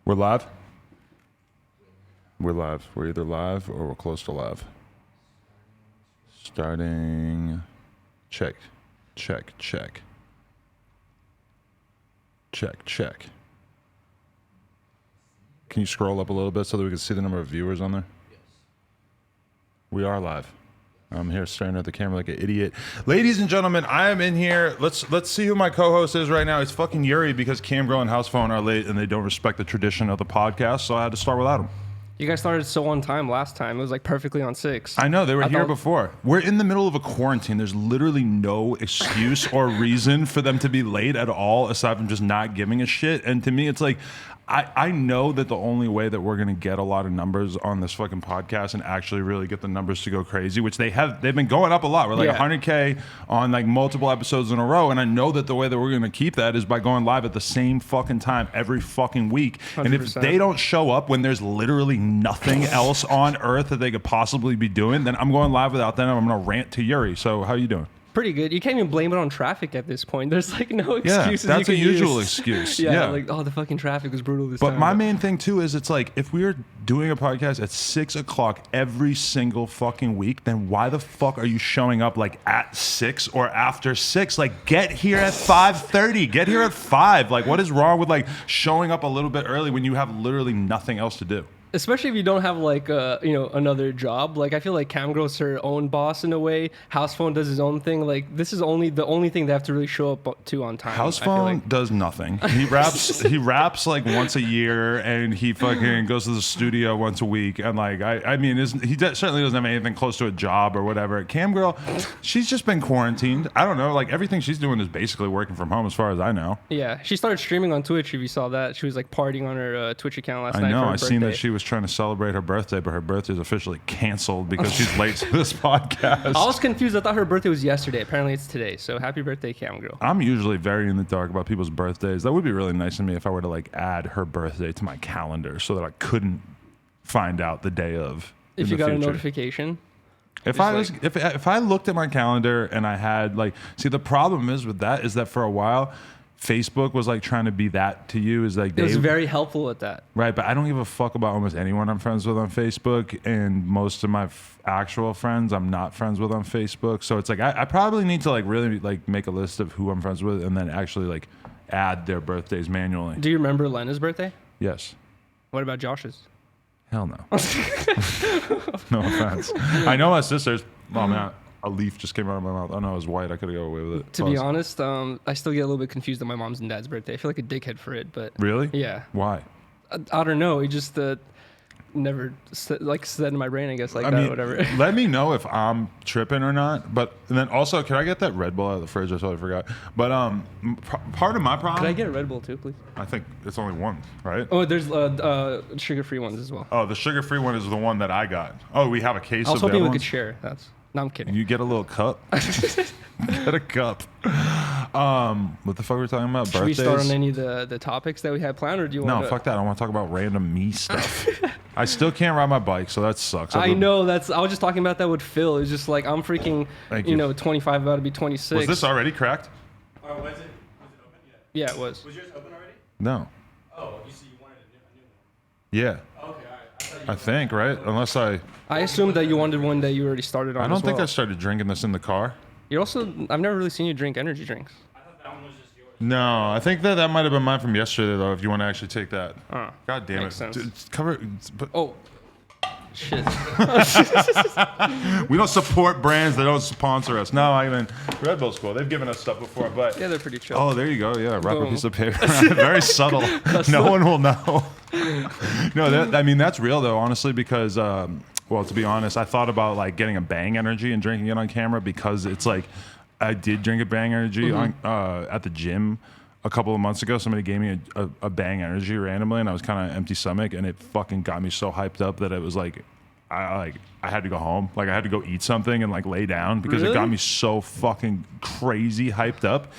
We're live? We're live. We're either live or we're close to live. Starting. Check. Check. Check. Check. Check. Can you scroll up a little bit so that we can see the number of viewers on there? Yes. We are live. I'm here staring at the camera like an idiot. Ladies and gentlemen, I am in here. Let's see who my co-host is right now. It's fucking Yuri because Camgirl and House Phone are late and they don't respect the tradition of the podcast, so I had to start without him. You guys started so on time last time. It was like perfectly on 6. I know, they were here before. We're in the middle of a quarantine. There's literally no excuse or reason for them to be late at all aside from just not giving a shit. And to me, it's like, I know that the only way that we're going to get a lot of numbers on this fucking podcast and actually really get the numbers to go crazy, which they've been going up a lot. We're like 100K on like multiple episodes in a row. And I know that the way that we're going to keep that is by going live at the same fucking time every fucking week. 100%. And if they don't show up when there's literally nothing else on earth that they could possibly be doing, then I'm going live without them. I'm going to rant to Yuri. So how you doing? Pretty good. You can't even blame it on traffic at this point. There's like no excuses. Yeah, that's you a can usual use. excuse. Yeah, like, oh, the fucking traffic was brutal this time. But my main thing too is it's like, if we are doing a podcast at 6 o'clock every single fucking week, then why the fuck are you showing up like at 6 or after 6? Like, get here at 5:30. Get here at 5. Like, what is wrong with like showing up a little bit early when you have literally nothing else to do? Especially if you don't have like another job. Like I feel like Camgirl's her own boss in a way. House Phone does his own thing. Like this is the only thing they have to really show up to on time. House Phone does nothing. He raps like once a year, and he fucking goes to the studio once a week. And like I mean, he certainly doesn't have anything close to a job or whatever. Camgirl, she's just been quarantined. I don't know. Like everything she's doing is basically working from home, as far as I know. Yeah, she started streaming on Twitch. If you saw that, she was like partying on her Twitch account last night. I know. For her I birthday. seen that she was trying to celebrate her birthday, but her birthday is officially canceled because she's late to this podcast. I was confused. I thought her birthday was yesterday. Apparently it's today. So happy birthday, Camgirl. I'm usually very in the dark about people's birthdays. That would be really nice of me if I were to like add her birthday to my calendar so that I couldn't find out the day of. If you got a notification. If I looked at my calendar and I had like, see, the problem is with that is that for a while Facebook was like trying to be that to you. Is like it was very helpful at that. Right, but I don't give a fuck about almost anyone I'm friends with on Facebook, and most of my actual friends I'm not friends with on Facebook. So it's like I probably need to like really like make a list of who I'm friends with and then actually like add their birthdays manually. Do you remember Lena's birthday? Yes. What about Josh's? Hell no. No offense. I know my sister's. Oh man. A leaf just came out of my mouth. Oh no, it was white. I could have got away with it. To be honest, I still get a little bit confused on my mom's and dad's birthday. I feel like a dickhead for it, but really, yeah. Why? I don't know. It just never set in my brain. I guess whatever. Let me know if I'm tripping or not. But and then also, can I get that Red Bull out of the fridge? I totally forgot. But part of my problem. Could I get a Red Bull too, please? I think it's only one, right? Oh, there's sugar-free ones as well. Oh, the sugar-free one is the one that I got. Oh, we have a case. I was hoping we could share. No, I'm kidding. You get a little cup. Get a cup. What the fuck were we talking about? Should Birthdays? we start on any of the topics that we had planned, or do you want? No, fuck that. I want to talk about random me stuff. I still can't ride my bike, so that sucks. I know I was just talking about that with Phil. It's just like I'm freaking, 25 about to be 26. Was this already cracked? Was it open yet? Yeah, it was. Was yours open already? No. Oh, you wanted a new one? Yeah. Okay, all right. I think, right? Unless I assumed that you wanted one that you already started on. I don't think I well. started drinking this in the car. I've never really seen you drink energy drinks. I thought that one was just yours. No, I think that might have been mine from yesterday, though, if you want to actually take that. God damn makes it. sense. Cover. Oh, shit. We don't support brands that don't sponsor us. No, I mean, Red Bull's cool. They've given us stuff before, but... Yeah, they're pretty chill. Oh, there you go. Yeah, wrap a Boom. piece of paper. Very subtle. No one will know. No, that's real, though, honestly, because... well, to be honest, I thought about like getting a Bang Energy and drinking it on camera because it's like I did drink a Bang Energy at the gym a couple of months ago. Somebody gave me a Bang Energy randomly, and I was kind of empty stomach, and it fucking got me so hyped up that it was like I had to go home. Like I had to go eat something and like lay down because it got me so fucking crazy hyped up.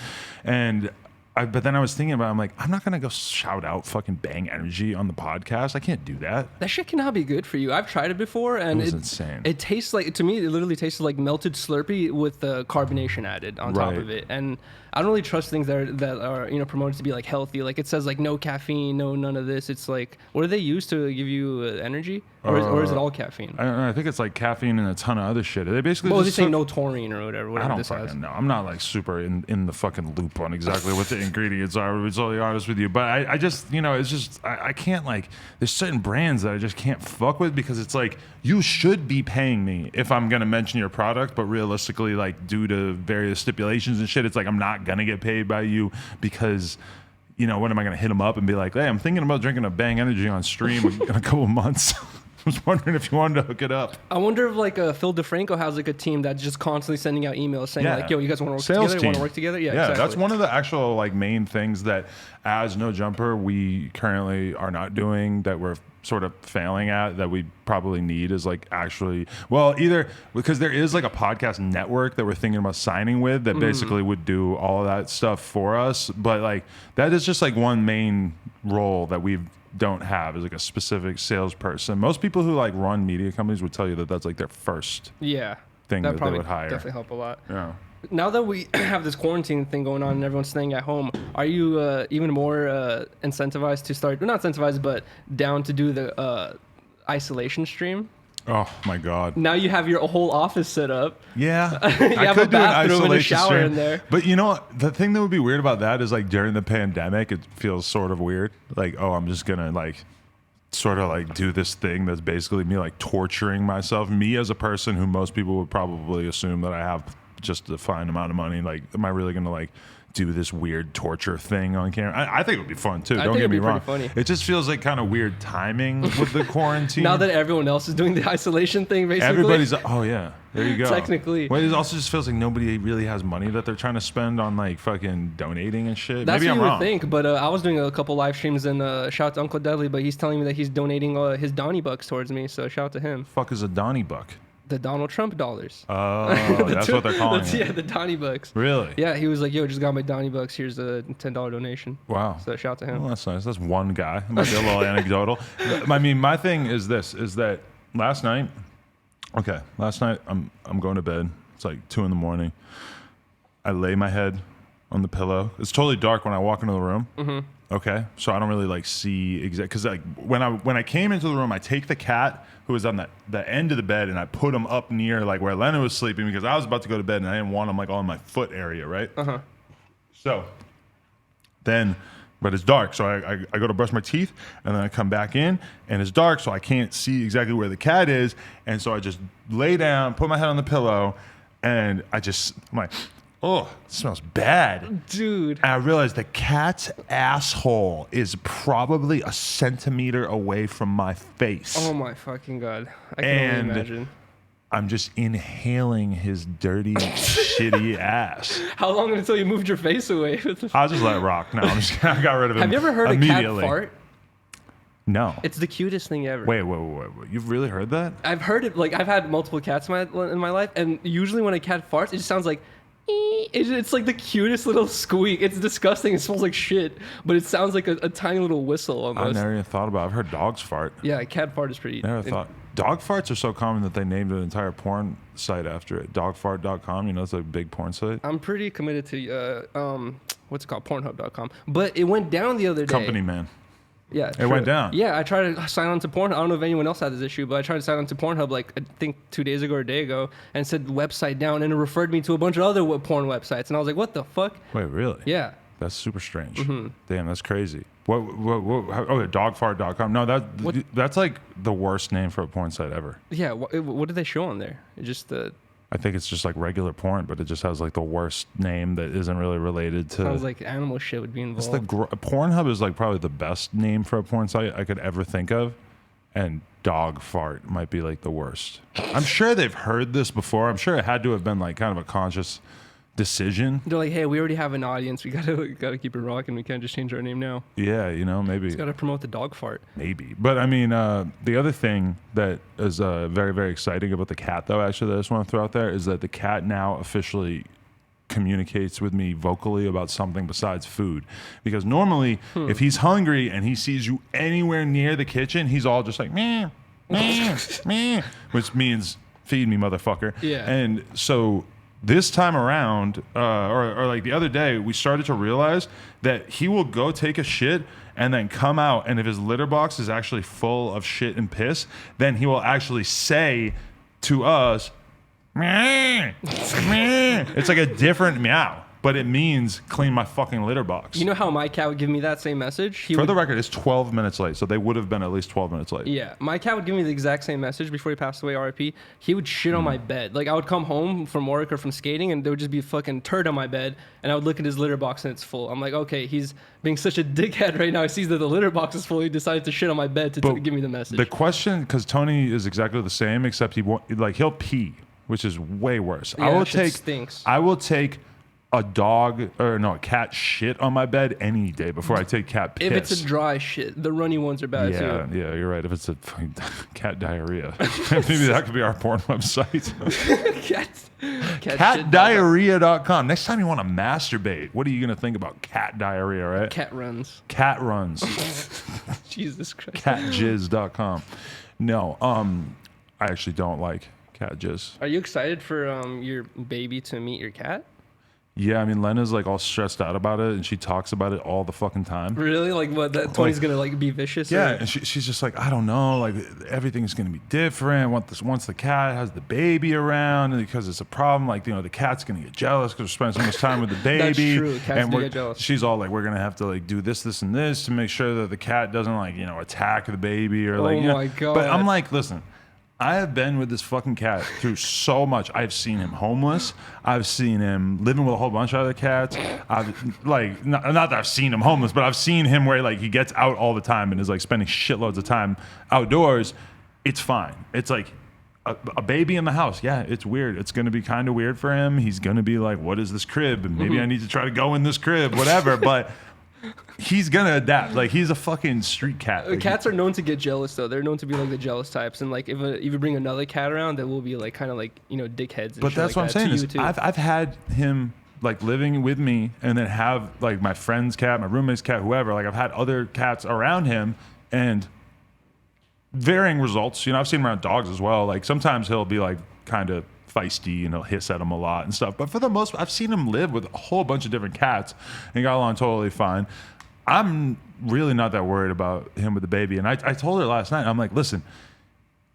And But then I was thinking about it, I'm like, I'm not going to go shout out fucking Bang Energy on the podcast. I can't do that. That shit cannot be good for you. I've tried it before, and It was insane. It tastes like, to me, it literally tastes like melted Slurpee with the carbonation added on top Right. of it. And I don't really trust things that are promoted to be like healthy. Like it says like no caffeine, no none of this. It's like, what do they use to give you energy, or is it all caffeine? I don't know. I think it's like caffeine and a ton of other shit. They basically Well, they just say took- no taurine or whatever. I don't this has. fucking know. I'm not like super in the fucking loop on exactly what the ingredients are, to be totally honest with you. But I just, it's just, I can't like, there's certain brands that I just can't fuck with because it's like, you should be paying me if I'm going to mention your product. But realistically, like due to various stipulations and shit, it's like, I'm not going to get paid by you because, what am I going to hit them up and be like, hey, I'm thinking about drinking a Bang Energy on stream in a couple of months. I was wondering if you wanted to hook it up. I wonder if like Phil DeFranco has like a team that's just constantly sending out emails saying Yeah. like, "Yo, you guys want to work Sales together? team. Want to work together?" Yeah, Yeah, exactly. that's one of the actual like main things that as No Jumper we currently are not doing that we're sort of failing at that we probably need is like actually either because there is like a podcast network that we're thinking about signing with that basically would do all of that stuff for us, but like that is just like one main role that we don't have is like a specific salesperson. Most people who like run media companies would tell you that that's like their first Yeah, thing that they probably would hire. definitely help a lot. Yeah. Now that we have this quarantine thing going on and everyone's staying at home, are you even more incentivized to start? Well, not incentivized, but down to do the isolation stream? Oh my God. Now you have your whole office set up. Yeah, You have a bathroom and a shower in there. But you know what? The thing that would be weird about that is like during the pandemic, it feels sort of weird. Like, oh, I'm just gonna like sort of like do this thing that's basically me like torturing myself. Me as a person who most people would probably assume that I have just a fine amount of money. Like, am I really gonna like do this weird torture thing on camera? I think it would be fun too. Don't think get me it'd be wrong. pretty funny. It just feels like kind of weird timing with the quarantine. Now that everyone else is doing the isolation thing, basically. Everybody's oh yeah, there you go. Technically. Well, it also just feels like nobody really has money that they're trying to spend on like fucking donating and shit. That's Maybe what I'm you would wrong. think, but I was doing a couple live streams and shout out to Uncle Dudley, but he's telling me that he's donating his Donnie bucks towards me, so shout out to him. Fuck is a Donnie buck? The Donald Trump dollars. Oh, that's what they're calling it. Yeah, the Donnie bucks. Really? Yeah, he was like, "Yo, just got my Donnie bucks. Here's a $10 donation." Wow. So shout out to him. Well, that's nice. That's one guy. It might be a little anecdotal. I mean, my thing is this: is that last night I'm going to bed. It's like 2 a.m. I lay my head on the pillow. It's totally dark when I walk into the room. Mm-hmm. Okay, so I don't really like see exact because like when I came into the room, I take the cat who was on the end of the bed and I put him up near like where Lena was sleeping because I was about to go to bed and I didn't want him like on my foot area, right? So then, but it's dark, so I go to brush my teeth and then I come back in and it's dark, so I can't see exactly where the cat is, and so I just lay down, put my head on the pillow, and I'm like, oh, it smells bad. Dude. And I realized the cat's asshole is probably a centimeter away from my face. Oh my fucking god! I can only imagine. I'm just inhaling his dirty, shitty ass. How long until you moved your face away? I'll just let it rock. No, I got rid of him. Have you ever heard a cat immediately. fart? No. It's the cutest thing ever. Wait. You've really heard that? I've heard it. Like I've had multiple cats in my life, and usually when a cat farts, it just sounds like. It's like the cutest little squeak. It's disgusting. It smells like shit, but it sounds like a tiny little whistle almost. I've never even thought about it. I've heard dogs fart. Yeah, a cat fart is pretty. Never thought. Dog farts are so common that they named an entire porn site after it. Dogfart.com. You know, it's a big porn site. I'm pretty committed to what's it called, Pornhub.com. But it went down the other day. Company man. Yeah, It went down. Yeah, I tried to sign on to Pornhub. I don't know if anyone else had this issue, but I tried to sign on to Pornhub like I think 2 days ago or a day ago, and it said website down, and it referred me to a bunch of other porn websites, and I was like, what the fuck? Wait, really? Yeah. That's super strange. Mm-hmm. Damn, that's crazy. Dogfart.com. No, that's like the worst name for a porn site ever. Yeah, what did they show on there? It just I think it's just like regular porn, but it just has like the worst name that isn't really related to. sounds like animal shit would be It's involved. Pornhub is like probably the best name for a porn site I could ever think of, and dog fart might be like the worst. I'm sure they've heard this before. I'm sure it had to have been like kind of a conscious decision. They're like, hey, we already have an audience. We gotta keep it rocking. We can't just change our name now. Yeah, maybe. Gotta promote the dog fart. Maybe. But I mean, the other thing that is very, very exciting about the cat, though, actually, that I just want to throw out there is that the cat now officially communicates with me vocally about something besides food. Because normally, if he's hungry and he sees you anywhere near the kitchen, he's all just like, meh, meh, meh, which means feed me, motherfucker. Yeah. And so this time around, or like the other day, we started to realize that he will go take a shit and then come out, and if his litter box is actually full of shit and piss, then he will actually say to us, meh, meh. It's like a different meow, but it means clean my fucking litter box. You know how my cat would give me that same message? For the record, it's 12 minutes late, so they would have been at least 12 minutes late. Yeah, my cat would give me the exact same message before he passed away, RIP. He would shit on my bed. Like, I would come home from work or from skating, and there would just be a fucking turd on my bed, and I would look at his litter box, and it's full. I'm like, okay, he's being such a dickhead right now. He sees that the litter box is full. He decided to shit on my bed to give me the message. The question, because Tony is exactly the same, except he'll pee, which is way worse. Yeah, shit stinks. I will take a cat shit on my bed any day before I take cat piss. If it's a dry shit, the runny ones are bad too. Yeah, you're right. If it's a fucking cat diarrhea, maybe that could be our porn website. Catdiarrhea.com. Next time you want to masturbate, what are you going to think about? Cat diarrhea, right? Cat runs. Cat runs. Jesus Christ. Catjizz.com. No, I actually don't like cat jizz. Are you excited for your baby to meet your cat? Yeah, I mean, Lena's like all stressed out about it, and she talks about it all the fucking time. Really? Like what? That Tony's gonna like be vicious? Yeah, or? and she's just like, I don't know, like everything's gonna be different. Once the cat has the baby around, and because it's a problem, like the cat's gonna get jealous because we're spending so much time with the baby. That's true. Cats and do get jealous. She's all like, we're gonna have to like do this, and this to make sure that the cat doesn't like attack the baby or like. Oh my God. But I'm like, listen. I have been with this fucking cat through so much. I've seen him homeless. I've seen him living with a whole bunch of other cats. I've like not that I've seen him homeless, but I've seen him where like he gets out all the time and is like spending shitloads of time outdoors. It's fine. It's like a baby in the house. Yeah, it's weird. It's gonna be kind of weird for him. He's gonna be like, "What is this crib?" And maybe I need to try to go in this crib, whatever. But he's gonna adapt. Like he's a fucking street cat. Like, cats are known to get jealous though. They're known to be like the jealous types, and like if you bring another cat around, that will be like kind of like dickheads. And but shit that's like what I'm that saying to is I've had him like living with me, and then have like my friend's cat, my roommate's cat, whoever. Like I've had other cats around him, and varying results. I've seen him around dogs as well. Like sometimes he'll be like kind of feisty and he'll hiss at him a lot and stuff. But for the most, I've seen him live with a whole bunch of different cats and got along totally fine. I'm really not that worried about him with the baby. And I told her last night, I'm like, listen,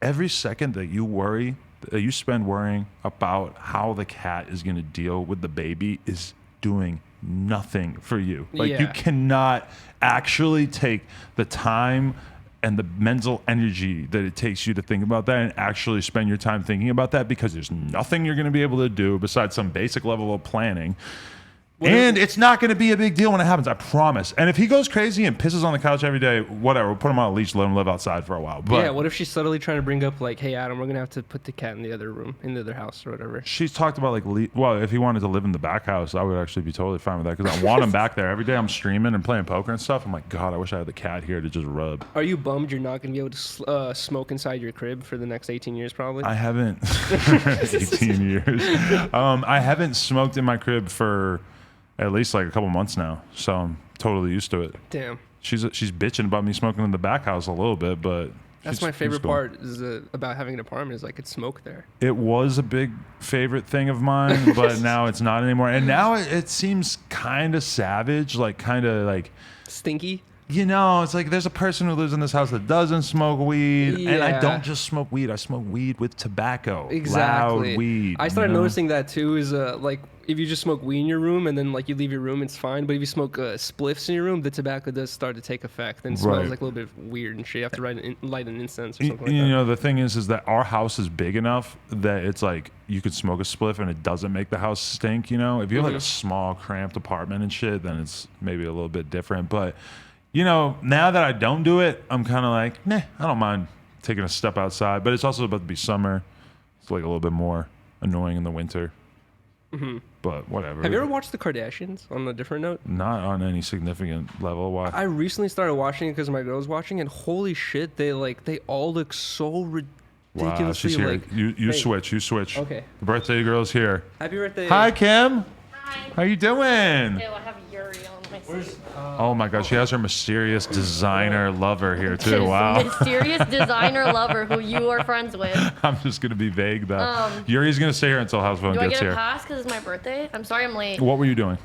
every second that you spend worrying about how the cat is going to deal with the baby is doing nothing for you. Like you cannot actually take the time and the mental energy that it takes you to think about that and actually spend your time thinking about that, because there's nothing you're going to be able to do besides some basic level of planning. And it's not going to be a big deal when it happens, I promise. And if he goes crazy and pisses on the couch every day, whatever, we'll put him on a leash, let him live outside for a while. But yeah, what if she's subtly trying to bring up like, hey, Adam, we're going to have to put the cat in the other room, in the other house or whatever. She's talked about like, well, if he wanted to live in the back house, I would actually be totally fine with that, because I want him back there. Every day I'm streaming and playing poker and stuff. I'm like, God, I wish I had the cat here to just rub. Are you bummed you're not going to be able to smoke inside your crib for the next 18 years probably? I haven't. 18 years. I haven't smoked in my crib for at least like a couple months now, so I'm totally used to it. Damn. She's bitching about me smoking in the back house a little bit, but that's my favorite part is about having an apartment is I could smoke there. It was a big favorite thing of mine, but now it's not anymore. And now it seems kind of savage, like kind of like stinky. It's like there's a person who lives in this house that doesn't smoke weed, and I don't just smoke weed. I smoke weed with tobacco. Exactly. Loud weed. I started noticing that too. Is like if you just smoke weed in your room and then like you leave your room, it's fine. But if you smoke spliffs in your room, the tobacco does start to take effect and smells like a little bit weird and shit. You have to light an incense or something like that. The thing is that our house is big enough that it's like you could smoke a spliff and it doesn't make the house stink. If you have like a small, cramped apartment and shit, then it's maybe a little bit different. But now that I don't do it, I'm kind of like, nah, I don't mind taking a step outside. But it's also about to be summer. It's like a little bit more annoying in the winter. But whatever. Have you ever watched The Kardashians on a different note? Not on any significant level. Why? I recently started watching it because my girl was watching, and holy shit, they all look so ridiculously wow, she's here. like. You switch. Okay. The birthday girl's here. Happy birthday. Hi, Kim. How you doing? Ew, I have Yuri on my sleeve. Oh my gosh, she has her mysterious designer lover here too. His Wow. mysterious designer lover who you are friends with. I'm just gonna be vague though. Yuri's gonna stay here until House Phone Do I gets get a here. pass because it's my birthday? I'm sorry I'm late. What were you doing?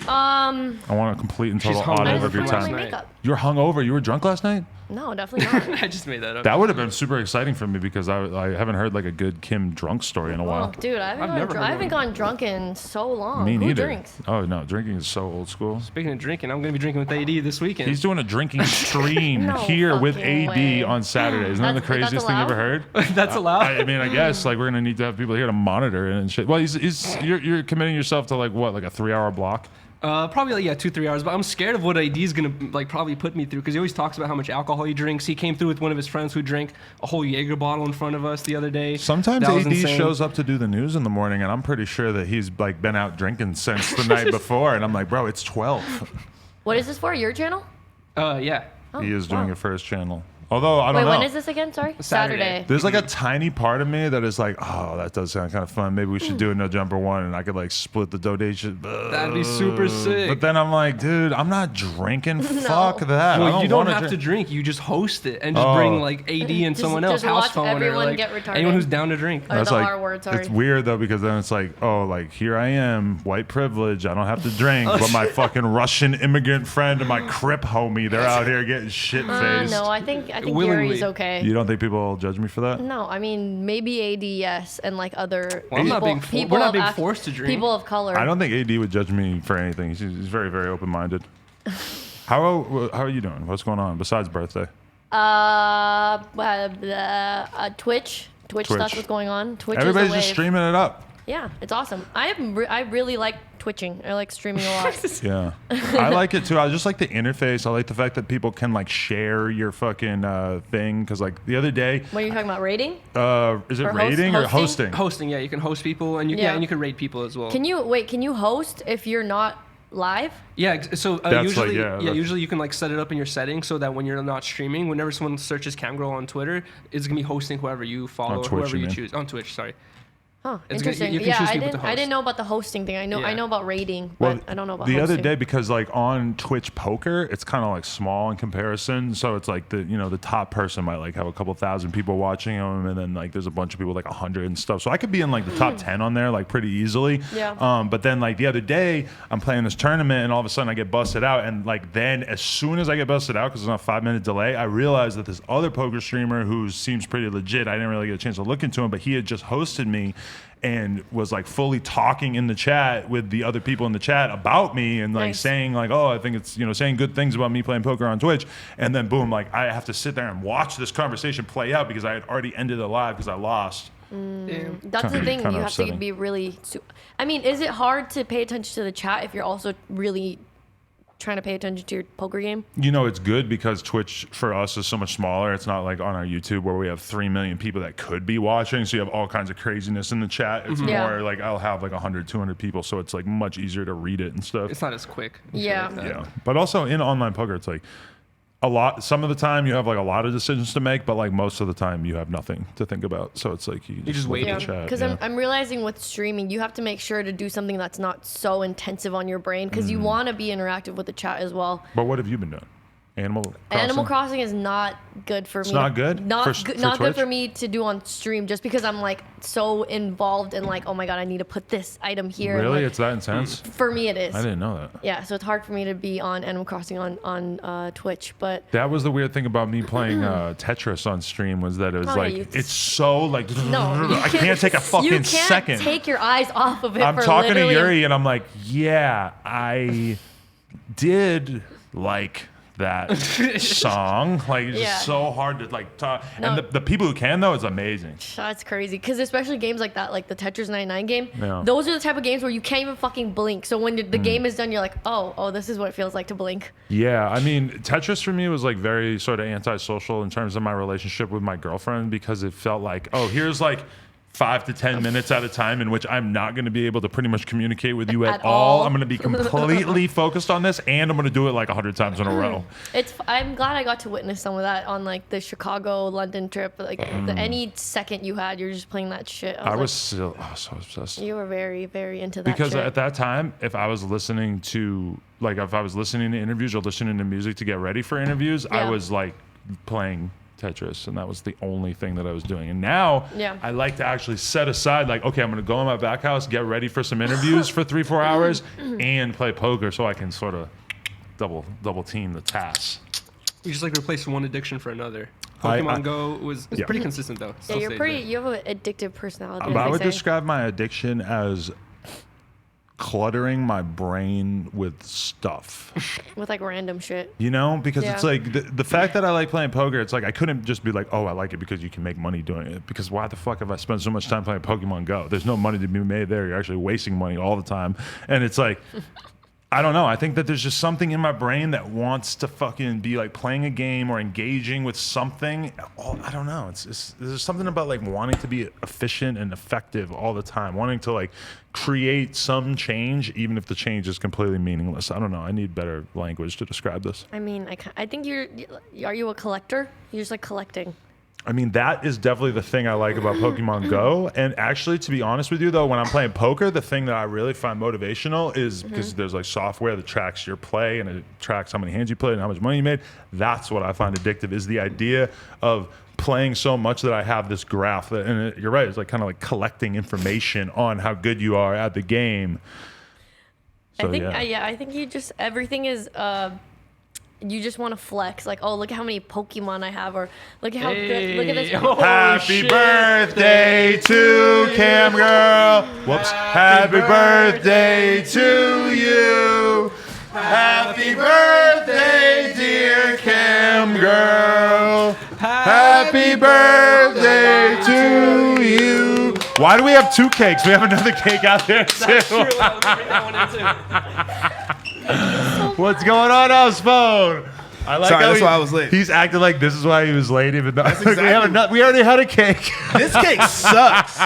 I I want a complete and total She's hungover audit just of your put on my time. night. makeup. You were hungover. You were drunk last night. No, definitely not. I just made that up. That would have been super exciting for me because I haven't heard like a good Kim drunk story in a Oh, while. dude, I I've never heard haven't one. gone drunk in so long. Me Who neither. drinks? Oh no, drinking is so old school. Speaking of drinking, I'm gonna be drinking with AD this weekend. He's doing a drinking stream No here with fucking AD way. on Saturday. Isn't that the That's craziest thing you ever heard? That's allowed. I mean, I guess like we're gonna need to have people here to monitor it and shit. Well, you're committing yourself to like what, like a 3-hour block? Probably like, yeah, 2-3 hours. But I'm scared of what AD's gonna like probably put me through because he always talks about how much alcohol he drinks. He came through with one of his friends who drank a whole Jaeger bottle in front of us the other day. Sometimes That was AD insane. shows up to do the news in the morning, and I'm pretty sure that he's like been out drinking since the night before. And I'm like, bro, it's 12. What is this for? Your channel? Yeah. He is doing wow. it for his channel. Although I Wait, don't know. when is this again? Sorry? Saturday. There's like a tiny part of me that is like, oh, that does sound kind of fun. Maybe we should do a No Jumper one, and I could like split the donation. That'd be super sick. But then I'm like, dude, I'm not drinking. Fuck that. I Well, you don't wanna have to drink. You just host it and just Oh. bring like AD and Just- someone else, just House watch Phone, or everyone like get retarded. anyone who's down to drink. Or That's the like, R word, sorry. it's weird though because then it's like, oh, like here I am, white privilege. I don't have to drink, but my fucking Russian immigrant friend and my Crip homie, they're out here getting shit faced. No, I think Willingly. Yuri's okay. You don't think people will judge me for that? No, I mean maybe AD yes, and like other Well, I'm not people. being fo- people we're not of being act- forced to drink. People of color. I don't think AD would judge me for anything. He's very, very open minded. How are you doing? What's going on besides birthday? Twitch. Twitch stuff was going on. Twitch Everybody's is the just wave. streaming it up. Yeah, it's awesome. I really like twitching. I like streaming a lot. Yeah, I like it too. I just like the interface. I like the fact that people can like share your fucking thing. Because like the other day, What are you talking about? Rating? is it Or rating or hosting? hosting? Hosting, yeah, you can host people and Yeah. and you can rate people as well. Can you host if you're not live? Yeah, so That's usually, like, yeah, that's- usually you can like set it up in your settings so that when you're not streaming, whenever someone searches Camgirl on Twitter, it's gonna be hosting whoever you follow, On Twitch, whoever you you mean? choose on Twitch. Sorry. Huh, It's gonna- interesting. you can Yeah, choose I people to didn't. I host. didn't know about the hosting thing. I Yeah. know about rating, Well, but I don't know about the hosting. other day because like on Twitch Poker, it's kind of like small in comparison. So it's like the top person might like have a couple thousand people watching them, and then like there's a bunch of people like 100 and stuff. So I could be in like the top 10 on there like pretty easily. Yeah. But then like the other day, I'm playing this tournament, and all of a sudden I get busted out, and like then as soon as I get busted out, because there's a 5-minute delay, I realized that this other poker streamer who seems pretty legit, I didn't really get a chance to look into him, but he had just hosted me and was like fully talking in the chat with the other people in the chat about me and like Nice. saying like, oh, I think it's, saying good things about me playing poker on Twitch. And then boom, like I have to sit there and watch this conversation play out because I had already ended it live because I lost. Damn. That's the thing. Kinda You have to upsetting. be really. I mean, is it hard to pay attention to the chat if you're also really trying to pay attention to your poker game? It's good because Twitch for us is so much smaller. It's not like on our YouTube where we have 3 million people that could be watching. So you have all kinds of craziness in the chat. It's Yeah. more like I'll have like 100, 200 people. So it's like much easier to read it and stuff. It's not as quick. and shit Yeah. like that. Yeah. But also in online poker, it's like some of the time you have like a lot of decisions to make, but like most of the time you have nothing to think about. So it's like you just look at waiting. the chat. Because yeah. I'm realizing with streaming, you have to make sure to do something that's not so intensive on your brain because you want to be interactive with the chat as well. But what have you been doing? Animal Crossing? Animal Crossing is not good for me. not good? Not For- good. for Not good Twitch? for me to do on stream, just because I'm like so involved in like, oh my god, I need to put this item here. and, Really? like, It's that intense? for me, it is. I didn't know that. Yeah, so it's hard for me to be on Animal Crossing on Twitch, but That was the weird thing about me playing Tetris on stream was that it was Oh, yeah, like you- it's so like no, you I can't take a fucking you can't second. take your eyes off of it. I'm for talking to literally Yuri and I'm like, yeah, I did like that song. Like it's Yeah. just so hard to like talk. No. And the people who can though, it's amazing. That's crazy. Because especially games like that, like the Tetris 99 game, Yeah. those are the type of games where you can't even fucking blink. So when the game is done, you're like, oh, this is what it feels like to blink. Yeah, I mean, Tetris for me was like very sort of antisocial in terms of my relationship with my girlfriend because it felt like, oh, here's like 5 to 10 minutes at a time in which I'm not going to be able to pretty much communicate with you at At all. all. I'm going to be completely focused on this, and I'm going to do it like 100 times in a row. I'm glad I got to witness some of that on like the Chicago London trip. Like any second you had, you're just playing that shit. I was like, so obsessed. you were very, very into that. Because shit. at that time, if I was listening to interviews or listening to music to get ready for interviews, I Yeah. was like playing Tetris, and that was the only thing that I was doing. And now Yeah. I like to actually set aside, like, okay, I'm going to go in my back house, get ready for some interviews for 3-4 hours, and play poker so I can sort of double team the tasks. You just like replaced one addiction for another. I- Pokemon Go was Yeah. pretty consistent though. yeah, Still you're stays pretty. there. You have an addictive personality. But as I would they say. describe my addiction as cluttering my brain with stuff. With like random shit. You know, because it's Yeah. like the fact that I like playing poker, it's like I couldn't just be like, oh, I like it because you can make money doing it. Because why the fuck have I spent so much time playing Pokemon Go? There's no money to be made there. You're actually wasting money all the time. And it's like, I don't know. I think that there's just something in my brain that wants to fucking be like playing a game or engaging with something. I don't know. There's something about like wanting to be efficient and effective all the time, wanting to like create some change, even if the change is completely meaningless. I don't know. I need better language to describe this. I mean, I think are you a collector? You're just like collecting. I mean, that is definitely the thing I like about Pokemon Go. And actually, to be honest with you, though, when I'm playing poker, the thing that I really find motivational is because there's like software that tracks your play and it tracks how many hands you played and how much money you made. That's what I find addictive, is the idea of playing so much that I have this graph. You're right, it's like kind of like collecting information on how good you are at the game. So, I think yeah. I think you just everything is you just want to flex, like, oh, look at how many Pokemon I have, or look at how good, look at this. Oh, Happy shit. birthday to Cam Girl. Whoops. Happy birthday to you. Happy birthday, dear Cam Girl. Happy birthday to you. Why do we have 2 cakes? We have another cake out there too. That's true. Let me bring that one in too. What's going on, House Phone? I like Sorry, how that's why I was late. He's acting like this is why he was late, even though exactly- we already had a cake. This cake sucks.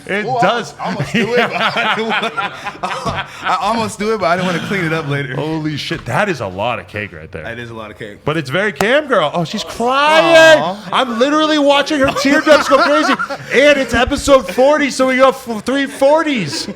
It Well, does. I almost do it, but I almost do it, but I didn't want to clean it up later. Holy shit, that is a lot of cake right there. That is a lot of cake. But it's very Cam Girl. Oh, she's crying. Aw. I'm literally watching her teardrops go crazy. And it's episode 40, so we got 3 40s.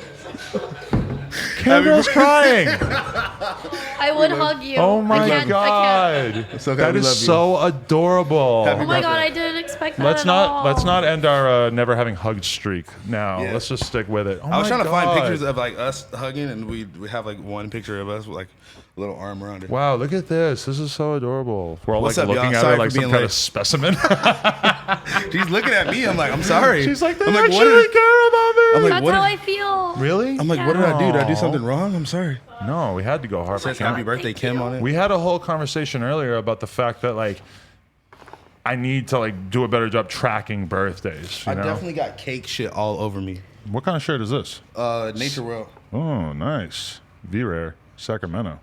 Cam Girl's crying. I would hug you. Oh my I can't. God. So That we is love you. so adorable. Happy Oh my God, birthday. I didn't expect that Let's at not all. let's not end our never having hugged streak now. Yeah. Let's just stick with it. Oh I was my trying to find God. pictures of like us hugging, and we have like one picture of us with like a little arm around it. Wow, look at this. This is so adorable. We're all What's like up, looking y'all? at Sorry her for like some being kind late. of specimen. She's looking at me. I'm like, I'm sorry. She's like, they I'm like, actually what did- care about me. I'm like, That's what how did- I feel. Really? I'm like, what did I do? Did I do Aw. something wrong? I'm sorry. No, we had to go hard It for says Kim. happy birthday, Thank Kim, you. on it. We had a whole conversation earlier about the fact that like I need to like do a better job tracking birthdays. You I know? definitely got cake shit all over me. What kind of shirt is this? Nature World. Oh, nice. V-Rare, Sacramento.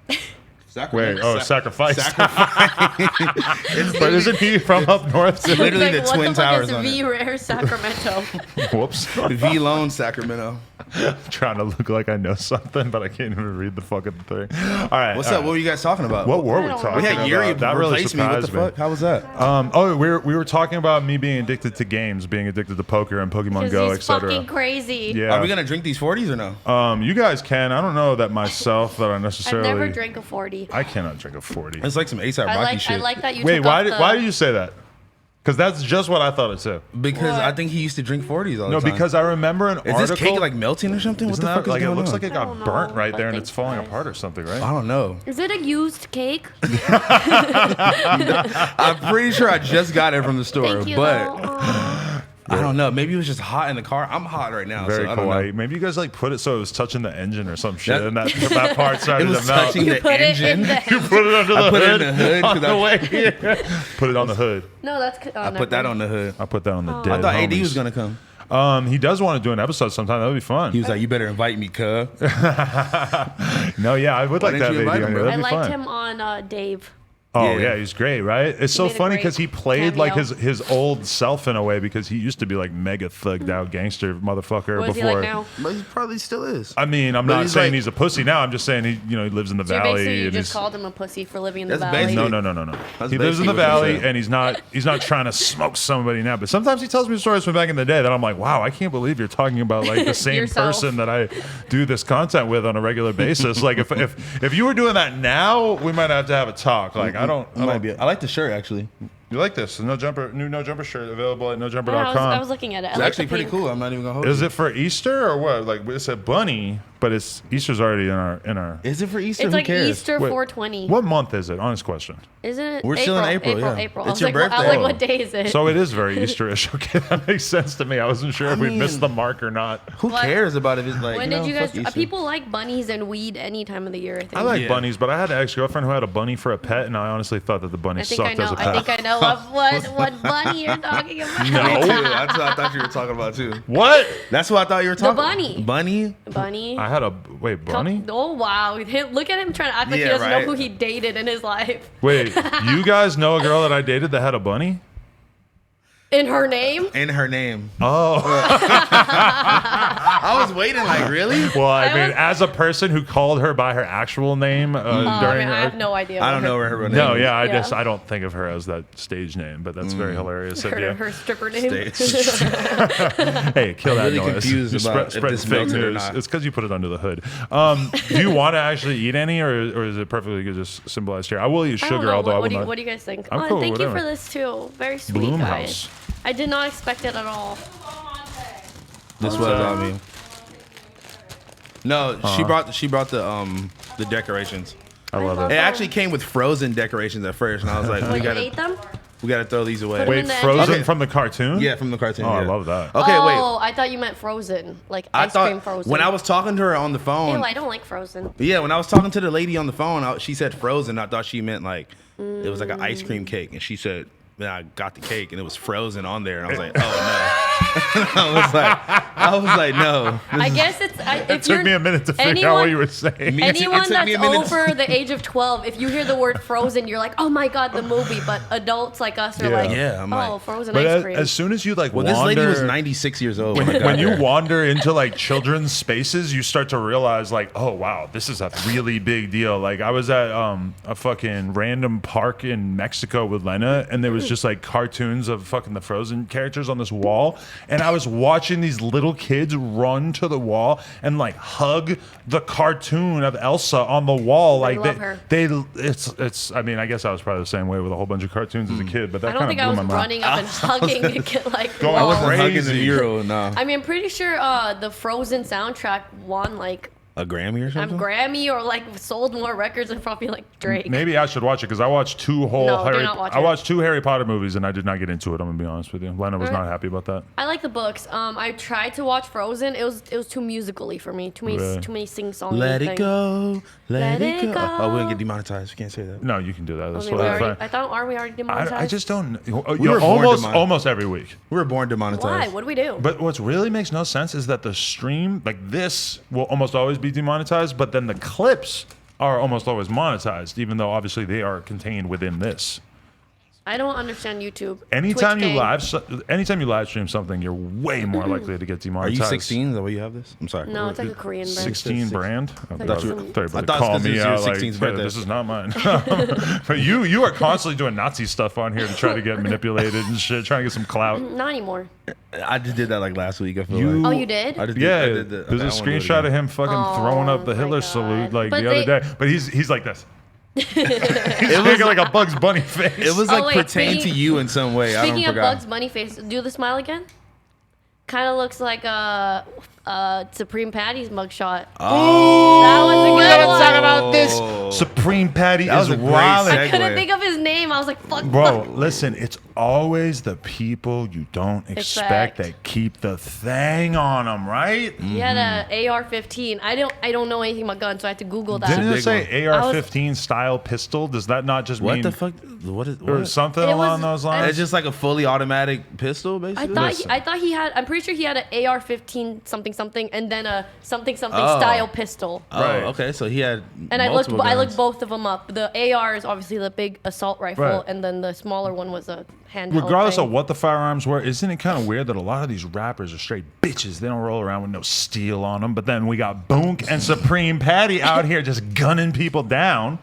Sacrifice. Wait, oh, sacrifice. Sacrifice. But isn't he from up north? too? Literally Like, the what Twin the fuck Towers is on it. V-Rare Sacramento? Whoops. V Lone Sacramento. Trying to look like I know something, but I can't even read the fucking thing. All right. What's all up? right. What were you guys talking about? What were we I don't talking know. We had Yuri about? That really replace me. What the surprised fuck? How was that? We were talking about me being addicted to games, being addicted to poker and Pokemon Because Go, he's etc. fucking crazy. Yeah. Are we gonna drink these 40s or no? You guys can. I don't know that myself that I I've necessarily. never drank a 40. I cannot drink a 40. It's like some ASAP I Rocky like shit. I like that you Wait, took why off did the, why do you say that? Because that's just what I thought it said. Because What? I think he used to drink 40s all the No, time. because I remember an is article. this cake like melting or something? What Isn't the fuck that, like is it going looks on? like it I got don't burnt know, right but there and thanks, it's falling guys. apart or something, right? I don't know. Is it a used cake? I'm pretty sure I just got it from the store, Thank you, but though. Aw. I don't know. Maybe it was just hot in the car. I'm hot right now, Very so I don't know. kawaii. Maybe you guys like put it so it was touching the engine or some shit, That- and that part started It was to melt. touching You the put engine. it in the You put it under the I put hood. it in the hood on 'cause the I- way here. Put it on the hood. No, that's. Oh, I put that on the hood. I put that on the Oh. dead I thought AD homies. was gonna come. He does want to do an episode sometime. That would be fun. He was like, "You better invite me, cuz." No, yeah, I would Why like to have didn't you AD invite on him, here. bro? That'd I be liked fun. him on Dave. Oh yeah, he's great, right? It's so made a funny great because he played like cameo. his old self in a way because he used to be like mega thugged out gangster motherfucker What is he before. like now? But he probably still is. I mean, I'm But not he's saying like- he's a pussy now. I'm just saying he lives in the So valley. basically, you and just he's- called him a pussy for living in the That's valley. basically- No. That's He lives in basically the what you valley, said. and he's not trying to smoke somebody now. But sometimes he tells me stories from back in the day that I'm like, wow, I can't believe you're talking about like the same Yourself. person that I do this content with on a regular basis. Like if you were doing that now, we might have to have a talk. Like I don't. I like the shirt actually. You like this? New No Jumper shirt available at I nojumper.com. was looking at it. I It's like actually the pretty pink. cool. I'm not even gonna hold Is you. it for Easter or what? Like it's a bunny, but it's Easter's already in our. Is it for Easter? It's Who like cares? Easter Wait, 420. What month is it? Honest question. Isn't it? We're still in April, yeah. April. It's I was your like, I was birthday. like, what day is it? So it is very Easterish. Okay, that makes sense to me. I wasn't sure if we mean- missed the mark or not. Who What? cares about it? It's like, when you did know, you guys? fuck Easter. People like bunnies and weed any time of the year. I think. I like Yeah. bunnies, but I had an ex-girlfriend who had a bunny for a pet, and I honestly thought that the bunny I think I sucked know. as a I pet. think I know of what bunny you're talking about. Me No. too. That's what I thought you were talking about too. What? That's what I thought you were talking. bunny. Bunny. Bunny. I had a bunny. Oh wow! Look at him trying to act like he Yeah, doesn't right. know who he dated in his life. Wait, you guys know a girl that I dated that had a bunny? In her name. In her name. Oh, I was waiting. Like really? well, I I mean, was- as a person who called her by her actual name I during mean, I have her. no idea. I what don't know where her real name. No, is. yeah, Yeah. I don't think of her as that stage name, but that's very hilarious of her, you. her stripper name. Hey, kill that really noise. confused You about if spread this fake melted or news. not. It's because you put it under the hood. Do you want to actually eat any, or is it perfectly good just symbolized here? I will eat I don't sugar, know. although I What will do you, not. what do you guys think? I'm Oh, cool, thank you whatever. for this too. Very sweet, Bloom guys. House. I did not expect it at all. This was on me. No, she brought the decorations. I love love it. It actually came with frozen decorations at first, and I was like, What, we you ate gotta them? throw these away. Put 'em Wait, in the Frozen Okay. from the cartoon? Yeah, from the cartoon. Oh, I yeah. love that. Okay, Oh, I thought you meant frozen, like I ice cream thought frozen. when I was talking to her on the phone. Ew, I don't like frozen. Yeah, when I was talking to the lady on the phone, she said frozen. I thought she meant like it was like an ice cream cake, and she said, "Man, I got the cake, and it was frozen on there." And I was like, "Oh no!" I was like, "No." I guess it's It took me a minute to figure out what you were saying. Me- Anyone it took me that's a minute. over the age of 12, if you hear the word frozen, you're like, oh my god, the movie. But adults like us are Yeah. like, Yeah, I'm oh, like- frozen But ice cream. as soon as you like Well, wander, this lady was 96 years old. when you wander into like children's spaces, you start to realize like, oh wow, this is a really big deal. Like I was at a fucking random park in Mexico with Lena, and there was just like cartoons of fucking the Frozen characters on this wall, and I was watching these little kids run to the wall and like hug the cartoon of Elsa on the wall. They Like love her. it's. I mean, I guess I was probably the same way with a whole bunch of cartoons as a kid, but that I don't kind think of I blew was my mind. running up and hugging the kid like Going I whoa. wasn't hugging the Crazy. mural. No, I mean, I'm pretty sure the Frozen soundtrack won like a Grammy or a something. Grammy or like sold more records than probably like Drake. Maybe I should watch it because I watched two whole No, do Harry. not watch I it. watched two Harry Potter movies and I did not get into it. I'm gonna be honest with you. Lena was Alright. not happy about that. I like the books. I tried to watch Frozen. It was too musically for me. Too many Really? too many sing songs. Let it go, let it go. go. Oh, we're gonna get demonetized. We can't say that. No, you can do that. I, That's mean, totally I fine. thought, are we already demonetized? I just don't. We were You're born almost every week. We were born demonetized. Why? What do we do? But what's really makes no sense is that the stream, like this, will almost always be demonetized, but then the clips are almost always monetized, even though obviously they are contained within this. I don't understand YouTube. Anytime Twitch you gang. anytime you live stream something, you're way more likely to get Are demonetized. you 16? Is that why you have this? I'm sorry. No, it's like a Korean brand. 16 brand. I Like thought some- you were about I to thought call it's 'cause me it's your out like 16th birthday. this is not mine. But you are constantly doing Nazi stuff on here to try to get manipulated and shit, trying to get some clout. Not anymore. I just did that like last week. I feel You- like. Oh, you did? I just Yeah, did, I did the, there's a I wanna do it screenshot again. of him fucking Oh throwing up the my Hitler God. salute like But the other they- day. But he's like this. He's making like a Bugs Bunny face. It was Oh, like wait, pertain to speaking- you in some way. I don't Speaking of forgot. Bugs Bunny face, do the smile again. Kind of looks like Supreme Patty's mugshot. Oh, That was a good one. talk about this. Supreme Patty That is was a great wildin'. I couldn't segue. think of his name. I was like, fuck. Bro, fuck. listen, it's always the people you don't expect Expect. that keep the thing on them, right? He had a AR-15. I don't know anything about guns, so I had to Google that. Didn't it big say one. AR-15 style pistol? Does that not just What mean the fuck? What is or what? something It along was- those lines? It's just like a fully automatic pistol, basically. I thought I'm pretty sure he had an AR-15 something something, and then a something style pistol. Oh, Right. okay. So he had. And I looked guns. both of them up. The AR is obviously the big assault rifle, Right. and then the smaller one was a handheld. Regardless thing. of what the firearms were, isn't it kind of weird that a lot of these rappers are straight bitches? They don't roll around with no steel on them. But then we got Boonk and Supreme Patty out here just gunning people down.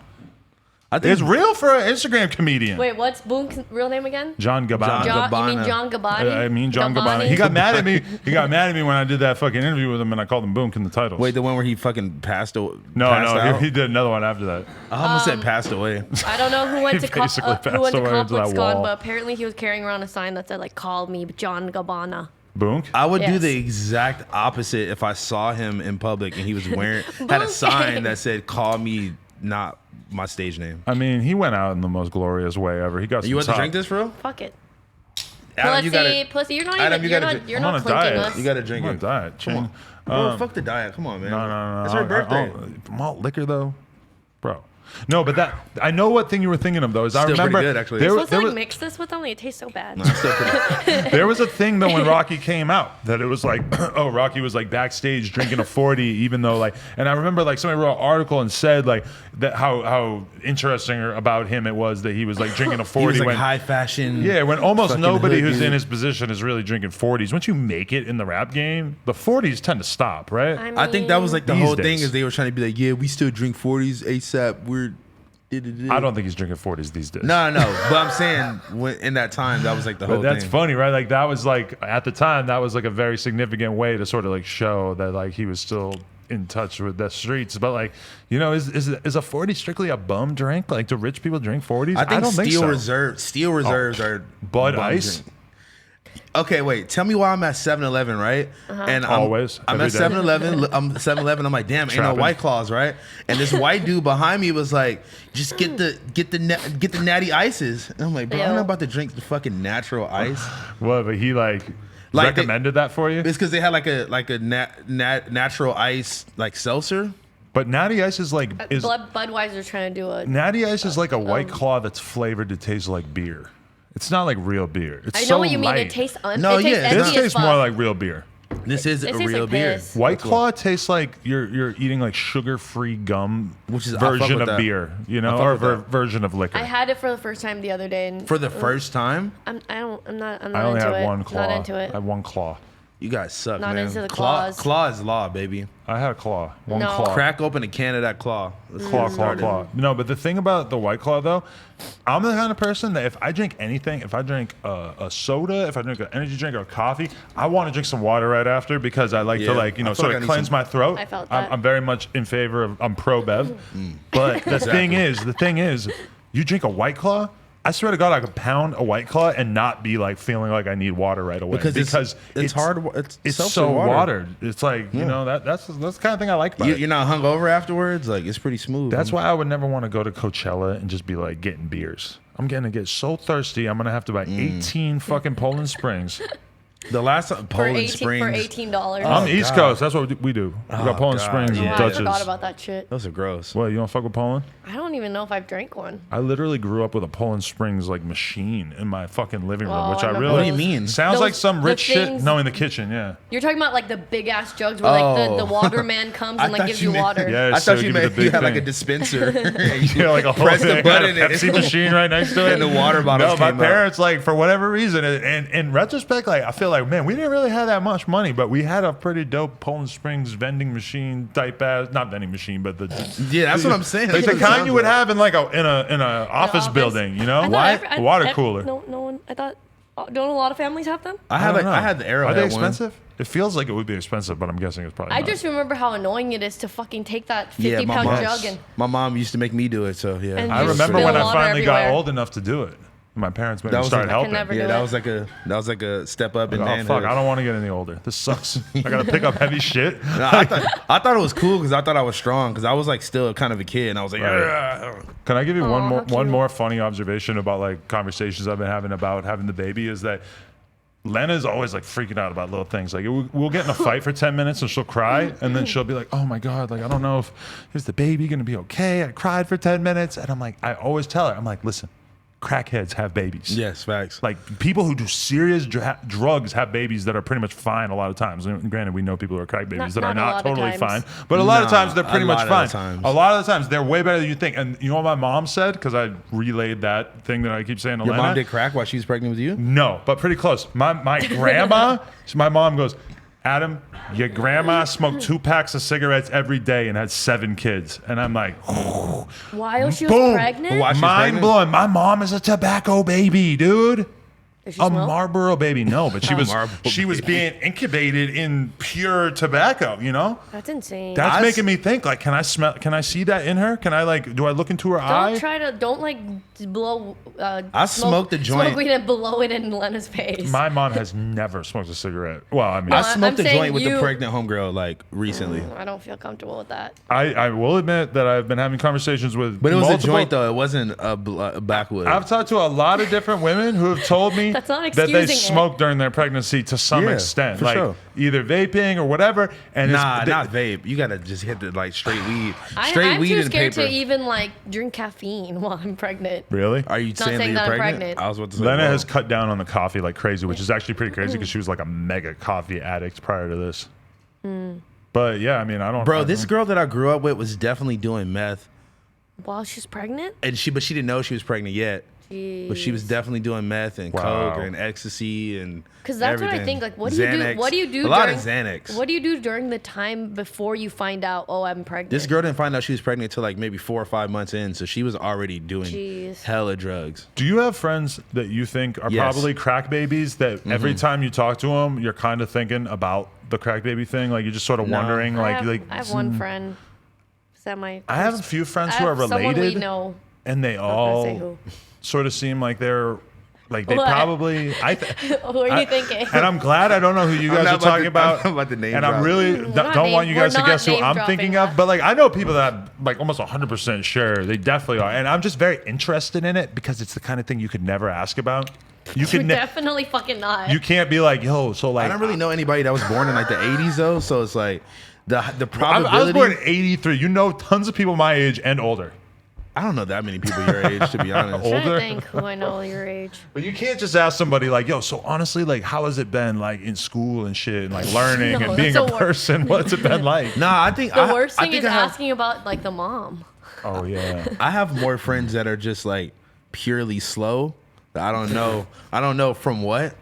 I think It's real for an Instagram comedian. Wait, what's Boonk's real name again? John Gabbana. You mean John Gabani? I mean John Gabbana. He got mad at me. He got mad at me when I did that fucking interview with him, and I called him Boonk in the titles. Wait, the one where he fucking passed away. no, out? he did another one after that. I almost said passed away. I don't know who went He to basically passed away into Complex that Con, wall. but apparently he was carrying around a sign that said like "Call me John Gabana." Boonk. I would do Yes. the exact opposite if I saw him in public and he was wearing had a sign that said "Call me not my stage name." I mean, he went out in the most glorious way ever. He got some You want to top- drink this, bro? Fuck it. Adam, you gotta, Pussy, you're not Adam, even. you You're gotta not. drink- You're I'm not on a clinking diet. us. you gotta drink I'm on a it. diet. Come on. Bro, fuck the diet. Come on, man. No. It's her birthday. Malt liquor though, bro. No, but that I know what thing you were thinking of though. Is I Still pretty remember good, actually. there, Supposed to there like was, mix this with them? Like, it tastes so bad. It's still pretty- there was a thing though when Rocky came out that it was like, oh, Rocky was like backstage drinking a 40, even though like, and I remember like somebody wrote an article and said like that how interesting about him it was that he was like drinking a 40 he was like when high fashion. yeah, when almost fucking nobody hood who's dude. in his position is really drinking 40s. Once you make it in the rap game, the 40s tend to stop, right? I think that was like the These whole days. thing is they were trying to be like, yeah, we still drink 40s ASAP. We're. I don't think he's drinking 40s these days. No, but I'm saying when, in that time that was like the whole But that's thing. funny, right? Like that was like at the time that was like a very significant way to sort of like show that like he was still in touch with the streets. But like, you know, is a 40 strictly a bum drink? Like, do rich people drink 40s? I think don't think Steel so. Reserves are Bud bum Ice? drink. Okay, wait. Tell me why I'm at 7-Eleven, right? And Always, I'm every at day. 7-Eleven. I'm 7-Eleven. I'm like, damn, ain't no Trapping. White Claws, right? And this white dude behind me was like, just get the natty ices. And I'm like, bro, I'm Ew. not about to drink the fucking natural ice. What? But he like Like they- recommended that for you. It's because they had like a natural ice like seltzer. But Natty Ice is like Budweiser's trying to do a. Natty Ice is like a White Claw that's flavored to taste like beer. It's not like real beer. It's I know so what you mean. light. It tastes. No, it tastes yeah, empty This as tastes fuck. more like real beer. This is It a tastes real like beer. piss. White Claw tastes like you're eating like sugar-free gum, Which is- I fuck version with of that. beer, you I know, fuck or with that. version of liquor. I had it for the first time the other day, and For the first time, I'm not I only into had it. one claw. Not into it. I had one claw. you guys suck, Not man. into the claws. Claw is law, baby. I had a claw. One No. claw. Crack open a can of that claw. Let's Claw, get claw, started. claw. No, but the thing about the White Claw, though, I'm the kind of person that if I drink anything, if I drink a soda, if I drink an energy drink or coffee, I want to drink some water right after because I like Yeah. to like, you know, I feel sort like I of need cleanse some- my throat. I felt I'm, that. I'm very much in favor of, I'm pro Bev. But the thing is, you drink a White Claw, I swear to God, I could pound a White Claw and not be like feeling like I need water right away Because it's hard. It's seltzer so water. watered. It's like, you know, that's the kind of thing I like about it. You're not hungover afterwards. Like it's pretty smooth. That's why I would never want to go to Coachella and just be like getting beers. I'm gonna get so thirsty. I'm gonna have to buy 18 fucking Poland Springs. the last time for Poland 18 Springs. for $18. I'm the East God. Coast. That's what we do. We got Poland God, Springs yeah. and I Dutchess. forgot about that shit. Those are gross. What, you don't fuck with Poland? I don't even know if I've drank one. I literally grew up with a Poland Springs like machine in my fucking living room, Oh, which I I remember really. What do you mean? Sounds Those- like some the rich shit. things- No, in the kitchen, yeah. You're talking about like the big ass jugs where like Oh. the water man comes I and like thought gives you you meant- water. Yeah, I so thought you give me the meant you big had like a thing. dispenser. Yeah, like a whole Press the thing, button a and Pepsi machine right next to it, And the water bottles No, my came out. parents, like, for whatever reason, and in retrospect, like, I feel like, man, we didn't really have that much money, but we had a pretty dope Poland Springs vending machine type ass, not vending machine, but the Yeah, that's what I'm saying. like That's the what it kind sounds you would like. have in like in a office office? building, you know? I thought Why? every- I- Water I- cooler. No one. I thought. Don't a lot of families have them? I had don't like know. I had the Arrowhead Are they one. expensive? It feels like it would be expensive, but I'm guessing it's probably I not. just remember how annoying it is to fucking take that 50 Yeah, my pound mom. jug and My mom used to make me do it. So yeah. And I you remember spill when I water finally got everywhere. old enough to do it. My parents made That me was start like- I helping. can never yeah, do that was like a step up in Oh manhood. fuck! I don't want to get any older. This sucks. I gotta pick up heavy shit. No, I thought it was cool because I thought I was strong because I was like still kind of a kid and I was like, Right. "Yeah." Can I give you Aw, one how cute. more funny observation about like conversations I've been having about having the baby is that Lena's always like freaking out about little things. Like we'll get in a fight for 10 minutes and she'll cry and then she'll be like, "Oh my god, like I don't know if is the baby gonna be okay? I cried for 10 minutes," and I'm like, I always tell her, I'm like, "Listen, crackheads have babies. Yes, facts. Like people who do serious drugs have babies that are pretty much fine a lot of times. And granted, we know people who are crack babies that are not a lot not of totally times. fine, but a lot of Nah, times they're pretty a much lot fine. of the times. A lot of the times they're way better than you think. And you know what my mom said? Because I relayed that thing that I keep saying to Your Lena. mom did crack while she was pregnant with you? No, but pretty close. My grandma, my mom goes, Adam, your grandma smoked 2 packs of cigarettes every day and had 7 kids. And I'm like, While she was boom. pregnant? Why she's Mind pregnant? blowing. My mom is a tobacco baby, dude. Does she A smoke? Marlboro baby, no, but she was Marlboro was being incubated in pure tobacco, you know? That's insane. That's I making me think, like, can I see that in her? Can I, like, do I look into her eye? don't like blow. I smoked a joint. Smoke weed and blow it in Lena's face. My mom has never smoked a cigarette. Well, I mean, I No, smoked I'm a saying joint with the you- pregnant homegirl like recently. I don't feel comfortable with that. I will admit that I've been having conversations with But it was multiple, a joint though. It wasn't a backwood. I've talked to a lot of different women who have told me That's not that they excusing it. smoked during their pregnancy to some Yeah, extent, for like sure. either vaping or whatever. And Nah, it's, not vape. You gotta just hit the like straight weed. I'm Weed too and scared paper. to even like drink caffeine while I'm pregnant. Really. Are you saying that saying you're that I'm pregnant? pregnant. I was about to say. Lena whoa. has cut down on the coffee like crazy, which is actually pretty crazy because she was like a mega coffee addict prior to this. But yeah, I mean, I don't. Bro, I this don't- girl that I grew up with was definitely doing meth, While she's pregnant? and she didn't know she was pregnant yet. But she was definitely doing meth and Wow. coke and ecstasy and Because that's what I everything. think. Like, what do you do? Xanax. What do you do? A lot during, of Xanax. What do you do during the time before you find out? Oh, I'm pregnant. This girl didn't find out she was pregnant until like maybe 4 or 5 months in, so she was already doing Jeez. hella drugs. Do you have friends that you think are Yes. probably crack babies that every time you talk to them, you're kind of thinking about the crack baby thing? Like you're just sort of No. wondering, I like have one friend. I have a few friends I who are have someone related, we know. and they I'm not gonna say all who. sort of seem like they're like they What? probably. Who are you thinking? And I'm glad I don't know who you I'm guys not are about talking to- about. I'm not about to name and I'm drop. really We're don't not want you name- guys to we're guess not who I'm name-dropping thinking of. that. But like I know people that I'm like almost 100% sure they definitely are, and I'm just very interested in it because it's the kind of thing you could never ask about. You You're could definitely fucking not. you can't be like, yo, so like I don't really know anybody that was born in like the 80s though, so it's like the I probability. was born in '83. You know, tons of people my age and older. I don't know that many people your age to be honest. I'm trying older. to think who I know your age. But you can't just ask somebody like, yo, so honestly, like, how has it been like in school and shit and like learning No, and being that's a the wor- person? What's it been like? Nah, I think The worst I thing think is I have, asking about like the mom. Oh yeah. I have more friends that are just like purely slow. I don't know from what,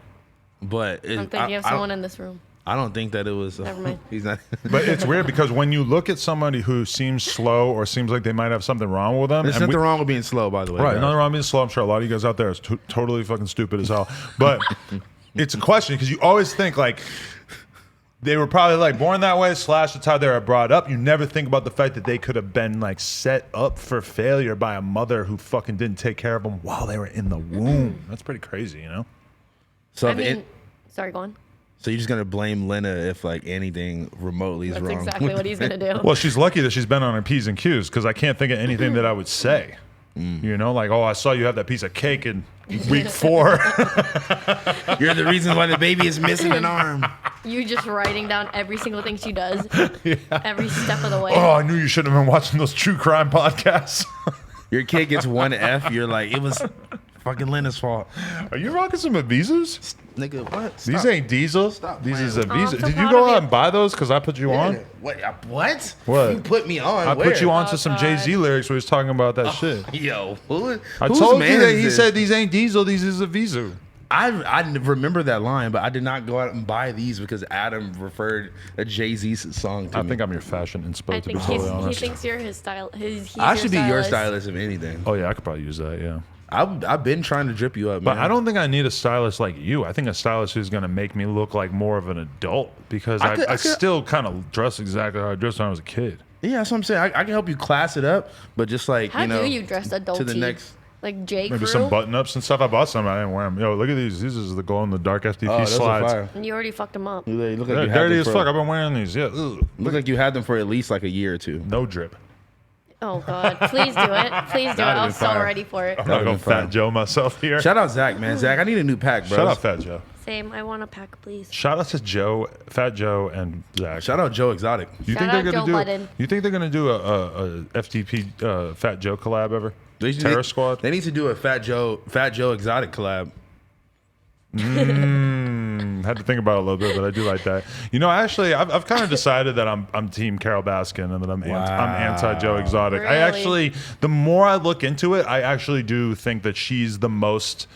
but I'm thinking of someone in this room. I don't think that it was. Never mind. He's not. But it's weird because when you look at somebody who seems slow or seems like they might have something wrong with them, There's and nothing we- wrong with being slow, by the way. Right, guys. nothing wrong with being slow. I'm sure a lot of you guys out there is totally fucking stupid as hell. But it's a question because you always think like they were probably like born that way / that's how they were brought up. You never think about the fact that they could have been like set up for failure by a mother who fucking didn't take care of them while they were in the womb. That's pretty crazy, you know? So I if mean, it, sorry, go on. so you're just gonna blame Lena if like anything remotely is That's wrong. exactly what he's gonna do. Well, she's lucky that she's been on her P's and Q's because I can't think of anything that I would say. You know, like, oh, I saw you have that piece of cake in week 4. You're the reason why the baby is missing an arm. You just writing down every single thing she does, every step of the way. Oh, I knew you shouldn't have been watching those true crime podcasts. Your kid gets 1 F. You're like, it was fucking Lena's fault. Are you rocking some Avizus? Nigga, what? These Stop. ain't diesel. Stop These playing is with me. Avizus. I'm so Did you proud go of out you. and buy those because I put you on? What? What? What? You put me on. I Where? put you on to Oh, some God. Jay-Z lyrics where he was talking about that shit. Yo, I whose told man you that is he this? said these ain't diesel, these is Avizu. I remember that line, but I did not go out and buy these because Adam referred a Jay-Z song to I me. think I'm your fashion I inspo, to be think totally he honest. thinks you're his style. He's I should be your stylist. stylist if anything. Oh yeah, I could probably use that, yeah. I've been trying to drip you up, But man. I don't think I need a stylist like you. I think a stylist who's going to make me look like more of an adult because I I could- still kind of dress exactly how I dressed when I was a kid. Yeah, that's what I'm saying. I can help you class it up, but just like How you know, do you dress adulty? to the next. Like J. Maybe Crew? some button-ups and stuff. I bought some. I didn't wear them. Yo, look at these. These is the glow-in-the-dark FTP Oh, those are slides. fire. And you already fucked him up. You look like They're you had dirty them as for, fuck. I've been wearing these. Yeah. Ugh. Look like you had them for at least like a year or two. No drip. Oh God! Please do it. Please do it. I That'd was be so fire. ready for it. I'm not been going fire. Fat Joe myself here. Shout out Zach, man. Zach, I need a new pack, bro. Shout out Fat Joe. Same. I want a pack, please. Shout out to Joe, Fat Joe, and Zach. Shout out Joe Exotic. You Shout think they're out gonna Joe do? Budden. You think they're gonna do a FTP Fat Joe collab ever? Terror Squad. They need to do a Fat Joe Exotic collab. Had to think about it a little bit, but I do like that. You know, actually, I've kind of decided that I'm Team Carol Baskin and that I'm anti Joe Exotic. Really? I actually, the more I look into it, I actually do think that she's the most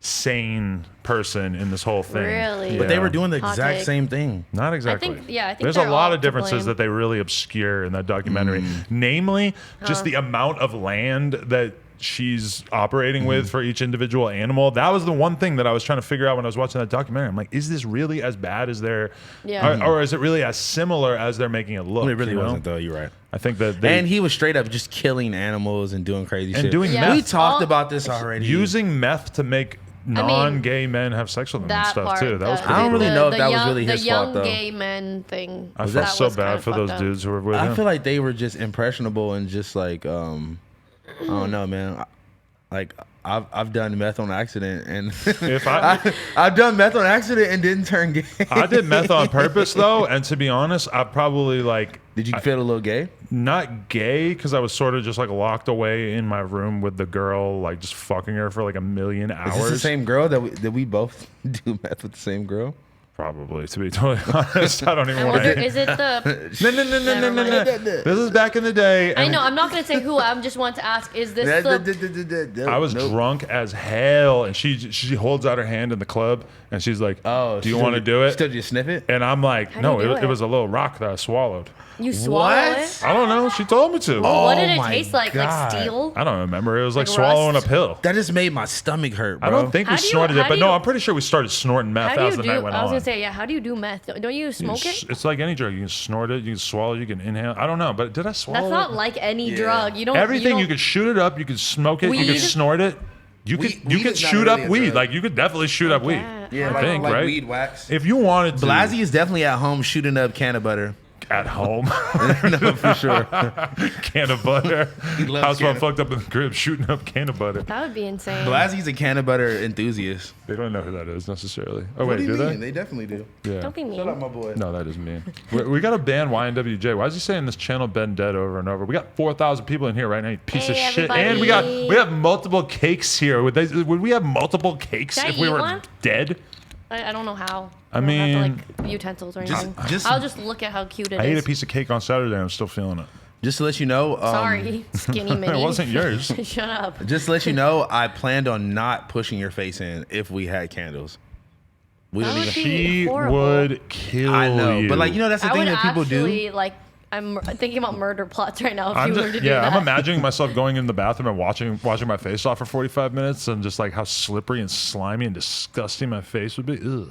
sane person in this whole thing. Really? But they were doing the Hot exact take. same thing. Not exactly. I think There's a they're lot all of to differences blame. that they really obscure in that documentary. Namely, just the amount of land that she's operating with for each individual animal. That was the one thing that I was trying to figure out when I was watching that documentary. I'm like, is this really as bad as they're, or is it really as similar as they're making it look? It really you know? wasn't though. You're right. I think that And he was straight up just killing animals and doing crazy shit. doing Yeah. meth. We talked All- about this already. Using meth to make non-gay men have sex with them and That stuff part, too. That was the- pretty I don't really cool. know if the that was young- really his the young fault, though. gay men thing. I felt That so was bad kinda for those fucked up. dudes who were with I him. feel like they were just impressionable and just like I don't know, man. Like I've done meth on accident and If I- I've done meth on accident and didn't turn gay. I did meth on purpose though, and to be honest, I probably like Did you feel a little gay? not gay because I was sort of just like locked away in my room with the girl, like just fucking her for like a million hours. Is this the same girl that we both do meth with the same girl? Probably, to be totally honest. I don't even I want wonder, to. is it the? No. Never mind. This is back in the day. I and know. I'm not gonna say who. I'm just want to ask. Is this the? I was drunk as hell, and she holds out her hand in the club, and she's like, Oh, do you want to do it?" Still, did you sniff it? And I'm like, How do "No, you do it it? was a little rock that I swallowed." You swallow What? it? I don't know. She told me to. What did it my taste like? God. Like steel? I don't remember. It was like Like swallowing rust? a pill. That just made my stomach hurt, bro. I don't think How we do you- snorted how it, but do no, you- I'm pretty sure we started snorting meth How do as you the do? night went I was on. gonna say, yeah. How do you do meth? Don't you smoke it? It's like any drug. You can snort it, you can swallow, you can inhale. I don't know, but did I swallow That's it? not like any drug. You don't. Everything. You don't- could shoot it up, you could smoke it, you could Weed? snort it. You Weed- could weed is not shoot really up a weed. drug. Like you could definitely shoot up weed. Yeah. I think, like right? weed wax. If you wanted to, Blasey is definitely at home shooting up can of butter. at home, No, for sure. can of butter. loves House can phone of- fucked up in the crib shooting up can of butter. That would be insane. Blasey's a can of butter enthusiast. They don't know who that is necessarily. Oh What wait, do you do mean? they? They definitely do. Yeah. Don't be mean. Shut up, my boy. No, that is mean. We got to ban YNWJ. Why is he saying this channel been dead over and over? We got 4,000 people in here right now. You piece Hey, of shit. everybody. And we have multiple cakes here. Would we have multiple cakes Should I if we eat were one? dead? I don't know how. I don't have mean- to, like utensils or Just- anything. just- I'll just look at how cute it I ate a is. piece of cake on Saturday. I'm still feeling it. Just to let you know, Sorry, skinny mini. It wasn't yours. Shut up. Just to let you know, I planned on not pushing your face in if we had candles. We That don't would even. be He horrible. would kill I know, you. but like you know, that's the I thing would that people do. actually like. I'm thinking about murder plots right now. If I'm you just, were to do yeah, that. I'm imagining myself going in the bathroom and washing my face off for 45 minutes and just like how slippery and slimy and disgusting my face would be. Ugh.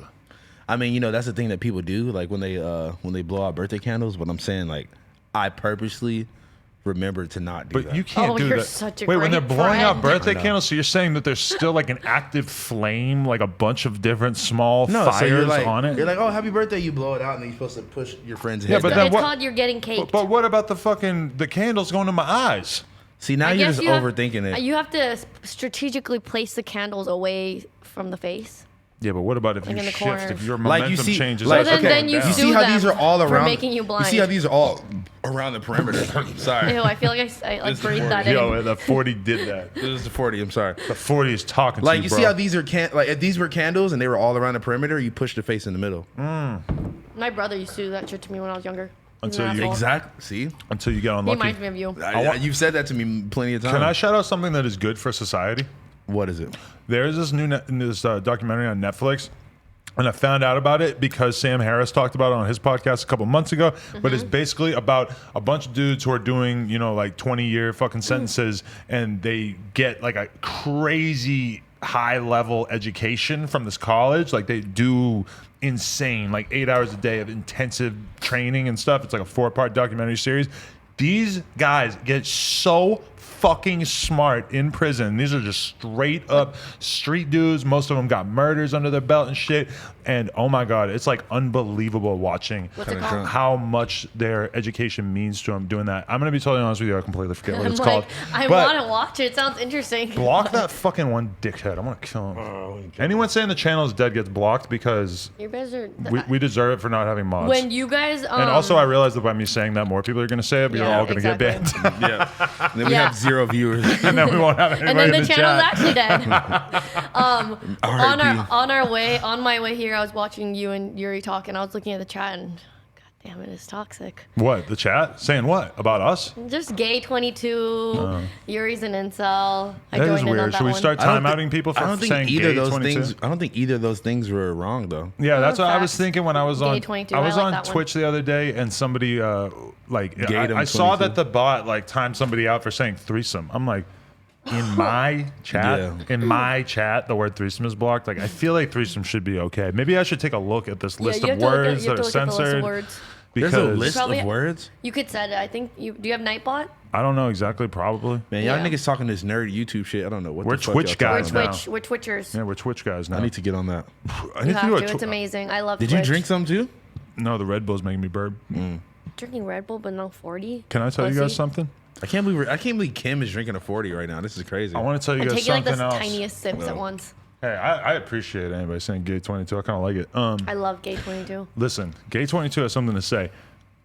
I mean, you know, that's the thing that people do, like when they blow out birthday candles. But I'm saying, like, I purposely remember to not do But that. you can't Oh, do you're that. such a Wait, when they're great blowing out friend. birthday I know. candles, so you're saying that there's still like an active flame, like a bunch of different small no, fires so you're like, on it? You're like, oh, happy birthday! You blow it out, and then you're supposed to push your friend's head. Yeah, but down. then It's what- called you're getting caked. but what about the candles going to my eyes? See, now I you're guess just you have- overthinking it. You have to strategically place the candles away from the face. Yeah, but what about if Like you in the shift, corners. if your Like, momentum you see- changes? like, as Well, you're then going you down? You sue see how them these are all for around? making you blind. You see how these are all around the perimeter? Sorry, Ew, I feel like I like This is breathed that in. Yo, the 40 did that. this is the 40. I'm sorry. The 40 is talking Like to you, you bro. see how these are like if these were candles and they were all around the perimeter, you push the face in the middle. My brother used to do that shit to me when I was younger. He's Until an you- asshole. Exactly. See, Until you get He unlucky. reminds me of you. you've said that to me plenty of times. Can I shout out something that is good for society? What is it? There's this this documentary on Netflix, and I found out about it because Sam Harris talked about it on his podcast a couple months ago. But it's basically about a bunch of dudes who are doing, like 20-year fucking sentences, and they get like a crazy high-level education from this college. Like they do insane, like 8 hours a day of intensive training and stuff. It's like a 4-part documentary series. These guys get so fucking smart in prison. These are just straight up street dudes. Most of them got murders under their belt and shit. And oh my God, it's like unbelievable watching What's it called? how much their education means to them doing that. I'm going to be totally honest with you. I completely forget what I'm it's like, called. I But want to watch it. It sounds interesting. block that fucking one dickhead. I'm going to kill him. Anyone saying the channel is dead gets blocked because You guys are. we deserve it for not having mods. when you guys. And also, I realize that by me saying that, more people are going to say it, but you're Yeah, all going to exactly. get banned. Yeah. And then we Yeah, have 0 0 viewers. and then we won't have anybody And then in the the channel's chat. actually dead. R.I.P. On my way here, I was watching you and Yuri talk, and I was looking at the chat, and god damn, it is toxic. What, the chat? Saying what? About us? Just gay 22. Yuri's an incel. I That is joined in on weird. that Should we one. start I don't time-outing people I for don't think saying either gay of those 22? things. I don't think either of those things were wrong though. Yeah, that's what I was facts. thinking when I was Gay on. 22, I was I like on that one. Twitch the other day, and somebody Gayed him I saw 22. that the bot like timed somebody out for saying threesome. I'm like, in my chat, the word threesome is blocked. Like, I feel like threesome should be okay. Maybe I should take a look at this list you of have to look at- words you have that to are look at the list of censored. words. Because There's a list Probably- of words. You could set it. I think you do. You have Nightbot? I don't know exactly. Probably. Man, y'all Yeah. niggas talking this nerd YouTube shit. I don't know what We're the fuck Twitch y'all We're guys talking now. about. We're Twitchers. Yeah, we're Twitch guys now. I need to get on that. I You need have do a to. It's amazing. I love Did Twitch. you drink some too? No, the Red Bull's making me burp. Drinking Red Bull, but no 40? Can I tell you guys Pussy. something? I can't believe Kim is drinking a 40 right now. This is crazy. I want to tell you I'm guys taking like something the else. tiniest sips at once. Hey, I appreciate anybody saying gay 22. I kind of like it. I love Gay 22. Listen, Gay 22 has something to say.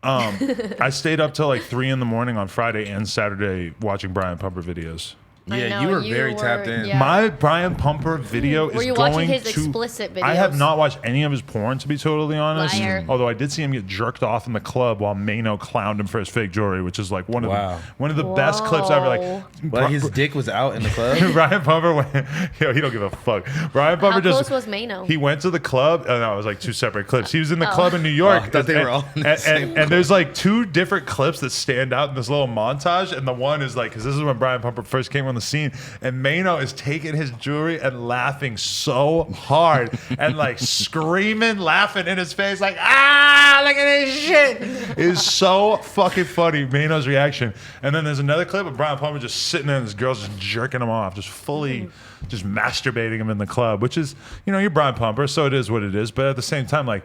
I stayed up till like 3 in the morning on Friday and Saturday watching Brian Pumper videos. I Yeah, know, you were very tapped in. yeah. My Brian Pumper video Were is you going watching his to. explicit I have videos? not watched any of his porn, to be totally honest. Liar. Although I did see him get jerked off in the club while Mano clowned him for his fake jewelry, which is like one of Wow. the best clips ever. Like, Whoa. Like his dick was out in the club. Brian Pumper went, yo, he don't give a fuck. Brian Pumper How just close was Mano? he went to the club. No, it was like 2 separate clips. He was in the club in New York. Oh, I thought they were all in the same and there's like 2 different clips that stand out in this little montage. And the one is like, because this is when Brian Pumper first came on the scene, and Mano is taking his jewelry and laughing so hard and like screaming, laughing in his face, like, ah, look at this shit. It is so fucking funny, Mano's reaction. And then there's another clip of Brian Pumper just sitting there and this girl's just jerking him off, just fully just masturbating him in the club, which is, you know, you're Brian Pumper, so it is what it is. But at the same time, like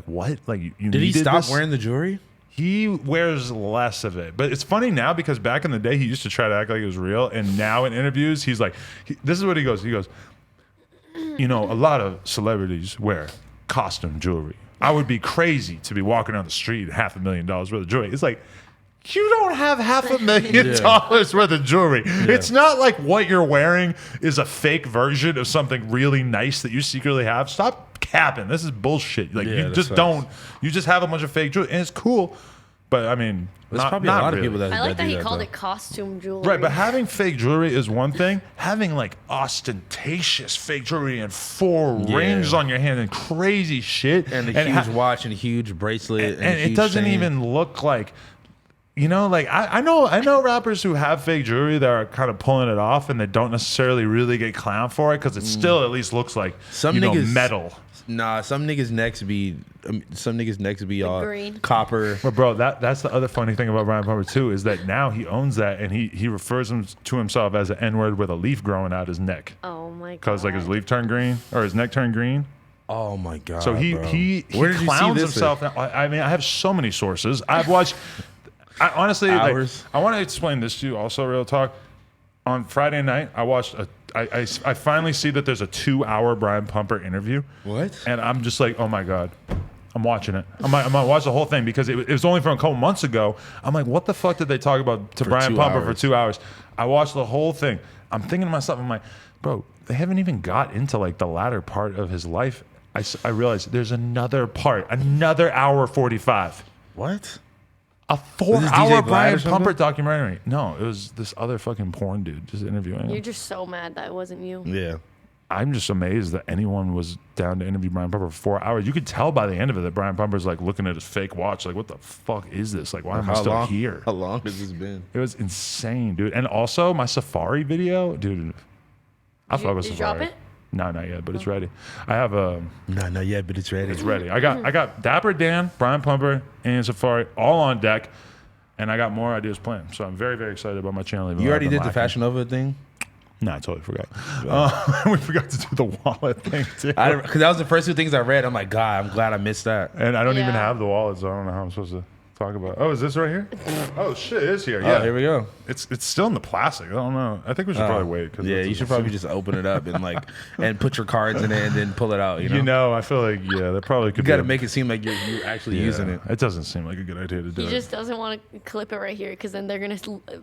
what? Like, you Did he needed stop this? wearing the jewelry? He wears less of it, but it's funny now because back in the day he used to try to act like it was real, and now in interviews he's like, this is what he goes. He goes, you know, a lot of celebrities wear costume jewelry. I would be crazy to be walking down the street $500,000 worth of jewelry. It's like, you don't have $500,000 worth of jewelry. It's not like what you're wearing is a fake version of something really nice that you secretly have. Stop capping. This is bullshit. Like, Yeah, you that's just facts. don't. You just have a bunch of fake jewelry, and it's cool. But I mean, There's not, probably not a lot really. of people that I like that do he called though. it costume jewelry. Right, but having fake jewelry is one thing. Having like ostentatious fake jewelry and 4 rings on your hand and crazy shit, and a huge watch and a huge bracelet, and a it huge doesn't chain. even look like, you know, like I know rappers who have fake jewelry that are kind of pulling it off, and they don't necessarily really get clowned for it because it still at least looks like Some you know, niggas- metal. Nah, some niggas necks be all green. copper. But bro, that's the other funny thing about Brian Pumper too is that now he owns that, and he refers to himself as an N-word with a leaf growing out his neck Oh my god. because like his leaf turned green or his neck turned green. Oh my god. So he bro. he Where did you see clowns this himself. I mean, I have so many sources. I've watched. I honestly, like, Hours. I want to explain this to you. Also, real talk. On Friday night, I watched I finally see that there's a 2-hour Brian Pumper interview. What? And I'm just like, oh my god. I'm watching it. I'm gonna watch the whole thing because it was only from a couple months ago. I'm like, what the fuck did they talk about to For Brian 2 Pumper for hours. 2 hours? I watched the whole thing. I'm thinking to myself, I'm like, bro, they haven't even got into like the latter part of his life. I realized there's another part, another hour 45. What? A this DJ 4-hour Vlad or Brian something? Pumper documentary. No, it was this other fucking porn dude just interviewing You're him. just so mad that it wasn't you. Yeah. I'm just amazed that anyone was down to interview Brian Pumper for 4 hours. You could tell by the end of it that Brian Pumper's like looking at his fake watch, like, what the fuck is this? Like, why am I still here? How long has this been? It was insane, dude. And also my Safari video, dude. I fuck with Did you drop Safari. it? No, not yet, but it's ready. I have a. No, not yet, but it's ready. It's ready. I got Dapper Dan, Brian Pumper, and Safari all on deck, and I got more ideas planned. So I'm very, very excited about my channel. even You though already I've been did the lacking. Fashion Nova thing? No, I totally forgot. We forgot to do the wallet thing too. Because that was the first 2 things I read. I'm like, God, I'm glad I missed that. And I don't even Yeah. have the wallet, so I don't know how I'm supposed to. talk about. Oh, is this right here? Oh shit, it is here. Oh, Yeah, here we go. It's still in the plastic. I don't know. I think we should probably wait. Cause Yeah, you should probably just open it up and and put your cards in it and then pull it out. You know, I feel like that probably could. you got to be make it seem like you're actually using it. It doesn't seem like a good idea to do He it. just doesn't want to clip it right here because then they're gonna,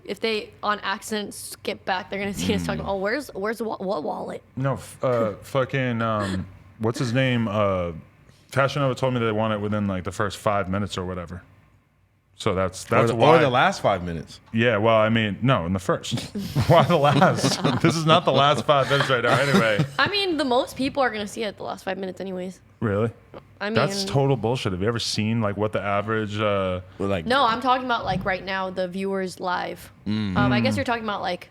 if they on accident skip back, they're gonna see us talking. Oh, where's what wallet? No, fucking what's his name? Fashion Nova told me they want it within like the first 5 minutes or whatever. So that's Or why. the last 5 minutes. Yeah, well, I mean, no, in the first. Why the last? This is not the last 5 minutes right now. Anyway, I mean, the most people are gonna see it the last 5 minutes, anyways. really? I mean, That's total bullshit. Have you ever seen like what the average? Well, like no, I'm talking about like right now the viewers live. I guess you're talking about like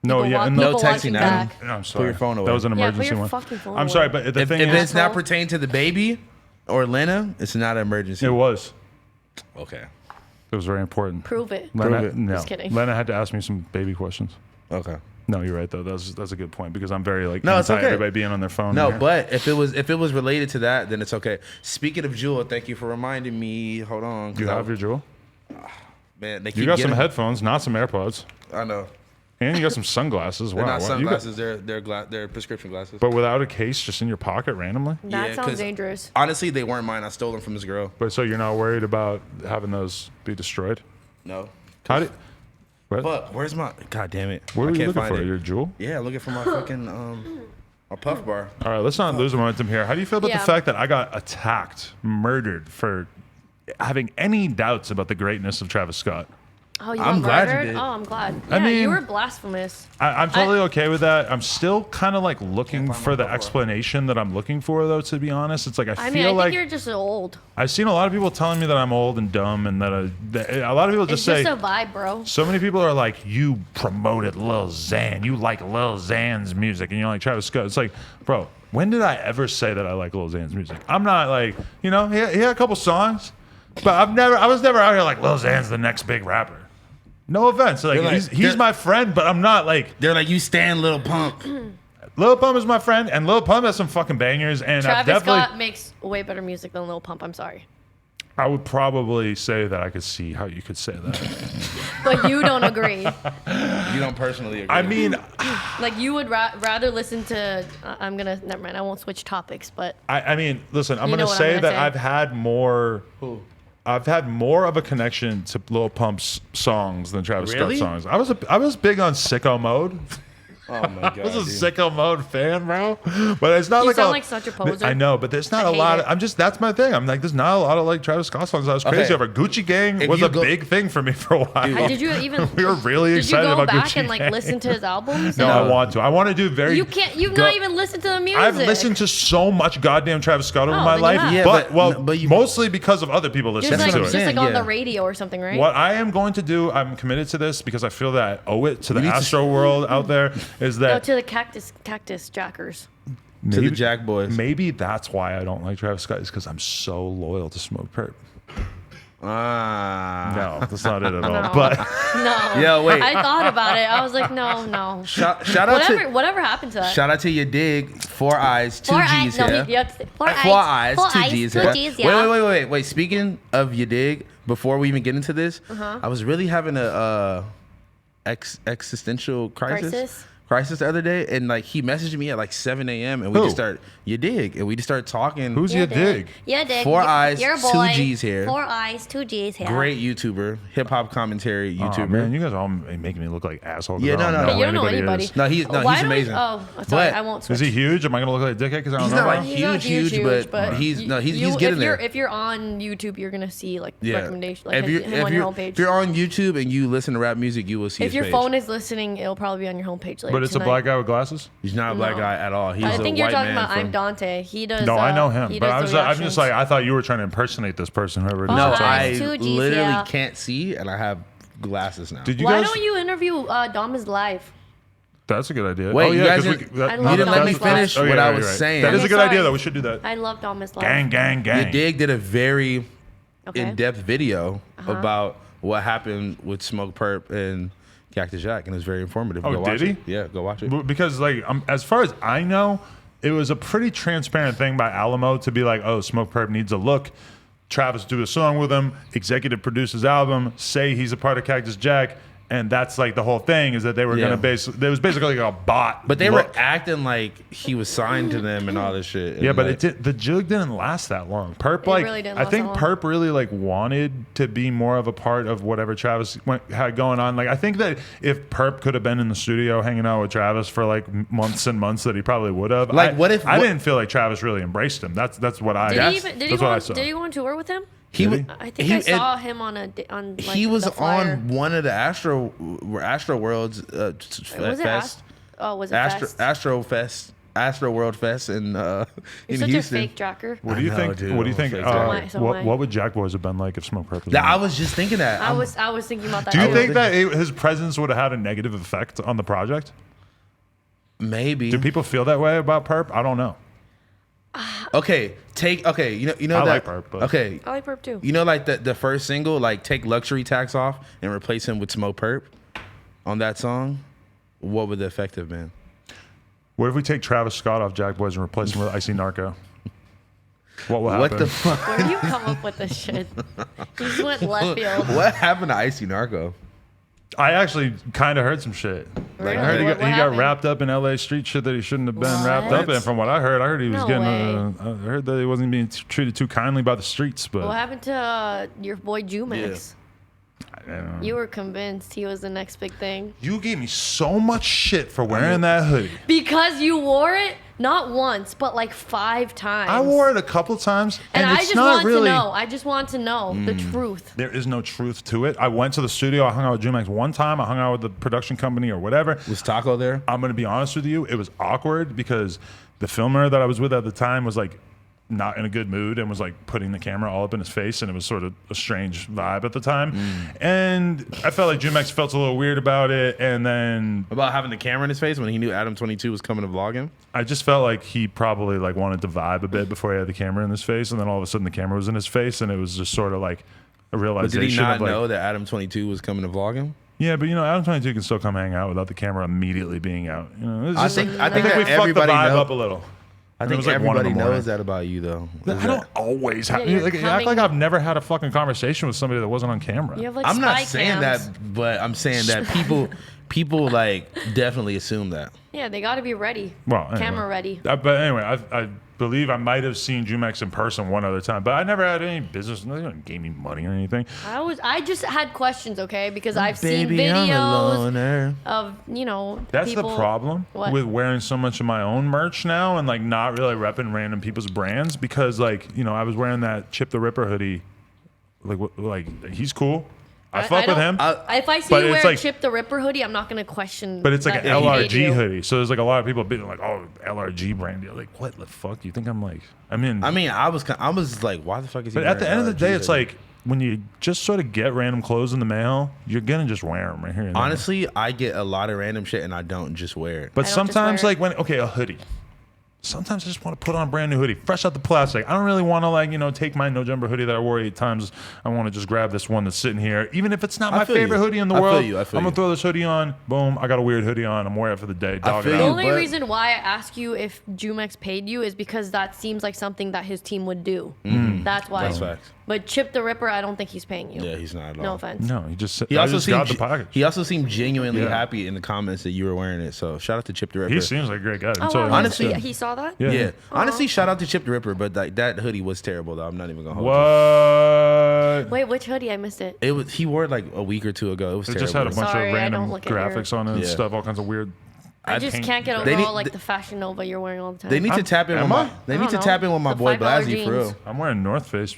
No, people yeah, wa- and people no texting watching now. back. I'm sorry. your phone away. That was an Yeah, put emergency your one. fucking phone I'm away. sorry, but the if thing it's is, not Asshole. pertaining to the baby or Lena, it's not an emergency. it was. Okay. It was very important. Prove it. Lena, Prove it. No, Just kidding. Lena had to ask me some baby questions. Okay. No, you're right though. That's a good point because I'm very like No, it's anti okay. everybody being on their phone. No, here. but if it was related to that, then it's okay. Speaking of Jewel, thank you for reminding me. Hold on. 'cause you I- have your jewel. man, they keep You got some getting- headphones, not some AirPods, I know. and you got some sunglasses. They're Wow, not wow. You got- sunglasses. They're prescription glasses. but without a case, just in your pocket randomly. That Yeah, sounds 'cause- dangerous. Honestly, they weren't mine. I stole them from this girl. But so you're not worried about having those be destroyed? No. How did? What? But where's my? God damn it! What I were you can't looking find for? it. Your jewel? Yeah, looking for my fucking my puff bar. All right, let's not lose momentum here. How do you feel about Yeah. the fact that I got attacked, murdered for having any doubts about the greatness of Travis Scott? Oh, you I'm got glad you murdered? did. Oh, I'm glad. I Yeah, mean- you were blasphemous. I'm totally okay with that. I'm still kind of like looking find for my the cover. explanation that I'm looking for, though. To be honest, it's like I I feel mean, I think like you're just old. I've seen a lot of people telling me that I'm old and dumb, and that a lot of people It's just just say. a vibe, bro. So many people are like, you promoted Lil Xan. You like Lil Xan's music, and you're like Travis Scott. It's like, bro, when did I ever say that I like Lil Xan's music? I'm not like, he had a couple songs, but I was never out here like Lil Xan's the next big rapper. No offense, like, They're like- he's they're- my friend, but I'm not like They're like, you stand Little Pump. Lil Pump is my friend, and Lil Pump has some fucking bangers, and I've Travis definitely. Scott makes way better music than Lil Pump. I'm sorry, I would probably say that I could see how you could say that. but you don't agree. You don't personally agree. I mean, Like you would rather listen to. I'm gonna never mind. I won't switch topics, but I mean, listen, I'm You gonna know what I'm say gonna that say. I've had more of a connection to Lil Pump's songs than Travis Really? Scott songs. I was big on Sicko Mode. oh my god. I was a dude. Sicko Mode fan, bro. But it's not You like sound like such a poser. I know, but there's not I a hate lot. it. That's my thing. I'm like, there's not a lot of like Travis Scott songs. I was crazy Okay. over. Gucci Gang If was you a go- big thing for me for a while. did you even? We were really Did you excited go about back Gucci and like Gang. listen to his albums? No, I want to. I want to do very. You can't. You've Go- not even listened to the music. I've listened to so much goddamn Travis Scott over Oh, my then you life, have. Yeah, but you- mostly because of other people just listening like what to I'm it. just like saying, on yeah. the radio or something, right? What I am going to do, I'm committed to this because I feel that I owe it to the need to- Astro world out there. Is No, that to the cactus jackers. To the Jack Boys. Maybe that's why I don't like Travis Scott is because I'm so loyal to SmokePurpp. Ah. No, that's not it at all. No. But No. Yeah, wait. I thought about it. I was like, no. Shout out to Whatever happened to that? shout out to your dig. 4 eyes, 2 G's No, here. you have to say 4 eyes. 4 eyes, 2 G's two here. G's, yeah. Wait. Speaking of your dig, before we even get into this, I was really having a existential crisis the other day, and like he messaged me at like 7 a.m. and we Who? just start and we just started talking. who's your dig? Yeah, dig. 4 eyes, Your 2 boy. G's here. 4 eyes, 2 G's here. Great YouTuber, hip hop commentary Oh, YouTuber. man, you guys are all making me look like assholes. Yeah, I don't no. know Hey, You don't know who anybody. is. No, he's Why don't we- amazing. Oh, sorry. But- I won't Is switch. he huge? Am I gonna look like a dickhead because I don't He's know? not like him? huge, but he's getting there. If you're on YouTube, you're gonna see like Yeah. recommendations, like if you're, him on your homepage. if you're on YouTube and you listen to rap music, you will see If his your page. phone is listening, it'll probably be on your homepage later. But it's a tonight. black guy with glasses. He's not a black No. guy at all. He's I a think you're white talking man about I'm from- Dante. He does. No, I know him, he but does the I'm just reactions. like I thought you were trying to impersonate this person, whoever it is. No, that's on I eyes, 2 Gs, literally yeah. can't see, and I have glasses now. Did you Why guys? don't you interview Dom is live? That's a good idea. Wait, oh, you yeah, guys 'cause didn't- I love You didn't let me Dom's live. finish Oh, yeah, what I you're was right. saying. That is a I'm good sorry. idea, though. We should do that. I love Dom is live. Gang. Your dig did a very Okay. in-depth video about what happened with SmokePurpp and Cactus Jack, and it was very informative. Oh, Go watch did he? it. Yeah, go watch it. Because like as far as I know, it was a pretty transparent thing by Alamo to be like, oh, SmokePurpp needs a look. Travis do a song with him, executive produce his album, say he's a part of Cactus Jack, and that's like the whole thing is that they were Yeah. gonna there was basically like a bot. But they look. were acting like he was signed to them and all this shit. Yeah, And, but like, the jug didn't last that long. Perp, It like, really didn't I last think that long. Perp really like wanted to be more of a part of whatever Travis had going on. Like, I think that if Perp could have been in the studio hanging out with Travis for like months and months, that he probably would have. Like, what if- I what- didn't feel like Travis really embraced him? That's what I. Did he that's what I saw. Did he go on tour with him? he was. I think I saw him on like, He was the flyer. on one of the Astro Worlds Was it Fest. was it Astro World Fest in You're in such Houston. a fake tracker. What do you I think? know, dude. What do you think? So am I. What would Jack Boys have been like if SmokePurpp was? That, I on? was just thinking that. I was thinking about that. Do you too. think that his presence would have had a negative effect on the project? Maybe. Do people feel that way about Perp? I don't know. Okay, you know I that. like Perp, but- Okay, I like Perp too. you know, like the first single, like take luxury tax off and replace him with SmokePurpp on that song. What would the effect have been? What if we take Travis Scott off Jack Boys and replace him with Icy Narco? What will happen? What the fuck? Where do you come up with this shit? You just went left field. What happened to Icy Narco? I actually kind of heard some shit. Really? I heard he What got happened? wrapped up in LA street shit that he shouldn't have been wrapped up in. What? From what I heard he was No getting. way. I heard that he wasn't being treated too kindly by the streets. But What happened to your boy Jumex? I don't know. You were convinced he was the next big thing. You gave me so much shit for wearing that hoodie. Because you wore it not once, but like 5 times. I wore it a couple times, And I it's just not want really. to know. I just want to know the truth. There is no truth to it. I went to the studio. I hung out with Jumex one time. I hung out with the production company or whatever. Was Taco there? I'm gonna be honest with you. It was awkward because the filmer that I was with at the time was like not in a good mood and was like putting the camera all up in his face, and it was sort of a strange vibe at the time. And I felt like Jumex felt a little weird about it. And then About having the camera in his face when he knew Adam 22 was coming to vlog him? I just felt like he probably like wanted to vibe a bit before he had the camera in his face, and then all of a sudden the camera was in his face, and it was just sort of like a But realization. did he not of like, know that Adam 22 was coming to vlog him? Yeah, but you know, Adam 22 can still come hang out without the camera immediately being out. You know, it's I just think we that fucked the everybody vibe know- up a little. I And it think was like 1 in the everybody morning. knows that about you, though. I don't always have. you're like, act coming- like I've never had a fucking conversation with somebody that wasn't on camera. You have like I'm not spy saying cams. that, but I'm saying that people like definitely assume that. Yeah, they got to be ready. Well, anyway. Camera ready. But anyway, I believe I might have seen Jumex in person one other time, but I never had any business. They didn't give me money or anything. I just had questions, okay? Because I've Baby, seen I'm a videos loner. of, That's people, the problem What? with wearing so much of my own merch now and like not really repping random people's brands, because like, you know, I was wearing that Chip the Ripper hoodie. Like he's cool. I fuck with don't- him. If I see But you it's wear like- Chip the Ripper hoodie, I'm not gonna question. But it's like that an he made LRG you. hoodie. So there's like a lot of people being like, oh, LRG brand. You're like, what the fuck? Do you think I'm like, I mean, I was like, why the fuck is he? But at the wearing end of the LRG day, it's hoodie? like when you just sort of get random clothes in the mail, you're gonna just wear them right here. And there. honestly, I get a lot of random shit and I don't just wear it. But I don't just sometimes, wear like when a hoodie. Sometimes I just want to put on a brand new hoodie, fresh out the plastic. I don't really want to like, you know, take my No Jumper hoodie that I wore 8 times. I want to just grab this one that's sitting here, even if it's not I my feel favorite you. hoodie in the I feel world. you. I feel I'm gonna you. throw this hoodie on. Boom! I got a weird hoodie on. I'm wearing it for the day. Dog feel it The you. out. only But- reason why I ask you if Jumex paid you is because that seems like something that his team would do. That's why. That's facts. But Chip the Ripper, I don't think he's paying you. Yeah, he's not at all. No offense. No, he just. He I also just got the seemed package. he also seemed genuinely Yeah. happy in the comments that you were wearing it. So shout out to Chip the Ripper. He seems like a great guy. Oh, So, wow, honestly- he saw that. yeah. Honestly, shout out to Chip the Ripper, but that hoodie was terrible though. I'm not even gonna hold What? Wait, which hoodie? I missed it. you. It was he wore it like a week or 2 ago. It was It terrible. just had a bunch Sorry, of I random don't look at your- graphics on it and Yeah. stuff, all kinds of weird. I just paint- can't get over They need- all like the Fashion Nova you're wearing all the time. They need to tap in with am my I? they I need to don't tap know. in with my The boy $5 Blasey for jeans. real. I'm wearing North Face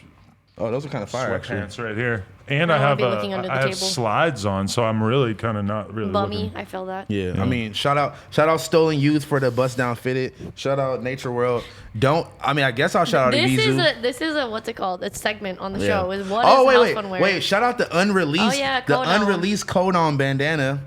Oh, those are kind of fire actually. sweatpants right here, and I I wanna have be looking under the I have table. slides on, so I'm really kind of not really Bummy, looking. I feel that. Yeah, I mean, shout out Stolen Youth for the bust down fitted. Shout out Nature World. I guess I'll shout out Ibizu. This is a what's it called? It's segment on the Yeah. show. Is what oh is wait, House wait, Phone wearing? wait! Shout out the unreleased, Oh, yeah, the Kodak. unreleased Kodak bandana.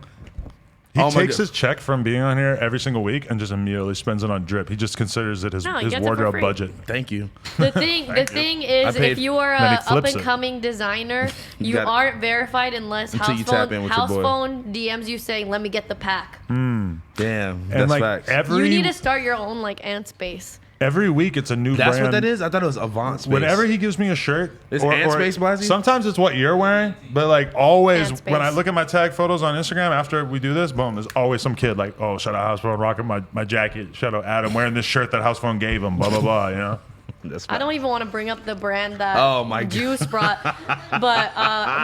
He Oh my takes God. his check from being on here every single week and just immediately spends it on drip. He just considers it his No, he gets it for wardrobe free. budget. Thank you. The thing is, I paid- if you are Then he a up flips and it. coming designer, you gotta- aren't verified unless Until House you tap in with your boy. Phone DMs you saying, "Let me get the pack." Damn, And that's like facts. every You need to start your own like ant space. Every week it's a new That's brand. what that is? I thought it was Avant Space. Whenever he gives me a shirt, Is Ant Space Blasey? sometimes it's what you're wearing, but like always Ant when I Space. look at my tag photos on Instagram after we do this, boom, there's always some kid like, oh, shout out House Phone rocking my jacket, shout out Adam wearing this shirt that House Phone gave him, blah blah blah, you know. That's I don't even want to bring up the brand that Oh my God. Juice brought, but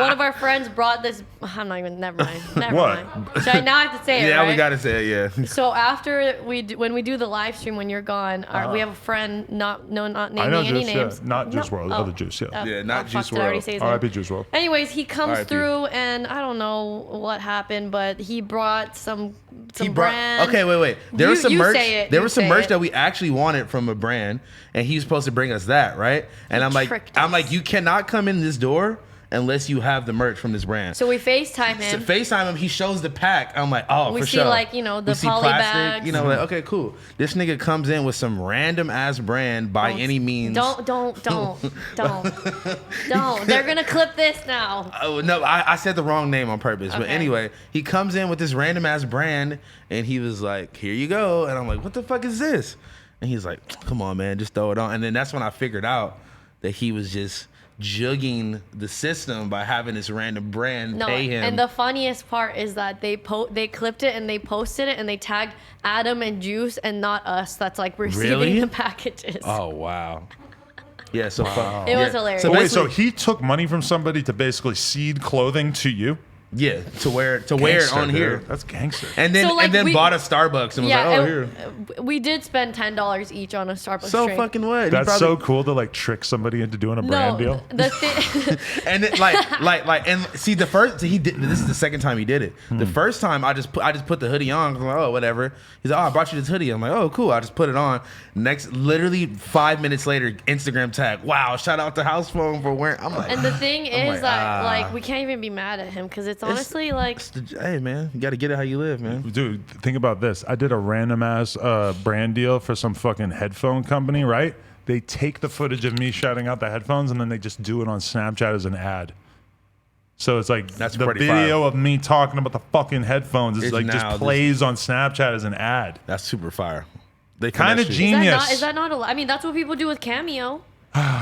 one of our friends brought this. I'm not even. Never mind. Never What? mind. Should I now have to say it? Yeah, right? we gotta say it. Yeah. So after when we do the live stream when you're gone, we have a friend not naming I know any Juice, names. yeah. Not Juice WRLD, other Juice, yeah. Yeah, not Juice Did I already WRLD. say his name? R.I.P. Juice WRLD. Anyways, he comes RIP. through and I don't know what happened, but he brought some He brought. brand. Okay, wait. There was some you merch. say it, There you was some say merch it. that we actually wanted from a brand, and he was supposed to bring us that, right? And He I'm like, tricked us. you cannot come in this door unless you have the merch from this brand. So we FaceTime So him. FaceTime him. He shows the pack. I'm like, oh, We for see, sure. like, you know, the We see poly plastic, bags. You know, like, okay, cool. This nigga comes in with some random ass brand by any means. Don't. They're gonna clip this now. Oh no, I said the wrong name on purpose. But Okay. anyway, he comes in with this random ass brand, and he was like, "Here you go," and I'm like, "What the fuck is this?" And he's like, "Come on, man, just throw it on." And then that's when I figured out that he was just jugging the system by having this random brand No, pay him. and the funniest part is that they clipped it and they posted it and they tagged Adam and Juice and not us. That's like receiving Really? the packages. Oh wow. Yeah, so fun. It was Yeah. hilarious. So But wait, so basically- he took money from somebody to basically seed clothing to you? yeah, to wear it Gangster, on dude. here. That's gangster. And then So, like, we- bought a Starbucks and was like, "Oh, here." we did spend $10 each on a Starbucks So drink. fucking what? He That's probably- so cool to like trick somebody into doing a brand deal. The thing. And it, and see the first he did this is the second time he did it. The first time I just put the hoodie on. I'm like, oh, whatever. He's like, oh, I brought you this hoodie. I'm like, oh, cool. I just put it on. Next, literally 5 minutes later, Instagram tag. Wow, shout out to House Phone for wearing. I'm like, And the thing I'm is like, that ah. like we can't even be mad at him because it's honestly like hey man, you got to get it how you live, man. Dude, think about this. I did a random ass brand deal for some fucking headphone company, right? They take the footage of me shouting out the headphones and then they just do it on Snapchat as an ad. So it's like That's the pretty video fire. of me talking about the fucking headphones is It's like now just this- plays on Snapchat as an ad. That's super fire. They Kinda finesse you. genius. is that not a? I mean, that's what people do with Cameo.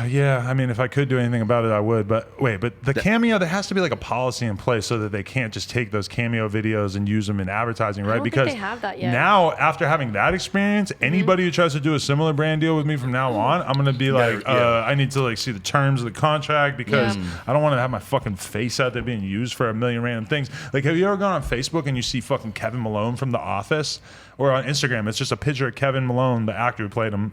Yeah, I mean, if I could do anything about it, I would. But wait, but the Cameo, there has to be like a policy in place so that they can't just take those Cameo videos and use them in advertising, right? don't think Because they have that yet. now, after having that experience, anybody who tries to do a similar brand deal with me from now on, I'm gonna be like, yeah. I need to like see the terms of the contract because I don't want to have my fucking face out there being used for a million random things. Like, have you ever gone on Facebook and you see fucking Kevin Malone from The Office, or on Instagram, it's just a picture of Kevin Malone, the actor who played him,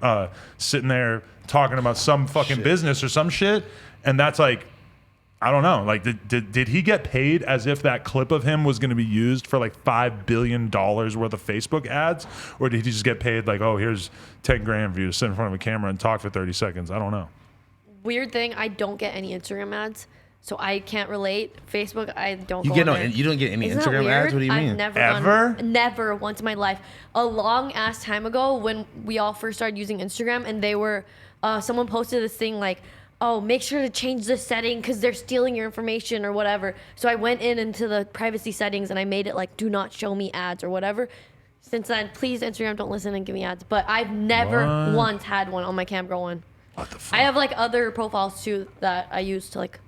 sitting there talking about some fucking business or some shit, and that's like, I don't know, like did he get paid as if that clip of him was going to be used for like $5 billion worth of Facebook ads, or did he just get paid like, oh, here's 10 grand for you to sit in front of a camera and talk for 30 seconds? I don't know. Weird thing, I don't get any Instagram ads, so I can't relate. Facebook, I don't. You go get on no, there. you don't get any Isn't that Instagram weird? ads. What do you mean? I've never Ever? never once in my life. A long ass time ago, when we all first started using Instagram, and they were, someone posted this thing like, "Oh, make sure to change this setting because they're stealing your information or whatever." So I went into the privacy settings and I made it like, "Do not show me ads" or whatever. Since then, please Instagram, don't listen and give me ads. But I've never What? once had one on my Camgirl one. What the fuck? I have like other profiles too that I use to like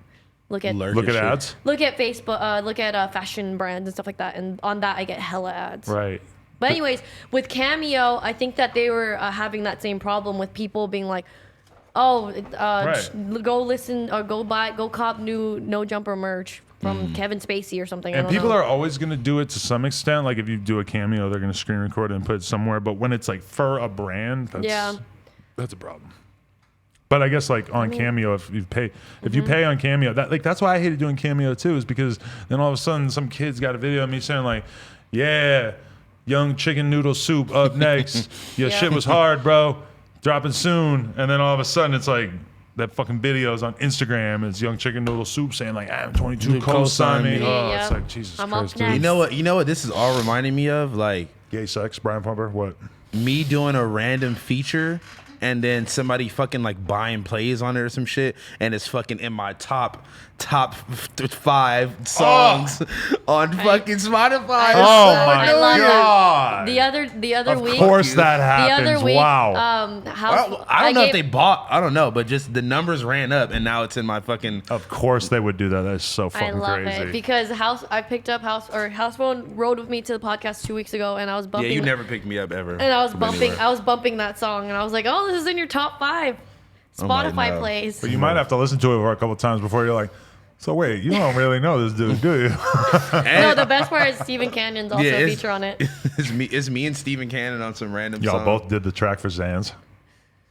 look at Lurk Look at shit. ads, look at Facebook, look at fashion brands and stuff like that, and on that I get hella ads. right? But anyways, with Cameo, I think that they were having that same problem with people being like, "Oh, Right. go listen or go cop new No Jumper merch from Kevin Spacey or something." I And don't people know. are always going to do it to some extent. Like if you do a Cameo, they're going to screen record it and put it somewhere. But when it's like for a brand, that's a problem. But I guess like on Cameo, if you pay on Cameo, that's why I hated doing Cameo too, is because then all of a sudden some kid's got a video of me saying like, "Yeah, young chicken noodle soup up next. Your Yeah. shit was hard, bro. Dropping soon." And then all of a sudden it's like that fucking video's on Instagram. And it's young chicken noodle soup saying like, "I'm 22, co-sign me." Yeah, Oh, yeah. it's like Jesus I'm up Christ, next. dude. You know what this is all reminding me of? Like Gay sex, Brian Pumper. What? me doing a random feature and then somebody fucking like buying plays on it or some shit, and it's fucking in my top 5 songs on fucking Spotify. Oh I my love god! The other Of week. course that The happens. other week, Wow. I don't know if they bought. I don't know, but just the numbers ran up, and now it's in my fucking. Of course they would do that. That's so I fucking love crazy. it because I picked up House Phone rode with me to the podcast 2 weeks ago, and I was Yeah, bumping. you never picked me up ever. And I was from bumping. anywhere. I was bumping that song, and I was like, "Oh, this is in your top 5 Spotify no. plays." But you might have to listen to it for a couple times before you're like, so wait, you don't really know this dude, do you? No, the best part is Stephen Canyon's also a feature on it. It's me and Stephen Cannon on some random Y'all song. both did the track for Zans.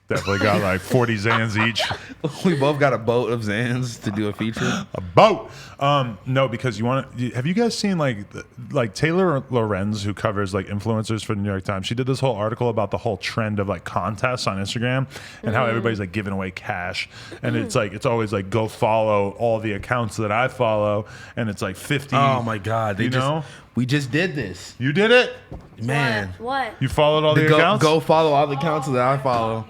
Definitely got like 40 Zans each. We both got a boat of Zans to do a feature. A boat. No, because have you guys seen like Taylor Lorenz, who covers like influencers for the New York Times? She did this whole article about the whole trend of like contests on Instagram and how everybody's like giving away cash. And it's always like, go follow all the accounts that I follow. And it's like 50. Oh my God. We just did this. You did it? Man. What? You followed all the Go, accounts? go follow all the accounts that I follow.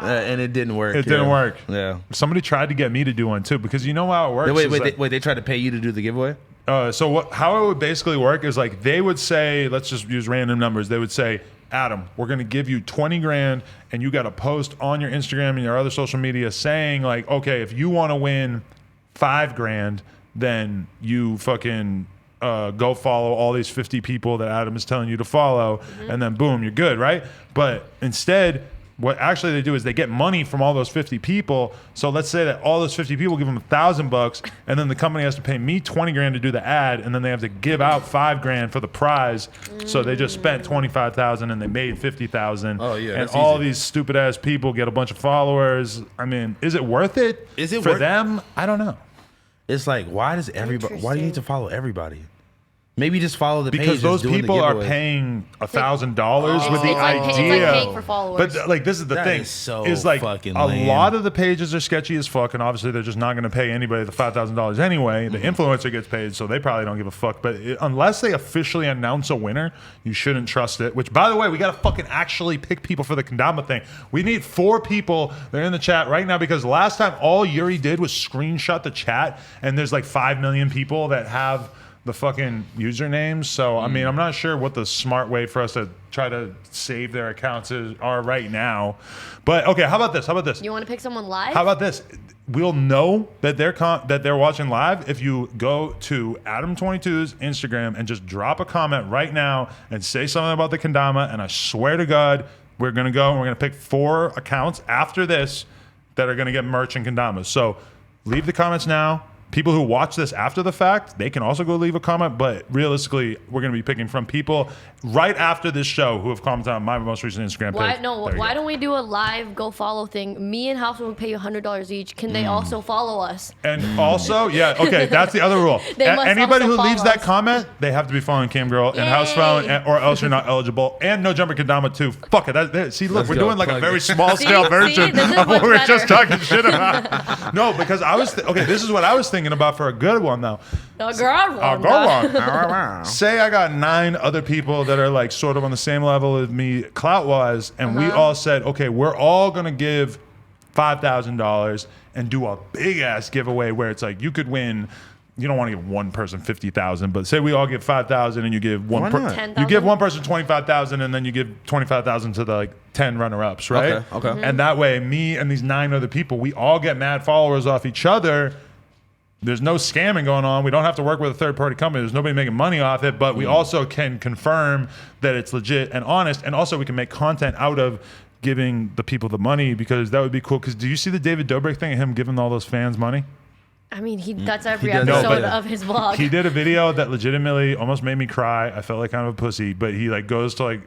And it didn't work. It didn't work. Yeah. Somebody tried to get me to do one too, because you know how it works. Wait, they tried to pay you to do the giveaway? How it would basically work is like they would say, let's just use random numbers. They would say, Adam, we're going to give you 20 grand and you got to post on your Instagram and your other social media saying like, okay, if you want to win 5 grand, then you fucking go follow all these 50 people that Adam is telling you to follow, and then boom, you're good, right? But instead, what actually they do is they get money from all those 50 people. So let's say that all those 50 people give them $1,000, and then the company has to pay me 20 grand to do the ad, and then they have to give out 5 grand for the prize. So they just spent 25,000 and they made 50,000. Oh, yeah, and that's all easy. these stupid ass people get a bunch of followers. I mean, is it worth it? Is it for worth- them? I don't know. It's like, why do you need to follow everybody? Maybe just follow the page. Because those doing the people are giveaways. paying $1,000 with the It's like idea. paying for followers. But like, this is the That thing: is so like fucking a lame. lot of the pages are sketchy as fuck, and obviously they're just not going to pay anybody the $5,000 anyway. The influencer gets paid, so they probably don't give a fuck. But unless they officially announce a winner, you shouldn't trust it. Which, by the way, we got to fucking actually pick people for the kendama thing. We need 4 people. They're in the chat right now because last time all Yuri did was screenshot the chat, and there's like 5 million people that have the fucking usernames. So I mean, I'm not sure what the smart way for us to try to save their accounts are right now. But okay, how about this? You want to pick someone live? How about this? We'll know that they're watching live if you go to Adam22's Instagram and just drop a comment right now and say something about the kendama. And I swear to God, we're gonna go and we're gonna pick 4 accounts after this that are gonna get merch and kendamas. So leave the comments now. People who watch this after the fact, they can also go leave a comment, but realistically, we're going to be picking from people right after this show who have commented on my most recent Instagram page. Why don't we do a live go follow thing? Me and House will pay you $100 each. Can they also follow us? And also, yeah, okay, that's the other rule. They must Anybody also who leaves follow that us. comment, they have to be following Cam Girl and House Phone, or else you're not eligible. And No Jumper Kendama too. Fuck it. See, look, Let's we're go. doing like a Plug very it. small scale See, version this is of what much we were just better. talking shit about. No, because I was okay. This is what I was thinking about for a good one though. No, girl, I'll go on. Say I got 9 other people that are like sort of on the same level as me clout wise, and we all said, okay, we're all gonna give $5,000 and do a big ass giveaway where it's like you could win. You don't want to give one person 50,000, but say we all give 5,000 and you give one. Why not? 10,000? You give one person 25,000 and then you give 25,000 to the like 10 runner-ups, right? Okay. And that way, me and these 9 other people, we all get mad followers off each other. There's no scamming going on. We don't have to work with a third-party company. There's nobody making money off it, but we also can confirm that it's legit and honest, and also we can make content out of giving the people the money because that would be cool. Because do you see the David Dobrik thing of him giving all those fans money? I mean, that's every does. episode No, but of his vlog. He did a video that legitimately almost made me cry. I felt like kind of a pussy, but he like goes to like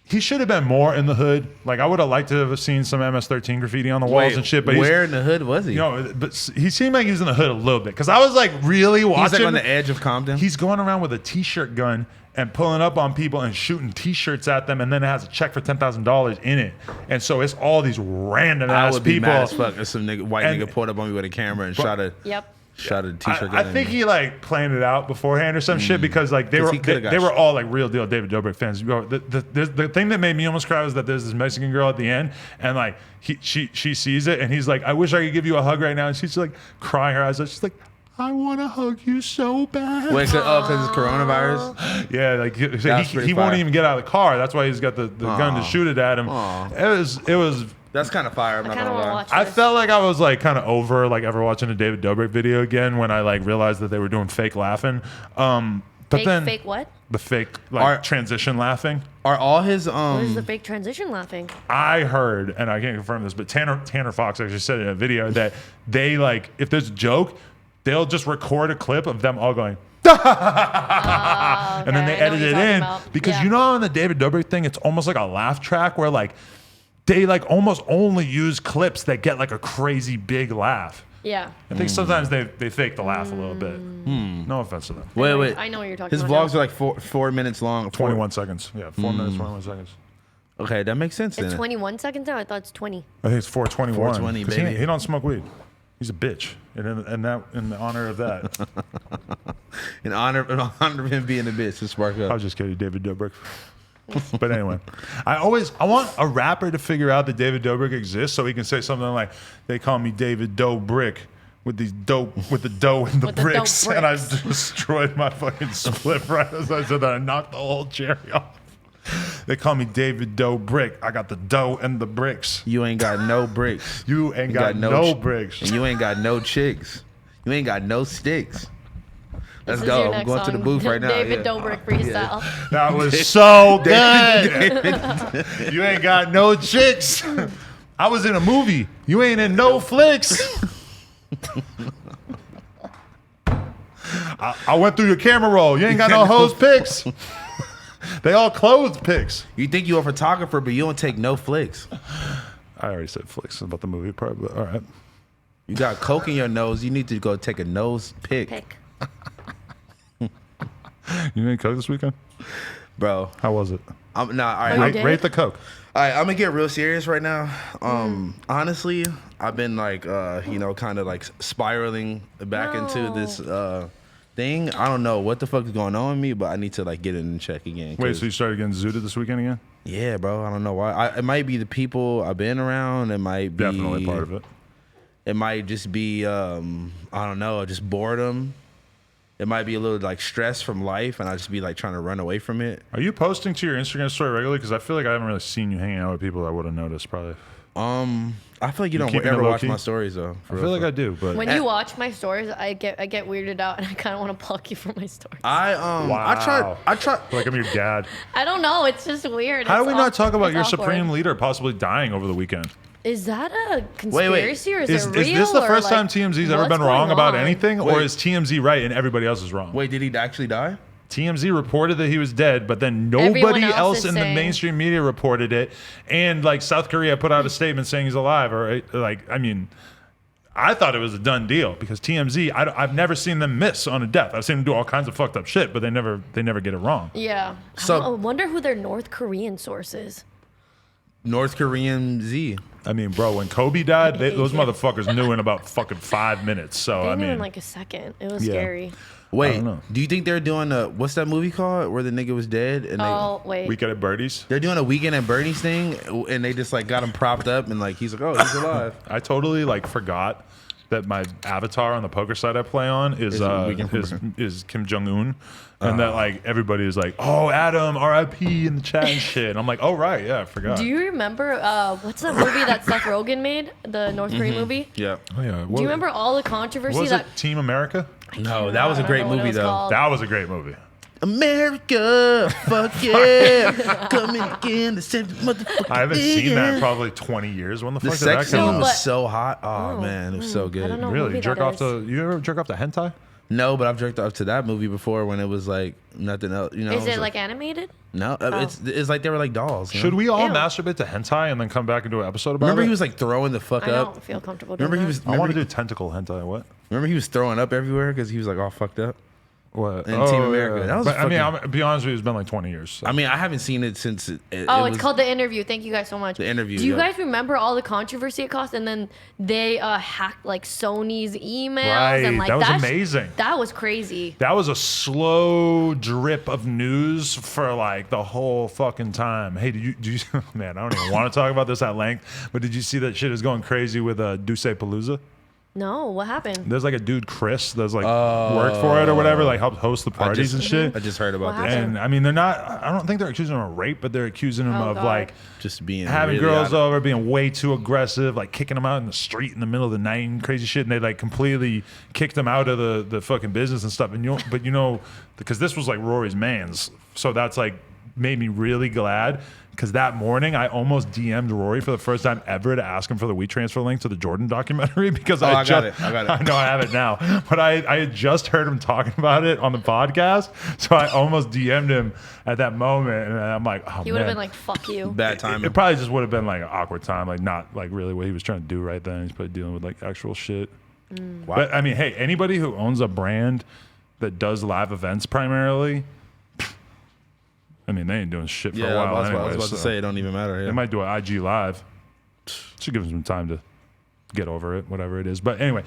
he should have been more in the hood. Like I would have liked to have seen some MS-13 graffiti on the walls and shit. But where in the hood was he? you know, but he seemed like he was in the hood a little bit because I was like really watching. He's like on the edge of Compton. He's going around with a T-shirt gun and pulling up on people and shooting T-shirts at them, and then it has a check for $10,000 in it. And so it's all these random I ass would be people. mad as fuck if some white And- nigga pulled up on me with a camera and shot a Yep. Shot a t-shirt. I think he like planned it out beforehand or some shit because like they 'Cause were he coulda got they were shot. all like real deal David Dobrik fans. The thing that made me almost cry was that there's this Mexican girl at the end and like she sees it and he's like, I wish I could give you a hug right now, and she's like crying her eyes out. She's like, I want to hug you so bad. Wait, because it's coronavirus. Yeah, like That's he pretty won't fire. even get out of the car. That's why he's got the gun to shoot it at him. Aw. It was. That's kind of fire. I'm I not kind of gonna want to lie. watch I this. felt like I was like kind of over like ever watching a David Dobrik video again when I like realized that they were doing fake laughing. But then Fake what? the fake like Are- transition laughing. Are all his What is the fake transition laughing? I heard, and I can't confirm this, but Tanner Fox actually said in a video that they like if there's a joke, they'll just record a clip of them all going. And then they okay, I know edit what you're it talking in about. because Yeah. you know on the David Dobrik thing, it's almost like a laugh track where like they like almost only use clips that get like a crazy big laugh. Yeah. I think sometimes they fake the laugh a little bit. No offense to them. Wait. I know what you're talking His about. vlogs are like 4 minutes long. 21 seconds. Yeah, 4 minutes, 21 seconds. Okay, that makes sense. It's Then. 21 seconds now. I thought it's 20. I think it's 421. 420, 'cause baby. He don't smoke weed. He's a bitch. And that in the honor of that, In honor of him being a bitch to spark I up. was just kidding, David Dobrik. But anyway, I want a rapper to figure out that David Dobrik exists so he can say something like, "They call me David Dobrik with the dough and the With the dope bricks," and I bricks. destroyed my fucking split right as I said that. I knocked the whole cherry off. They call me David Dobrik. I got the dough and the bricks. You ain't got no bricks. You ain't got no bricks. And you ain't got no chicks. You ain't got no sticks. Let's This is go. your I'm next going to the song. booth right now. David yeah. Dobrik freestyle. That was so good. You ain't got no chicks. I was in a movie. You ain't in no flicks. I went through your camera roll. You ain't got no hose pics. They all clothes pics. You think you a photographer, but you don't take no flicks. I already said flicks about the movie part, but all right. You got coke in your nose. You need to go take a nose pick. Pick. You didn't coke this weekend? Bro. How was it? All right. you Rate, did? rate the coke. All right, I'm gonna get real serious right now. Honestly, I've been like, kind of like spiraling back into this thing. I don't know what the fuck is going on with me, but I need to like get it in check again. Wait, 'cause- so you started getting zooted this weekend again? yeah, bro. I don't know why. It might be the people I've been around. It might be Definitely part of it. It might just be I don't know, just boredom. It might be a little like stress from life, and I just be like trying to run away from it. Are you posting to your Instagram story regularly? Because I feel like I haven't really seen you hanging out with people that would have noticed probably. I feel like you don't keeping it ever watch low-key? my stories though. I feel like I do, but When you watch my stories, I get weirded out, and I kind of want to pluck you from my stories. I tried. like I'm your dad. I don't know. It's just weird. How do It's we not awk- talk about it's your awkward. supreme leader possibly dying over the weekend? Is that a conspiracy or is Is it real? this the or, first like, time TMZ's ever what's been wrong going about on? anything, or Wait. is TMZ right and everybody else is wrong? Wait, did he actually die? TMZ reported that he was dead, but then Everyone nobody else else is in the saying- mainstream media reported it, and like South Korea put out a statement saying he's alive. Or like, I mean, I thought it was a done deal because TMZ. I've never seen them miss on a death. I've seen them do all kinds of fucked up shit, but they never get it wrong. Yeah. So- I wonder who their North Korean source is. North Korean Z. I mean, bro, when Kobe died, those Yeah. motherfuckers knew in about fucking 5 minutes. So They I knew in mean, like a second. It was Yeah. scary. Wait, don't know. do you think they're doing what's that movie called where the nigga was dead and Oh wait. Weekend at Birdie's. they're doing a Weekend at Bernie's thing and they just like got him propped up and like he's like, oh, he's alive. I totally like forgot that my avatar on the poker site I play on is is Kim Jong Un, and that like everybody is like, "Oh, Adam, R.I.P." in the chat and shit. And I'm like, "Oh right, yeah, I forgot." Do you remember what's that movie that Seth Rogen made? The North Korean movie. Yeah. Oh yeah. Do you remember all the controversy Was that? it Team America? No, that was a I don't great know what it movie was though. called. That was a great movie. America, fuck yeah, coming again to save the motherfucker. I haven't seen that in probably 20 years. When the The fuck did that sex come scene out? was But- so hot. Oh man, it was so good. I don't know. Really? movie Jerk that off is. to you ever jerk off to hentai? No, but I've jerked off to that movie before when it was like nothing else. You know, Is was it like animated? no? It's like they were like dolls. you Should know? we all Ew. masturbate to hentai and then come back and do an episode about Remember it? he was like throwing the fuck I up. don't feel comfortable doing Remember he that. was. I want to Remember, do tentacle hentai. What? remember he was throwing up everywhere because he was like all fucked up. What? In Team America. That was but, I mean, fucking- I'm be honest with you, it's been like 20 years. So. I mean, I haven't seen it since it Oh, was, it's called The Interview. Thank you guys so much. The Interview, Do you yeah. guys remember all the controversy it caused? And then they hacked like Sony's emails. Right, And like that was sh- amazing. That was crazy. That was a slow drip of news for like the whole fucking time. Hey, did you man, I don't even want to talk about this at length, but did you see that shit is going crazy with Duce Palooza? No, what happened? There's like a dude, Chris, that's like worked for it or whatever, like helped host the parties and shit. I just heard about What this. happened? And I mean, they're not, I don't think they're accusing him of rape, but they're accusing him Oh, of God. like Just being having really girls out of- over, being way too aggressive, like kicking them out in the street in the middle of the night and crazy shit. And they like completely kicked them out of the fucking business and stuff. And but because this was like Rory's man's, so that's like made me really glad. Because that morning, I almost DM'd Rory for the first time ever to ask him for the WeTransfer link to the Jordan documentary because I got just, it. I got it. I know I have it now, but I had just heard him talking about it on the podcast, so I almost DM'd him at that moment, and I'm like, oh He would have man. been like, "Fuck you." Bad timing. It probably just would have been like an awkward time, like not like really what he was trying to do right then. He's probably dealing with like actual shit. Wow. But I mean, hey, anybody who owns a brand that does live events primarily, I mean, they ain't doing shit for a Yeah, while I was anyway. about to so say it don't even matter. they Yeah. might do an IG live. Should give him some time to get over it, whatever it is. But anyway,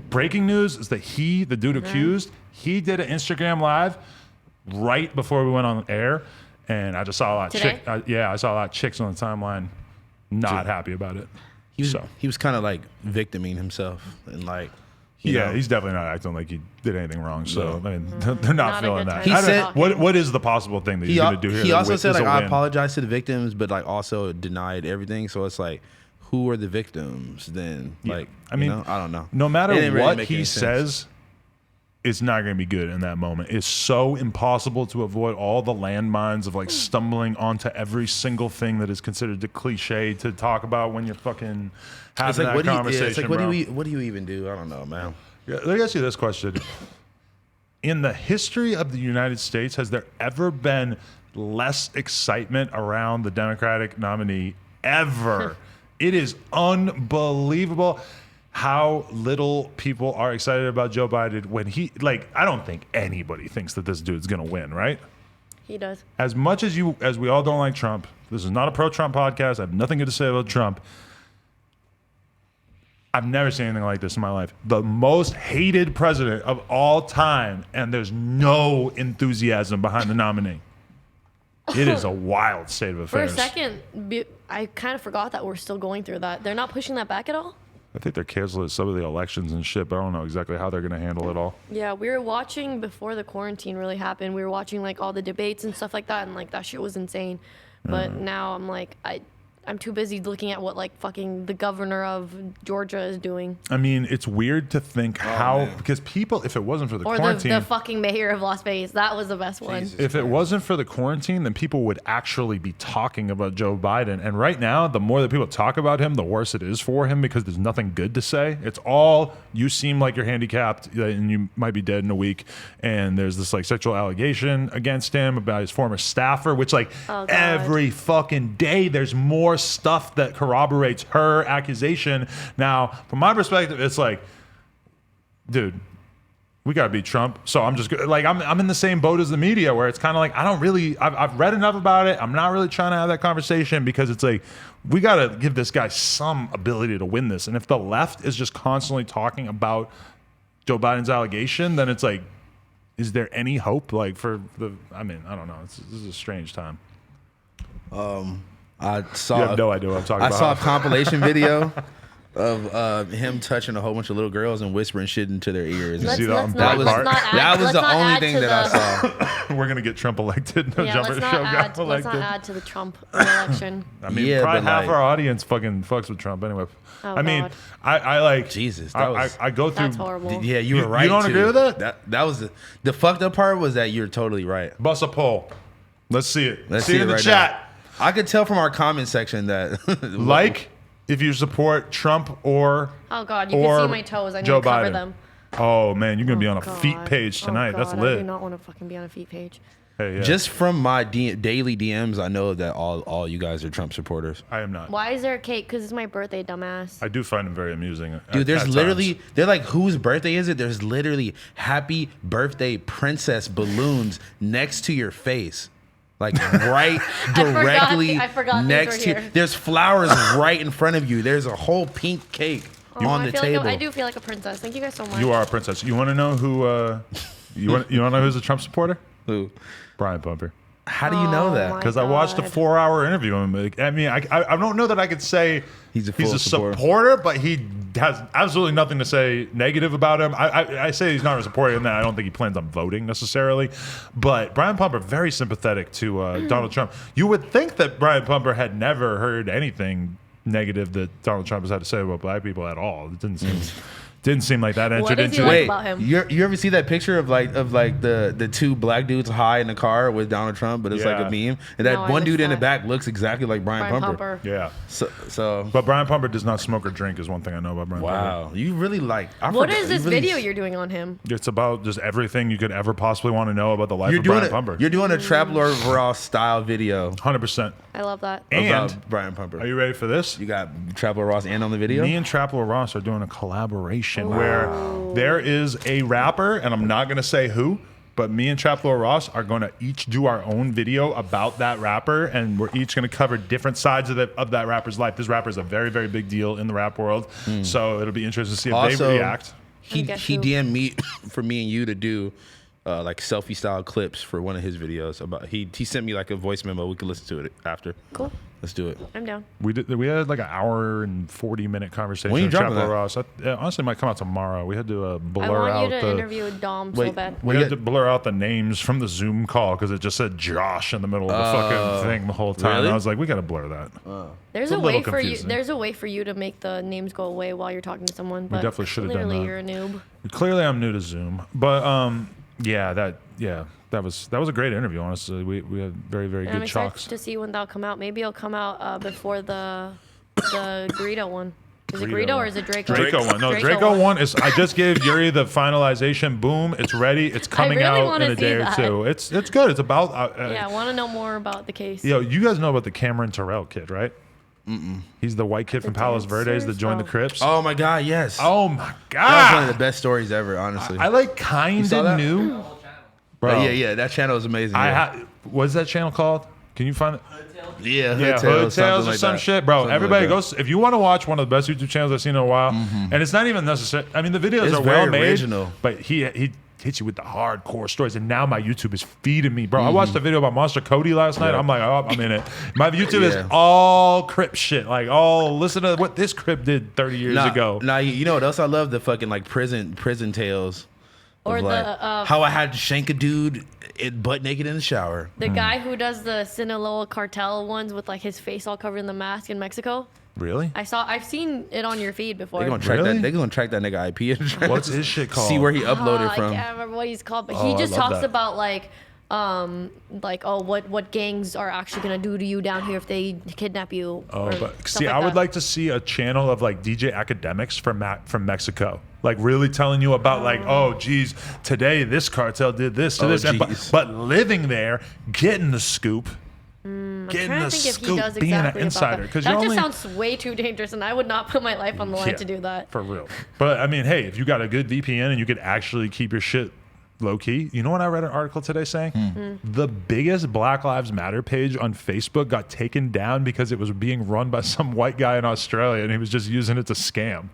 breaking news is that the dude accused, he did an Instagram live right before we went on air, and I just saw a lot of Today? I saw a lot of chicks on the timeline not happy about it. He was kind of like victiming himself and like, you know, He's definitely not acting like he did anything wrong. So No. I mean, they're not Not a feeling good that. time He I don't- said- what is the possible thing that he's going to do here? He that also is said like a I win? apologize to the victims, but like also denied everything. So it's like, who are the victims then? Yeah. Like, I mean, you know? I don't know. No matter It didn't really what make he any sense. says, it's not going to be good in that moment. It's so impossible to avoid all the landmines of like stumbling onto every single thing that is considered the cliche to talk about when you're fucking having It's like that what do you? conversation. Yeah, it's like bro. what do you even do? I don't know, man. Yeah, let me ask you this question. In the history of the United States, has there ever been less excitement around the Democratic nominee ever? It is unbelievable how little people are excited about Joe Biden when I don't think anybody thinks that this dude's going to win, right? He does. As much as we all don't like Trump, this is not a pro-Trump podcast. I have nothing good to say about Trump. I've never seen anything like this in my life. The most hated president of all time, and there's no enthusiasm behind the nominee. It is a wild state of For a affairs. second, I kind of forgot that we're still going through that. They're not pushing that back at all? I think they're canceling some of the elections and shit, but I don't know exactly how they're going to handle it all. Yeah, we were watching before the quarantine really happened. We were watching like all the debates and stuff like that, and like that shit was insane. But now I'm like, I'm too busy looking at what like fucking the governor of Georgia is doing, I mean, it's weird to think how, man. because people, if it wasn't for the or quarantine, the fucking mayor of Las Vegas. That was the best one. Jesus. if it wasn't for the quarantine, then people would actually be talking about Joe Biden. And right now, the more that people talk about him, the worse it is for him because there's nothing good to say. It's all, you seem like you're handicapped and you might be dead in a week. And there's this like sexual allegation against him about his former staffer, which like Oh, God. every fucking day there's more stuff that corroborates her accusation. Now, from my perspective, it's like, dude, we gotta beat Trump. So I'm just like, I'm in the same boat as the media where it's kind of like, I've read enough about it. I'm not really trying to have that conversation because it's like, we gotta give this guy some ability to win this. And if the left is just constantly talking about Joe Biden's allegation, then it's like, is there any hope I don't know. This is a strange time. I saw. You have no idea what I'm talking I about. saw a compilation video of him touching a whole bunch of little girls and whispering shit into their ears. see that on That was Breitbart? that was the only thing that I saw. We're gonna get Trump elected. No Yeah, jumper let's show not got add. Let's elected. not add to the Trump election. I mean, Yeah, probably but, half like- our audience fucking fucks with Trump anyway. Oh, I mean, God. I like Jesus, I, that was- I go through That's horrible. Yeah, you You- were right. you don't too. agree with that? That was the fucked up part was that you're totally right. bust a poll. Let's see it. Let's see it in the right chat. now. I could tell from our comment section that Like if you support Trump or Oh God, you or can see my toes. I need Joe to cover Biden. them. Oh man, you're gonna be on a God. feet page tonight. Oh, That's God, I lit. do not want to fucking be on a feet page. Hey, yeah. Just from my daily DMs, I know that all you guys are Trump supporters. I am not. Why is there a cake? Because it's my birthday, dumbass. I do find him very amusing. Dude, there's at literally, times. they're like, whose birthday is it? There's literally happy birthday princess balloons next to your face. Like right directly I forgot these next were to here. there's flowers right in front of you. There's a whole pink cake Oh, on I the feel table. Like I do feel like a princess. Thank you guys so much. You are a princess. You want to know who? You want to know who's a Trump supporter? Who? Brian Pumper. How do you know Oh that? my Because I watched a God. 4-hour interview. I mean, I don't know that I could say He's a full supporter, but he has absolutely nothing to say negative about him. I say he's not a supporter in that I don't think he plans on voting necessarily. But Brian Pumper, very sympathetic to Donald Trump. You would think that Brian Pumper had never heard anything negative that Donald Trump has had to say about black people at all. It didn't seem like that entered does he into like it. Wait, about him? you ever see that picture of like the two black dudes high in the car with Donald Trump, but it's like a Yeah. meme, and that No, I one dude missed in the that. back looks exactly like Brian Brian Pumper. Pumper. Yeah. So But Brian Pumper does not smoke or drink is one thing I know about Brian Pumper. wow, you really like. What is this video you're doing on him? It's about just everything you could ever possibly want to know about the life You're of doing Brian Pumper. You're doing a Trap Lord Ross style video 100%. I love that. And about Brian Pumper. are you ready for this? You got Trap Lord Ross and on the video. Me and Trapler Ross are doing a collaboration where there is a rapper, and I'm not going to say who, but me and Trapler Ross are going to each do our own video about that rapper, and we're each going to cover different sides of that rapper's life. This rapper is a very, very big deal in the rap world, so it'll be interesting to see if Also, they react. He guess he who? DM'd me for me and you to do like selfie style clips for one of his videos. About he sent me like a voice memo. We can listen to it after. Cool. Let's do it. I'm down. We had like an hour and 40-minute conversation When you with dropping Trapler that? Ross. Honestly, it might come out tomorrow. We had to blur I want out you to the. interview Dom so Wait, bad. We had to blur out the names from the Zoom call because it just said Josh in the middle of the fucking thing the whole time. really? I was like, we got to blur that. There's It's a a way little for you. confusing. There's a way for you to make the names go away while you're talking to someone. But definitely should have done clearly that. you're a noob. Clearly, I'm new to Zoom, but that was a great interview. Honestly, we had very, very And I'm good excited chalks. to see when that'll come out. Maybe it'll come out before the Greedo one. Is it Greedo or is it Draco? Draco one. No, Draco one is. I just gave Yuri the finalization. Boom! It's ready. It's coming really out wanna in a see day or that. two. It's good. It's about. Yeah, I want to know more about the case. Yo, you guys know about the Cameron Terrell kid, right? He's the white kid from Palos Verdes that dancers? joined the Oh. Crips. Oh my God, yes. Oh my that was one god! of the best stories ever. Honestly. I like kind saw of that? knew. Bro, yeah. That channel is amazing. I yeah. what's that channel called? Can you find it? Yeah, Yeah, Hood Hood Tales, Tales or something some like shit, that. bro. Something Everybody like that. goes. If you want to watch one of the best YouTube channels I've seen in a while, and it's not even necessary. I mean, the videos It's are very well made, original. but he hits you with the hardcore stories. And now my YouTube is feeding me, bro. I watched a video about Monster Cody last night. Yeah. I'm like, oh, I'm in it. My YouTube Yeah. is all Crip shit. Like, all listen to what this Crip did 30 years ago. Nah, you know what else I love? The fucking like prison tales. Or of, the, like, how I had to shank a dude butt naked in the shower. The guy who does the Sinaloa cartel ones with like his face all covered in the mask in Mexico. Really? I've seen it on your feed before. They're gonna track Really? that. They're gonna track that nigga IP address. What's his shit called? See where he uploaded I from. can't remember what he's called, but Oh, he I just love talks that. about what gangs are actually gonna do to you down here if they kidnap you. Oh, or but stuff see, like I would that. like to see a channel of like DJ academics from Mexico, like really telling you about like, oh, geez, today this cartel did this to Oh, this, and, geez. but living there, getting the scoop, I'm getting trying the to think if he scoop, does being exactly an about insider, that. because That you just only sounds way too dangerous, and I would not put my life on the line Yeah, to do that. for real. But I mean, hey, if you got a good VPN and you could actually keep your shit low key, you know what? I read an article today saying the biggest Black Lives Matter page on Facebook got taken down because it was being run by some white guy in Australia, and he was just using it to scam.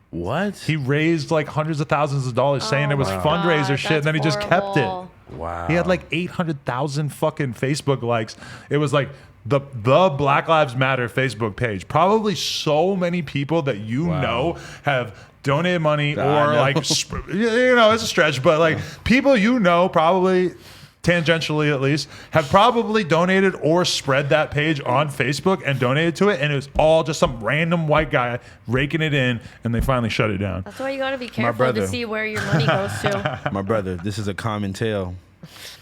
What? He raised like hundreds of thousands of dollars saying it was my fundraiser God, shit, and then he that's just kept it. horrible. Wow. He had like 800,000 fucking Facebook likes. It was like the Black Lives Matter Facebook page. Probably so many people that you know have donated money That I or know. like, you know, it's a stretch, but like people you know probably tangentially at least have probably donated or spread that page on Facebook and donated to it, and it was all just some random white guy raking it in, and they finally shut it down. That's why you got to be careful brother. to see where your money goes to. My brother, this is a common tale. It's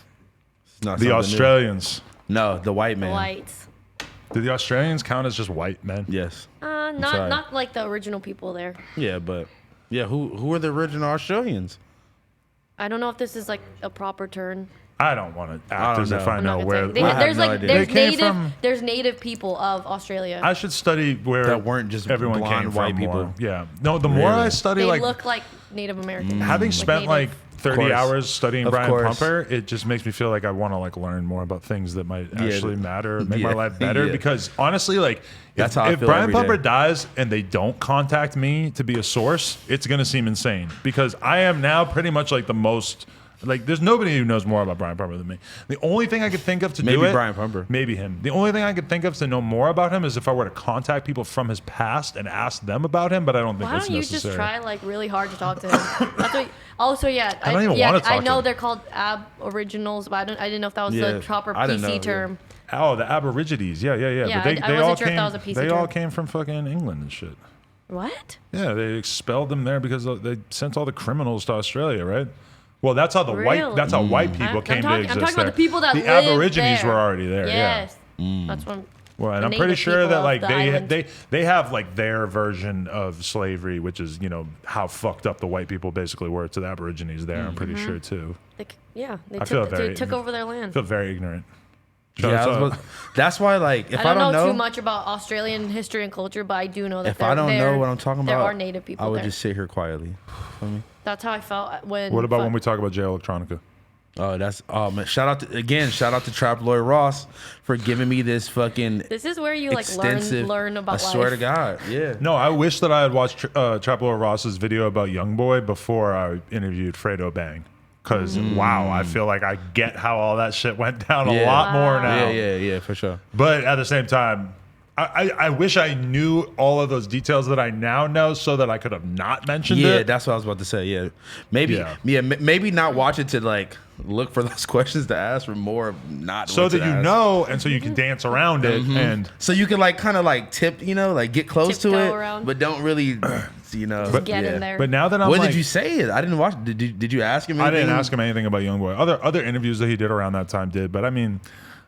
not The something new. Australians. No, the white man. Whites. Do the Australians count as just white men? Yes. sorry. Not like the original people there. Yeah, but yeah, who are the original Australians? I don't know if this is like a proper term. I don't want to I act don't as if know. I I'm not know gonna where. say. They, I have there's no like idea. there's They came native from- there's native people of Australia. I should study where That weren't just everyone blonde came white from more. people. Yeah. No, the more I Really? study, They like look like Native Americans. having spent like native. 30 course. hours studying Of Brian course. Pumper, it just makes me feel like I want to like learn more about things that might actually matter, make my Yeah. life better. Yeah. Because honestly, like That's how I if feel Brian every Pumper day. dies and they don't contact me to be a source, it's gonna seem insane because I am now pretty much like the most. Like, there's nobody who knows more about Brian Pumper than me. The only thing I could think of to do Maybe it, Brian Pumper. maybe him. The only thing I could think of to know more about him is if I were to contact people from his past and ask them about him. But I don't think Why that's don't you necessary. just try like really hard to talk to him? That's what. Also, yeah, I don't even yeah, wanna talk I to know him. they're called Aboriginals, but I didn't know if that was Yeah, the proper I didn't know, PC yeah. term. Oh, the Aborigines. Yeah. Yeah, But I they wasn't all sure if came. that was a PC They all term. came from fucking England and shit. What? Yeah, they expelled them there because they sent all the criminals to Australia, right? Well, that's how the white. Really? That's how white people I'm came talking, to exist I'm talking about there. the people that the live Aborigines there. were already there. Yes. Yeah. That's what. Well, and the I'm pretty native sure people that of like the island. they have like their version of slavery, which is how fucked up the white people basically were to the Aborigines there. I'm pretty sure too. Yeah, they I feel took, very- they took over their I land. feel very ignorant. Yeah, Shout out to- that's why, like, if I don't know know too much about Australian history and culture, but I do know that if I don't know what I'm talking about, there are native people I would there. just sit here quietly. Feel me? That's how I felt when. what about when we talk about Jay Electronica? Oh man! Shout out to Trap Lloyd Ross for giving me this fucking This is where you like extensive. learn about I life. swear to God, yeah. No, I wish that I had watched Trapolo Ross's video about Youngboy before I interviewed Fredo Bang. Because, wow, I feel like I get how all that shit went down a Yeah. lot more now. Yeah, for sure. But at the same time, I wish I knew all of those details that I now know so that I could have not mentioned Yeah, it. that's what I was about to say. Yeah, maybe, Yeah. maybe not watch it to like look for those questions to ask for more, not So what that to you ask. know, and so you can dance around it. And So you can like kind of like tip, like get close to Tiptoe it, around. but don't really, Just get in there. but now that I'm What like, did you say? I didn't watch. Did you ask him? I didn't anything? ask him anything about Youngboy. Other interviews that he did around that time did. But I mean,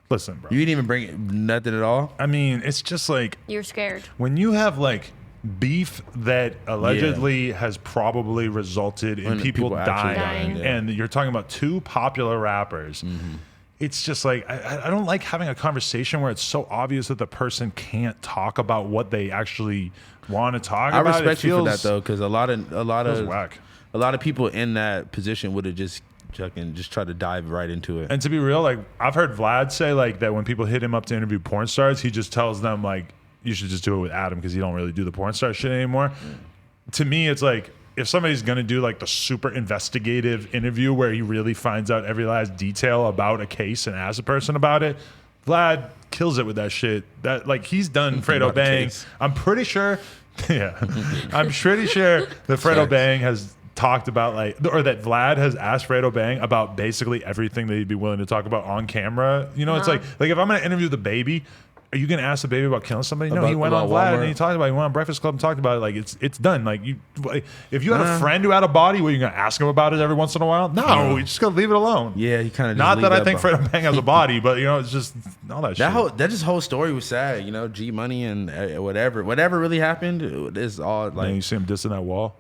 listen, bro. You didn't even bring it, nothing at all. I mean, it's just like, You're scared. when you have like beef that allegedly has probably resulted in When people, people actually dying, dying, yeah. and you're talking about two popular rappers, it's just like I don't like having a conversation where it's so obvious that the person can't talk about what they actually want to talk I about. respect It you for that feels- though, because a lot feels of whack. a lot of people in that position would have just try to dive right into it. And to be real, like I've heard Vlad say like that when people hit him up to interview porn stars, he just tells them like you should just do it with Adam because you don't really do the porn star shit anymore. To me, it's like if somebody's gonna do like the super investigative interview where he really finds out every last detail about a case and asks a person about it, Vlad kills it with that shit. That like he's done Fredo About a Bang. case. I'm pretty sure. Yeah, I'm pretty sure that Fredo Facts. Bang has talked about like, or that Vlad has asked Fredo Bang about basically everything that he'd be willing to talk about on camera. It's like if I'm gonna interview the baby, are you gonna ask the baby about killing somebody? No, he went on about Vlad Walmart? and he talked about it. He went on Breakfast Club and talked about it. Like it's done. Like if you had a friend who had a body, were you gonna ask him about it every once in a while? No, you just gotta leave it alone. Yeah, he kind of Not that I think Fredo Bang has a body, but it's just all that shit. that whole story was sad. G Money and whatever really happened. It's all Man, you like, see him dissing that wall?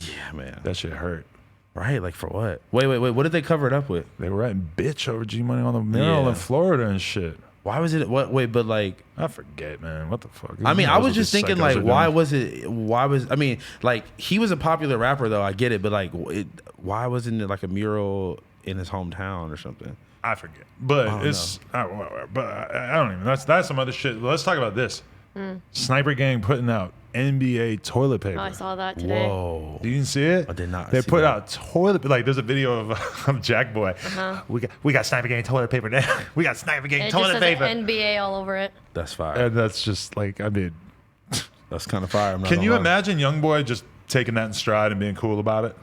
yeah, man. That shit hurt. Right, like for what? Wait. What did they cover it up with? They were writing bitch over G Money on the mural Yeah. in Florida and shit. Why was it? What? Wait, but like, I forget, man. What the fuck? I mean, Who I knows was what just these thinking, psychos like, are why doing? was it? Why was? I mean, like, he was a popular rapper, though. I get it, but like, why wasn't it like a mural in his hometown or something? I forget, but don't it's but I don't even. That's some other shit. Let's talk about this. Sniper Gang putting out NBA toilet paper. Oh, I saw that today. Whoa. You didn't see it? I did not They see put that. out toilet like there's a video of Jack Boy. We got Sniper Gang toilet paper now. We got Sniper Gang And it just toilet says paper. NBA all over it. That's fire. And that's just like I mean, That's kind of fire. I'm not can gonna you lie. imagine Youngboy just taking that in stride and being cool about it?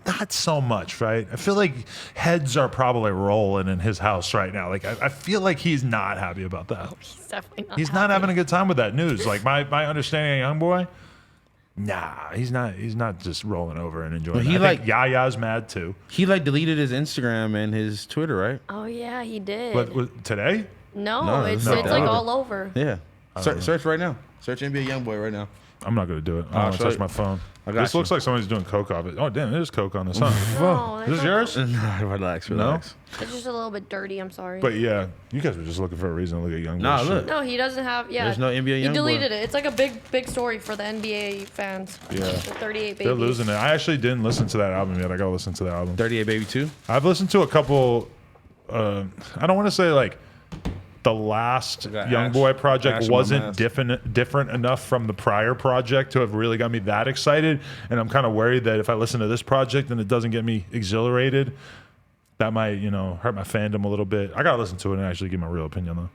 Not so much, right? I feel like heads are probably rolling in his house right now. Like I feel like he's not happy about that. He's definitely not. He's not having a good time with that news. Like my understanding of Youngboy, nah, he's not just rolling over and enjoying. But It. he I think like- Yaya's mad too. He like deleted his Instagram and his Twitter, right? Oh yeah, he did. But today, no, No, it's no, like no. all over. Yeah. Search right now. Search NBA YoungBoy right now. I'm not gonna do it. I I'll don't want to show touch you. my phone. I got This you. looks like somebody's doing coke off it. Oh damn, there's coke on this. Huh? No, Is this yours? Relax. It's just a little bit dirty. I'm sorry. But yeah, you guys were just looking for a reason to look at young. Nah, boy look. shit. no, he doesn't have. Yeah, There's no NBA He YoungBoy. deleted it. It's like a big story for the NBA fans. Yeah. The 38 babies. They're losing it. I actually didn't listen to that album yet. I gotta listen to that album. 38 Baby 2. I've listened to a couple. I don't want to say like the last got Young Ash- Boy Ash project on my wasn't mask. different enough from the prior project to have really got me that excited. And I'm kind of worried that if I listen to this project and it doesn't get me exhilarated, that might hurt my fandom a little bit. I gotta listen to it and actually give my real opinion though.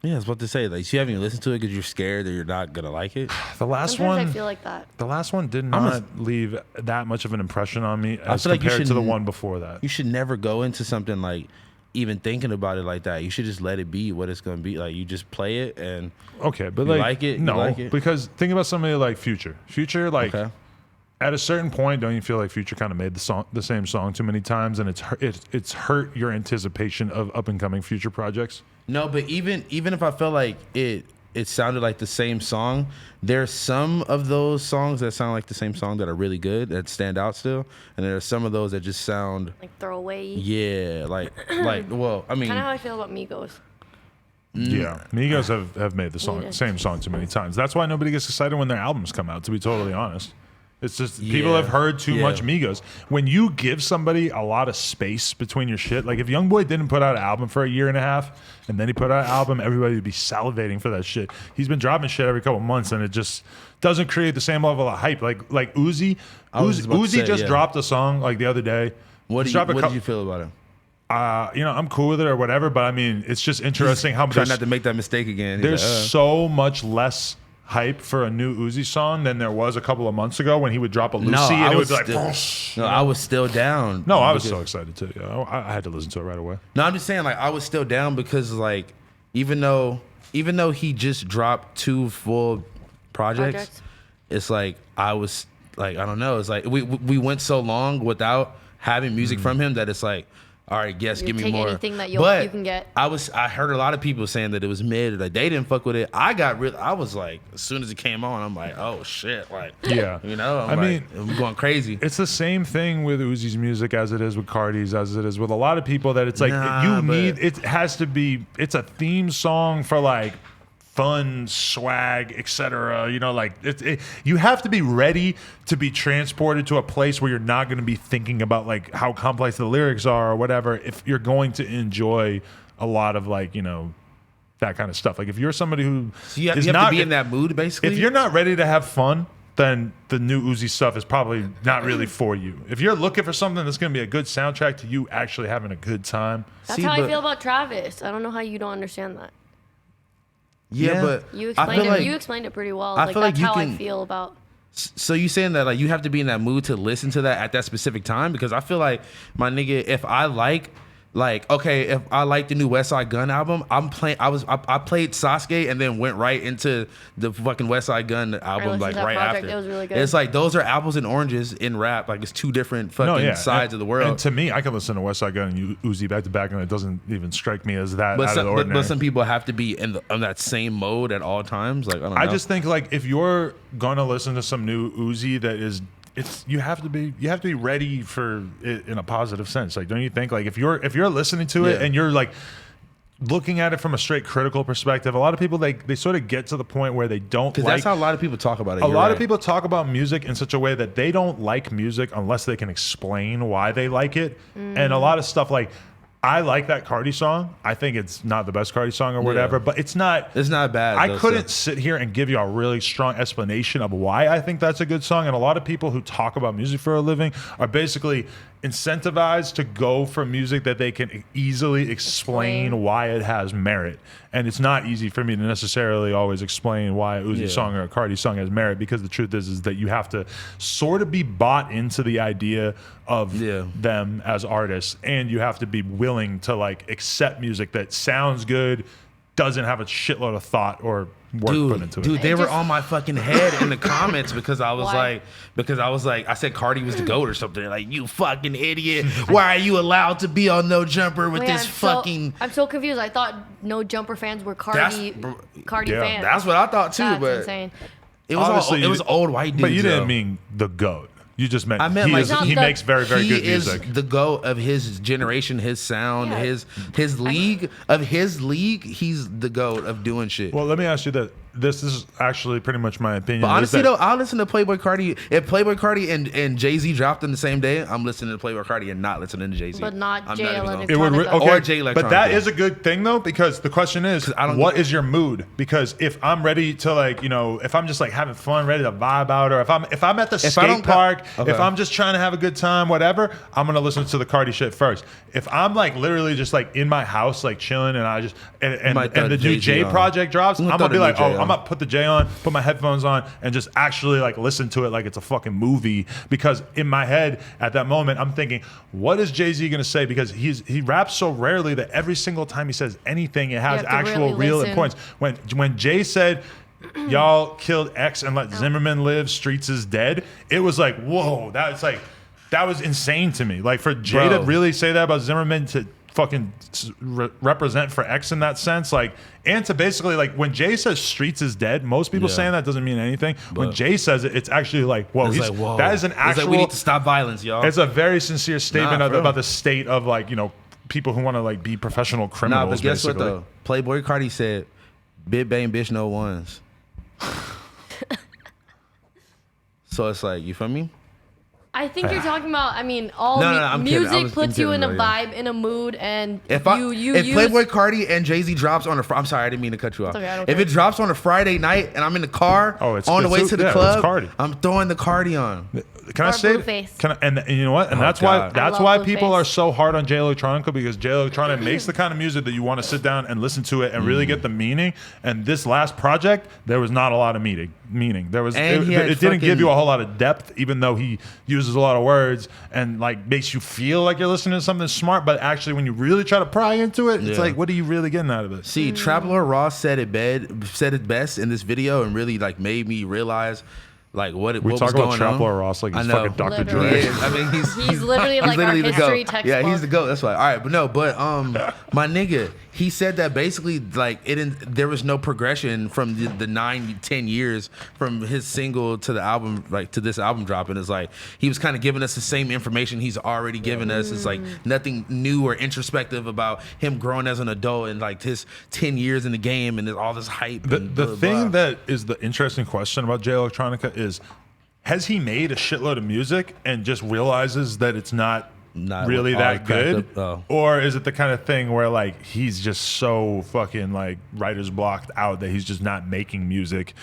Yeah, I was about to say, like, you haven't even listened to it because you're scared that you're not gonna like it. The last Sometimes one. I feel like that. The last one did not leave that much of an impression on me as feel like you compared to the should- one before that. You should never go into something like even thinking about it like that. You should just let it be what it's gonna be. Like, you just play it and Okay, but You like, like it? You no, like it? because think about somebody like Future. Future, like okay. at a certain point, don't you feel like Future kind of made the same song too many times, and it's hurt your anticipation of up and coming Future projects? No, but even if I felt like it sounded like the same song, there's some of those songs that sound like the same song that are really good, that stand out still, and there are some of those that just sound Like throwaway. yeah, well, I mean, Kind of how I feel about Migos. Yeah, Migos have made the Yeah. same song too many times. That's why nobody gets excited when their albums come out. To be totally honest, it's just people have heard too much Migos. When you give somebody a lot of space between your shit, like if YoungBoy didn't put out an album for a year and a half and then he put out an album, everybody would be salivating for that shit. He's been dropping shit every couple months and it just doesn't create the same level of hype. Like Uzi, was about to say, just yeah. dropped a song like the other day. what He's dropped a did you feel about it? I'm cool with it or whatever, but I mean, it's just interesting how Try much not to make that mistake again. He's there's like, so much less hype for a new Uzi song than there was a couple of months ago when he would drop a Lucy No, and I it would was be like, still- no, I was still down. no, I was because- so excited too. Yeah, I had to listen to it right away. No, I'm just saying, like, I was still down because, like, even though he just dropped 2 full projects, it's like I was like, I don't know. It's like we went so long without having music from him that it's like, all right, yes, You give me take more. anything that you can get. I heard a lot of people saying that it was mid, like they didn't fuck with it. I was like, as soon as it came on, I'm like, oh shit, like, Yeah. I'm mean, I'm going crazy. it's the same thing with Uzi's music as it is with Cardi's, as it is with a lot of people that it's like Nah, but- it has to be, it's a theme song for like fun, swag, etc. Like you have to be ready to be transported to a place where you're not going to be thinking about like how complex the lyrics are or whatever. If you're going to enjoy a lot of like that kind of stuff, like if you're somebody who So you have is to not be in that mood, basically. if you're not ready to have fun, then the new Uzi stuff is probably not really for you. If you're looking for something that's going to be a good soundtrack to you actually having a good time, That's See, how I but- feel about Travis. I don't know how you don't understand that. yeah, but You I explained feel it. like You explained it pretty well. I Like feel like that's you how I can- feel about. So you saying that like you have to be in that mood to listen to that at that specific time? Because I feel like my nigga, if I if I like the new West Side Gun album, I played Sasuke and then went right into the fucking West Side Gun album listened like to that right project. after. It was really good. It's like those are apples and oranges in rap. Like it's 2 different fucking sides of the world. And to me, I can listen to West Side Gun and Uzi back to back, and it doesn't even strike me as that out of the ordinary. But some people have to be on that same mode at all times. Like I don't know. I just think like if you're gonna listen to some new Uzi that is, you have to be ready for it in a positive sense. Like, don't you think? Like if you're listening to it Yeah. and you're like looking at it from a straight critical perspective, a lot of people they sort of get to the point where they don't because like. that's how a lot of people talk about it. A You're lot right. of people talk about music in such a way that they don't like music unless they can explain why they like it. And a lot of stuff like, I like that Cardi song. I think it's not the best Cardi song or whatever, but it's not. It's not bad. I though, couldn't so- sit here and give you a really strong explanation of why I think that's a good song. And a lot of people who talk about music for a living are basically incentivized to go for music that they can easily explain why it has merit. And it's not easy for me to necessarily always explain why a Uzi song or a Cardi song has merit, because the truth is that you have to sort of be bought into the idea of them as artists, and you have to be willing to like accept music that sounds good, doesn't have a shitload of thought or work put into it. Dude, they were just- on my fucking head in the comments because I was like, I said Cardi was the GOAT or something. Like, you fucking idiot. Why are you allowed to be on No Jumper with Wait, this fucking... I'm so confused. I thought No Jumper fans were Cardi Yeah, fans. That's what I thought too, That's but insane. it was Obviously, it was old white dudes. But you didn't though. mean the GOAT. You just meant, I meant he, like is, he makes very, very good music. He is the GOAT of his generation, his sound, Yeah. his league. Of his league, he's the GOAT of doing shit. Well, let me ask you that. This is actually pretty much my opinion. But is honestly, that- though, I'll listen to Playboy Cardi. If Playboy Cardi and Jay-Z dropped in the same day, I'm listening to Playboy Cardi and not listening to Jay-Z. But not I'm Jay even gonna- Electronica. It would Electronica. okay, Or Jay but that Electronica. is a good thing though, because the question is, I don't what get- is your mood? Because if I'm ready to like, you know, if I'm just like having fun, ready to vibe out, or if I'm at the I skate don't go- park, Okay. if I'm just trying to have a good time, whatever, I'm gonna listen to the Cardi shit first. If I'm like literally just like in my house, like chilling, and I just and might throw the new Jay-Z Jay on. project drops, I'm I'm gonna gonna be throw the like, new oh, Jay I'm on. gonna put the Jay on, put my headphones on, and just actually like listen to it like it's a fucking movie. Because in my head at that moment, I'm thinking, what is Jay-Z gonna say? Because he raps so rarely that every single time he says anything, it has have to actual really real listen. points. When Jay said, y'all killed X and let Zimmerman live, streets is dead, it was like, whoa, that was insane to me. Like for Jay to Bro. really say that about Zimmerman, to fucking represent for X in that sense, like, and to basically like when Jay says streets is dead, most people Yeah. saying that doesn't mean anything. When But- Jay says it, it's actually like, whoa, It's he's, like, whoa. that is an It's actual. like, we need to stop violence, y'all. It's a very sincere statement Nah, for real. about the state of like, you know, people who want to like be professional Nah, criminals. but guess basically. what though? Playboy Cardi said, "Bit bang, bitch, no ones." So it's like, you feel me? I think you're talking about. I mean, all No, I'm kidding. music I'm puts you in kidding, a though, yeah. vibe, in a mood, and If use Playboy Cardi and Jay-Z drops on a I'm sorry, I didn't mean to cut you off. okay, I don't If care. it drops on a Friday night and I'm in the car Oh, on the way it's to the yeah, club, it's Cardi. I'm throwing the Cardi on. Can I Or say Blueface. Can I, and you know what? And Oh, that's God. why I love why people Blueface. are so hard on Jay Electronica, because Jay Electronica makes the kind of music that you want to sit down and listen to it and really get the meaning. And this last project, there was not a lot of meaning. There was And he had it didn't give fucking- you a whole lot of depth, even though he uses a lot of words and like makes you feel like you're listening to something smart. But actually, when you really try to pry into it, it's Yeah. like, what are you really getting out of it? See, Trap Lord Ross said it best in this video and really like made me realize like what We was talk going about Trap on. Lord Ross like I he's know. fucking Dr. Literally. Dre. He is. I mean, He's literally like our the history GOAT. textbook. Yeah, he's the GOAT. That's why. All right, but my nigga, he said that basically like there was no progression from the 9-10 years from his single to the album, like to this album drop, and it's like he was kind of giving us the same information he's already given us. It's like nothing new or introspective about him growing as an adult and like his 10 years in the game and all this hype. The and blah, blah, thing blah. that is the interesting question about Jay Electronica is, has he made a shitload of music and just realizes that it's not really all that cracked good? up. Oh. Or is it the kind of thing where like he's just so fucking like writer's blocked out that he's just not making music?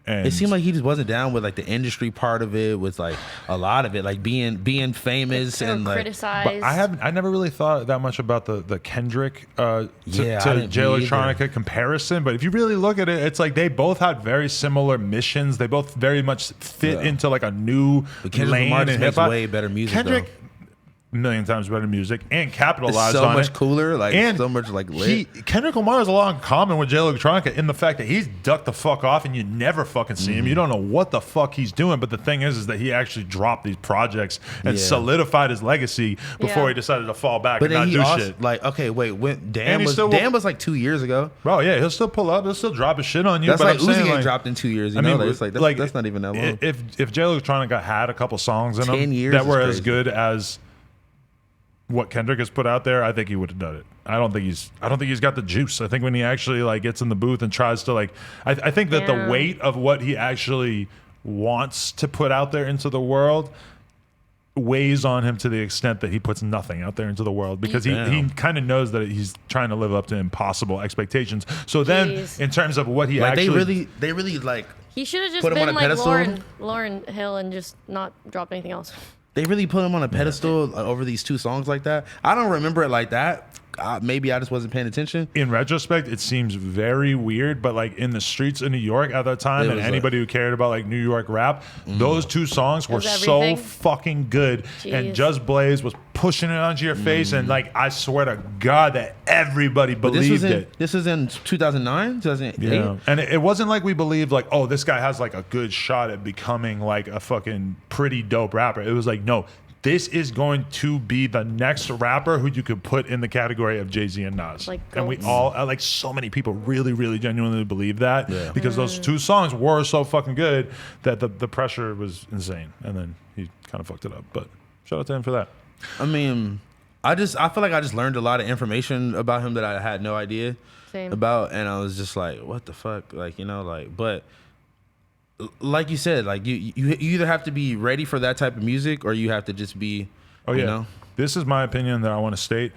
And It seemed like he just wasn't down with like the industry part of it, with like a lot of it, like being famous or and like. criticized. I never really thought that much about the Kendrick to Yeah, I didn't Jay either. Electronica comparison, but if you really look at it, it's like they both had very similar missions. They both very much fit Yeah. into like a new But Kendrick lane Lamar in just makes hip hop. way better music, Kendrick, a million times better music and It's capitalized so on much it. cooler, like And so much like lit. Kendrick Lamar has a lot in common with Jay Electronica in the fact that he's ducked the fuck off and you never fucking see him. You don't know what the fuck he's doing. But the thing is that he actually dropped these projects and Yeah. solidified his legacy before Yeah. he decided to fall back But and then not he do also shit. like, okay, wait, when And Damn he was still- Damn was like 2 years ago. Bro, yeah, he'll still pull up. He'll still drop his shit on you. That's but like I'm Uzi saying, ain't like, dropped in 2 years. You I know, mean, it's like that's not even that long. If Jay Electronica had a couple songs in 10 them years that is were as crazy. good as what Kendrick has put out there, I think he would have done it. I don't think he's got the juice. I think when he actually like gets in the booth and tries to like, I think that Yeah. the weight of what he actually wants to put out there into the world weighs on him to the extent that he puts nothing out there into the world because he Damn. kind of knows that he's trying to live up to impossible expectations. So then Jeez. in terms of what he like actually they really like He should have just Put him on been a like pedestal? Lauren Hill and just not drop anything else. they really put him on a pedestal over these two songs like that. I don't remember it like that. Maybe I just wasn't paying attention. in retrospect, it seems very weird, but like in the streets of New York at that time, It and was anybody who cared about like New York rap, those two songs were was so everything. fucking good. And Jeez. Just Blaze was pushing it onto your face, and like I swear to God that everybody But believed it. this was in 2009, 2008. Yeah, and it wasn't like we believed like, oh, this guy has like a good shot at becoming like a fucking pretty dope rapper. It was like, no, this is going to be the next rapper who you could put in the category of Jay-Z and Nas. Like and we goats. all, like so many people really, really genuinely believe that because those Mm. two songs were so fucking good that the pressure was insane. And then he kind of fucked it up. But shout out to him for that. I mean, I feel like I just learned a lot of information about him that I had no idea Same. about, and I was just like, what the fuck, like, you know, like, but like you said, like you either have to be ready for that type of music or you have to just be, Oh yeah. you know, This is my opinion that I want to state.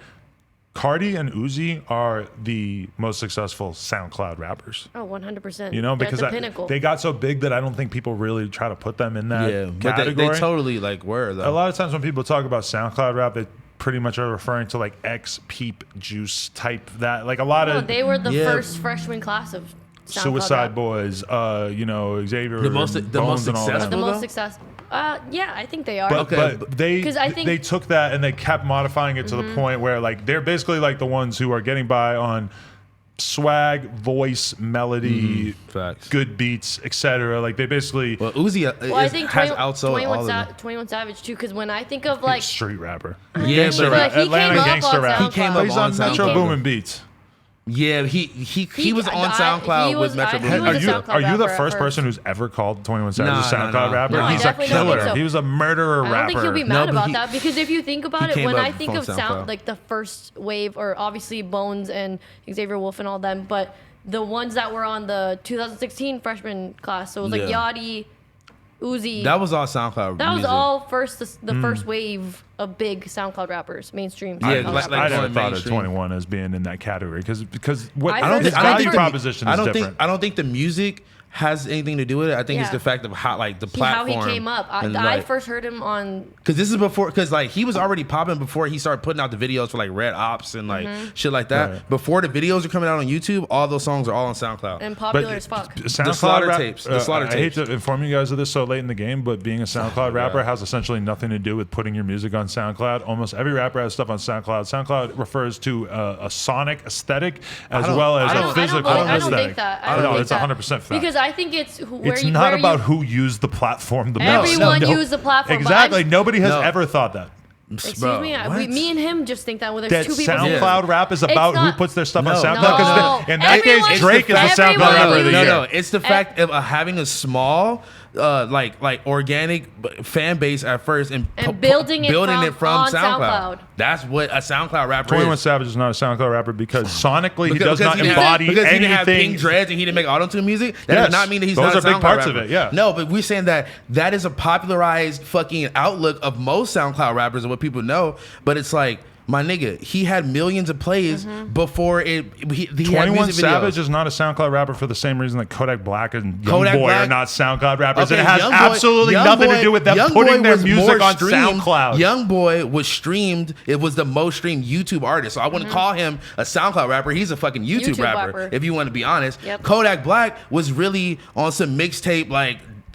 Cardi and Uzi are the most successful SoundCloud rappers. Oh, 100%. You know, They're because at the pinnacle. they got so big that I don't think people really try to put them in that yeah, but category. they totally like were though. A lot of times when people talk about SoundCloud rap, they pretty much are referring to like X Peep Juice type that. Like a lot No, of they were the Yeah. first freshman class of SoundCloud Suicide rap. Boys, you know, Xavier, The most- and the most Bones and all that. successful- The most though? successful. Yeah, I think they are. But, Okay, but they 'Cause I think- they took that and they kept modifying it to the point where like they're basically like the ones who are getting by on swag, voice, melody, Facts. good beats, etc. Like they basically Well, Uzi well, I think has 20 outsold 21 all of them. 21 Savage too, because when I think of like, street rapper. Yeah, Gangster but rap. he Atlanta came up gangster on rap. SoundCloud. He came up He's on on Metro SoundCloud. Boomin Beats. Yeah, he was on SoundCloud he with was- Metro he Boomin. was Are a you SoundCloud are you the rapper at first first. person who's ever called 21 Savage a Nah, SoundCloud nah. rapper? No, I He's a definitely don't think killer. so. He was a murderer I rapper. don't think he'll be No, mad but about he- that, because if you think about it, came when up I think from of SoundCloud. sound like the first wave, or obviously Bones and Xavier Wolf and all them, but the ones that were on the 2016 freshman class, so it was like Yeah. Yachty, Uzi. That was all SoundCloud. That was music. all the first wave of big SoundCloud rappers, mainstream. Yeah, SoundCloud like- rappers. I never going thought of mainstream. 21 as being in that category because what I I don't heard- think I don't value think proposition is different. I don't think the music has anything to do with it. I think it's Yeah. the fact of how like the How platform. he came up. and, I like, first heard him on. Cause this is before, cause like he was already popping before he started putting out the videos for like Red Ops and like shit like that. Right. Before the videos are coming out on YouTube, all those songs are all on SoundCloud. And popular as fuck. SoundCloud Slaughter rap- tapes, the Slaughter I hate tapes. to inform you guys of this so late in the game, but being a SoundCloud rapper has essentially nothing to do with putting your music on SoundCloud. Almost every rapper has stuff on SoundCloud. SoundCloud refers to a sonic aesthetic as don't- well as I a don't- physical I don't aesthetic. think that. I don't know think it's that. 100% fact. Because I think it's where It's you, not where about you, who used the platform the most. Everyone No. used the platform, but Exactly. I- Nobody has No. ever thought that. Excuse Bro, me, what? me and him just think that when there's That two people. SoundCloud rap is about who not- puts their stuff on No. SoundCloud. No. Because in that case, Everyone- Drake is the SoundCloud everyone rapper of the no, year. no, it's the fact of having a small, like organic fan base at first and, building it from on SoundCloud. That's what a SoundCloud rapper 21 is. Savage is not a SoundCloud rapper because sonically he Because does not he didn't embody have, because he didn't have anything. pink dreads and he didn't make auto-tune music. That Yes. does not mean that he's Those not a are big SoundCloud parts of rapper. it, yeah. No, but we're saying that is a popularized fucking outlook of most SoundCloud rappers and what people know. But it's like, my nigga, he had millions of plays before he had 21 music Savage videos. is not a SoundCloud rapper for the same reason that Kodak Black and Kodak Young Boy Black- are not SoundCloud rappers. Okay, and it has Young Boy- absolutely Young nothing to Boy- do with them Young putting Boy their was music more on streamed. SoundCloud. Young Boy was streamed. It was the most streamed YouTube artist. So I wouldn't call him a SoundCloud rapper. He's a fucking YouTube, YouTube rapper, rapper. if you want to be honest. Yep. Kodak Black was really on some mixtape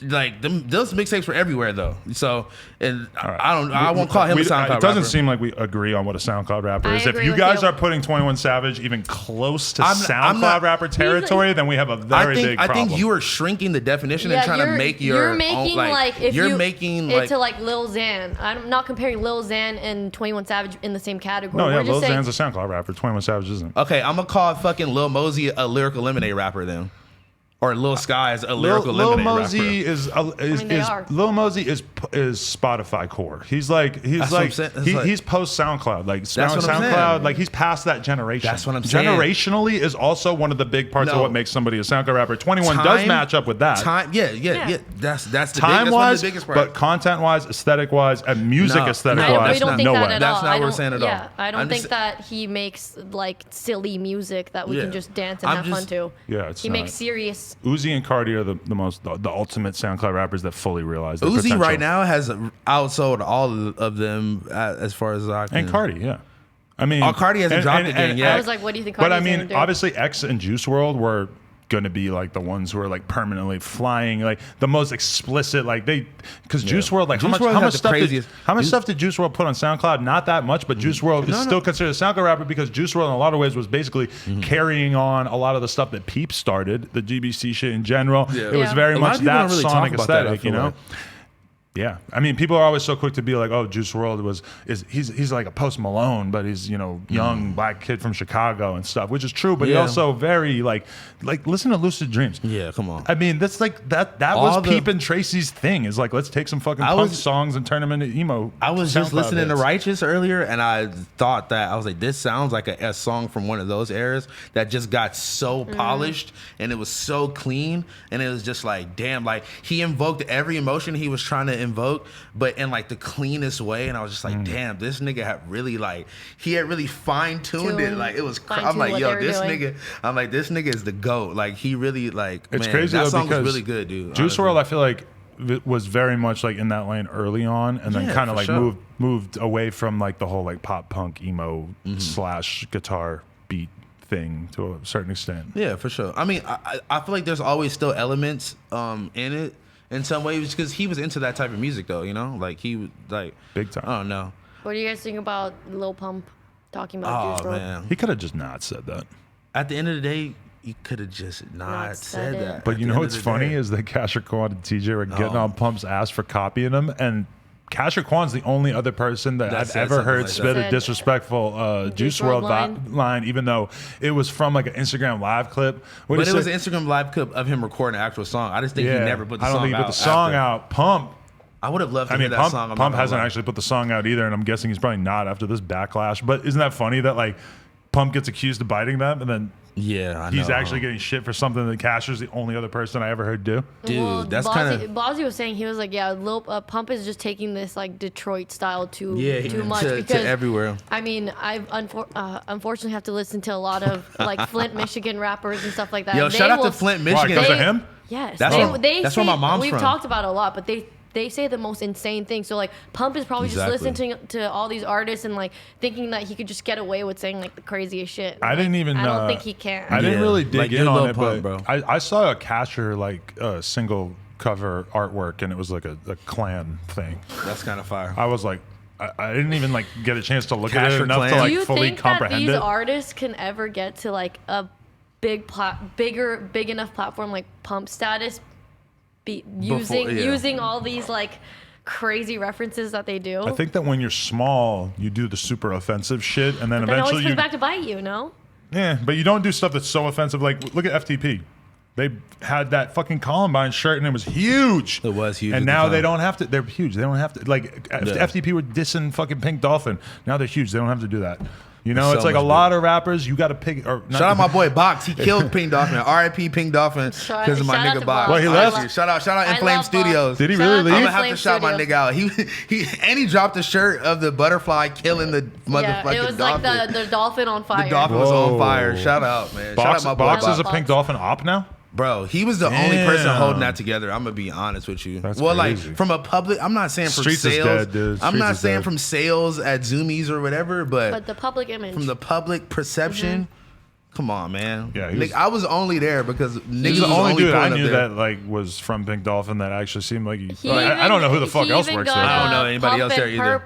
those mixtapes were everywhere though. So and right. I won't call him a SoundCloud It doesn't rapper. seem like we agree on what a SoundCloud rapper I is. If agree you with guys you. are putting 21 Savage even close to I'm SoundCloud not- rapper territory, then we have a very big I problem. think you are shrinking the definition and trying to make your You're making own, like if you're you making it like to like Lil Xan. I'm not comparing Lil Xan and 21 Savage in the same category. no, yeah, We're Lil just saying, Xan's a SoundCloud rapper. 21 Savage isn't. okay, I'm gonna call fucking Lil Mosey a lyrical lemonade rapper then. Or Lil Sky is a lyrical Lil lemonade Mosey rapper. they are. Lil Mosey is Spotify core. He's like That's what I'm saying. That's like- he's post SoundCloud. Like what I'm SoundCloud, saying. like he's past that generation. That's what I'm saying. Generationally is also one of the big parts of No. what makes somebody a SoundCloud rapper. 21 does Time- match up with that. Yeah. That's the Time that's one of wise, the biggest parts. but content wise, aesthetic wise, and music No. aesthetic we wise, don't think no that way. at That's all. not I what we're don't- saying at all. Yeah, I don't I'm think just- that he makes like silly music that we Yeah. can just dance and I'm have just- fun to. Yeah, it's he not. makes serious. Uzi and Cardi are the ultimate SoundCloud rappers that fully realize their Uzi potential. right now has outsold all of them as far as I can. And Cardi, yeah. I mean, Oh, Cardi hasn't dropped again yet. I was like, what do you think? But I Cardi's mean, gonna do? obviously, X and Juice World were gonna be like the ones who are like permanently flying, like the most explicit, like they, because Juice WRLD, like Juice WRLD has the craziest- how much stuff did Juice WRLD put on SoundCloud? Not that much, but Juice WRLD is still considered a SoundCloud rapper because Juice WRLD in a lot of ways was basically carrying on a lot of the stuff that Peep started, the GBC shit in general. It was Yeah. very A lot much of people that don't really talk sonic about that, I aesthetic, feel you know. like. Yeah, I mean, people are always so quick to be like, "Oh, Juice WRLD he's like a Post Malone, but he's young black kid from Chicago and stuff," which is true. But he Yeah. also very like listen to Lucid Dreams. Yeah, come on. I mean, that's like that All was the- Peep and Tracy's thing. Is like, let's take some fucking I punk was- songs and turn them into emo. I was just SoundCloud listening to hits. Righteous earlier, and I thought that I was like, this sounds like a song from one of those eras that just got so polished and it was so clean, and it was just like, damn, like he invoked every emotion he was trying to invoke, but in like the cleanest way. And I was just like, damn, this nigga had really he had really fine tuned it. Like it was. I'm Fine-tuned like, what yo, they were this doing. nigga. I'm like, this nigga is the GOAT. Like he really It's man, crazy that though, song was because really good, dude. Juice honestly. WRLD, I feel like was very much like in that lane early on, and then Yeah, kind of for like sure. moved away from like the whole like pop punk emo slash guitar beat thing to a certain extent. Yeah, for sure. I mean, I feel like there's always still elements in it in some ways because he was into that type of music though, you know? Like he was like Big time. I don't know. What do you guys think about Lil Pump talking about Juice Oh WRLD? man. He could have just not said that. At the end of the day, you could have just not Not said said it. that. But At you the know end what's of the funny day. is that Casher Kwan and TJ were getting Oh. on Pump's ass for copying him, and Casher Kwan's the only other person that That I've said ever something heard like spit that. a disrespectful Juice Juice WRLD WRLD line, even though it was from like an Instagram live clip. What But he it was said- an Instagram live clip of him recording an actual song. I just think he never put the I don't song think he out. put the song after. out. Pump. I would have loved to I hear mean, that Pump, song. I'm not Pump gonna hasn't lie. actually put the song out either, and I'm guessing he's probably not after this backlash. But isn't that funny that like Pump gets accused of biting them, and then Yeah, I he's know. actually getting shit for something that Casher's the only other person I ever heard do? Dude, Well, that's Blasey- kinda- Blasey was saying, he was like, yeah, Lil Pump is just taking this like Detroit style too much to because everywhere. I mean, I unfortunately have to listen to a lot of like Flint, Michigan rappers and stuff like that. Yo, They shout out will- to Flint, Why, Michigan. because of him? Yes, That's they, where- they that's say, where my mom's we've from. talked about it a lot, but they say the most insane things. So like Pump is probably Exactly. just listening to all these artists and like thinking that he could just get away with saying like the craziest shit. I didn't even. I don't think he can. I didn't Yeah, really dig like in you're on Lil it, Pump, but bro. I saw a Casher like single cover artwork, and it was like a clan thing. That's kind of fire. I was like, I didn't even like get a chance to look at Casher it enough to Clan. like Do you fully think that comprehend these it. artists can ever get to like a big enough platform like Pump status, using all these like crazy references that they do? I think that when you're small, you do the super offensive shit, and then But that always eventually comes you. back to bite you, no? Yeah, but you don't do stuff that's so offensive. Like, look at FTP. They had that fucking Columbine shirt, and it was huge. It was huge And at the now time. they don't have to. They're huge. They don't have to. Like, FTP were dissing fucking Pink Dolphin. Now they're huge. They don't have to do that. You know, So it's like a much lot of rappers. You got to pick. Or not Shout out my boy Box. He killed Pink Dolphin. R.I.P. Pink Dolphin Shout- because of my shout out nigga to Box. Box. Well, he I left. love you. Shout out I Inflame love Studios. Box. Did he Shout really out to leave? I'm gonna have to Inflame shout my Studios. nigga out. He dropped the shirt of the butterfly killing the motherfucking Yeah, it was dolphin. like the dolphin on fire. The dolphin was on Whoa. fire. Shout out, man. Box, Shout out my boy Box is Box. a Pink Dolphin op now. Bro, he was the only person Damn. holding that together. I'm gonna be honest with you. That's well, crazy. like from a public, I'm not saying from Streets is sales. dead, dude. I'm Streets not is saying dead. from sales at Zoomies or whatever, But the public image. from the public perception. Come on, man. Yeah, he was- I was only there because niggas He's was the only dude I pulling up knew there. that like was from Pink Dolphin that actually seemed like he. He I don't know who the fuck he else even works got there. I don't know a anybody Pump else there and either. Perp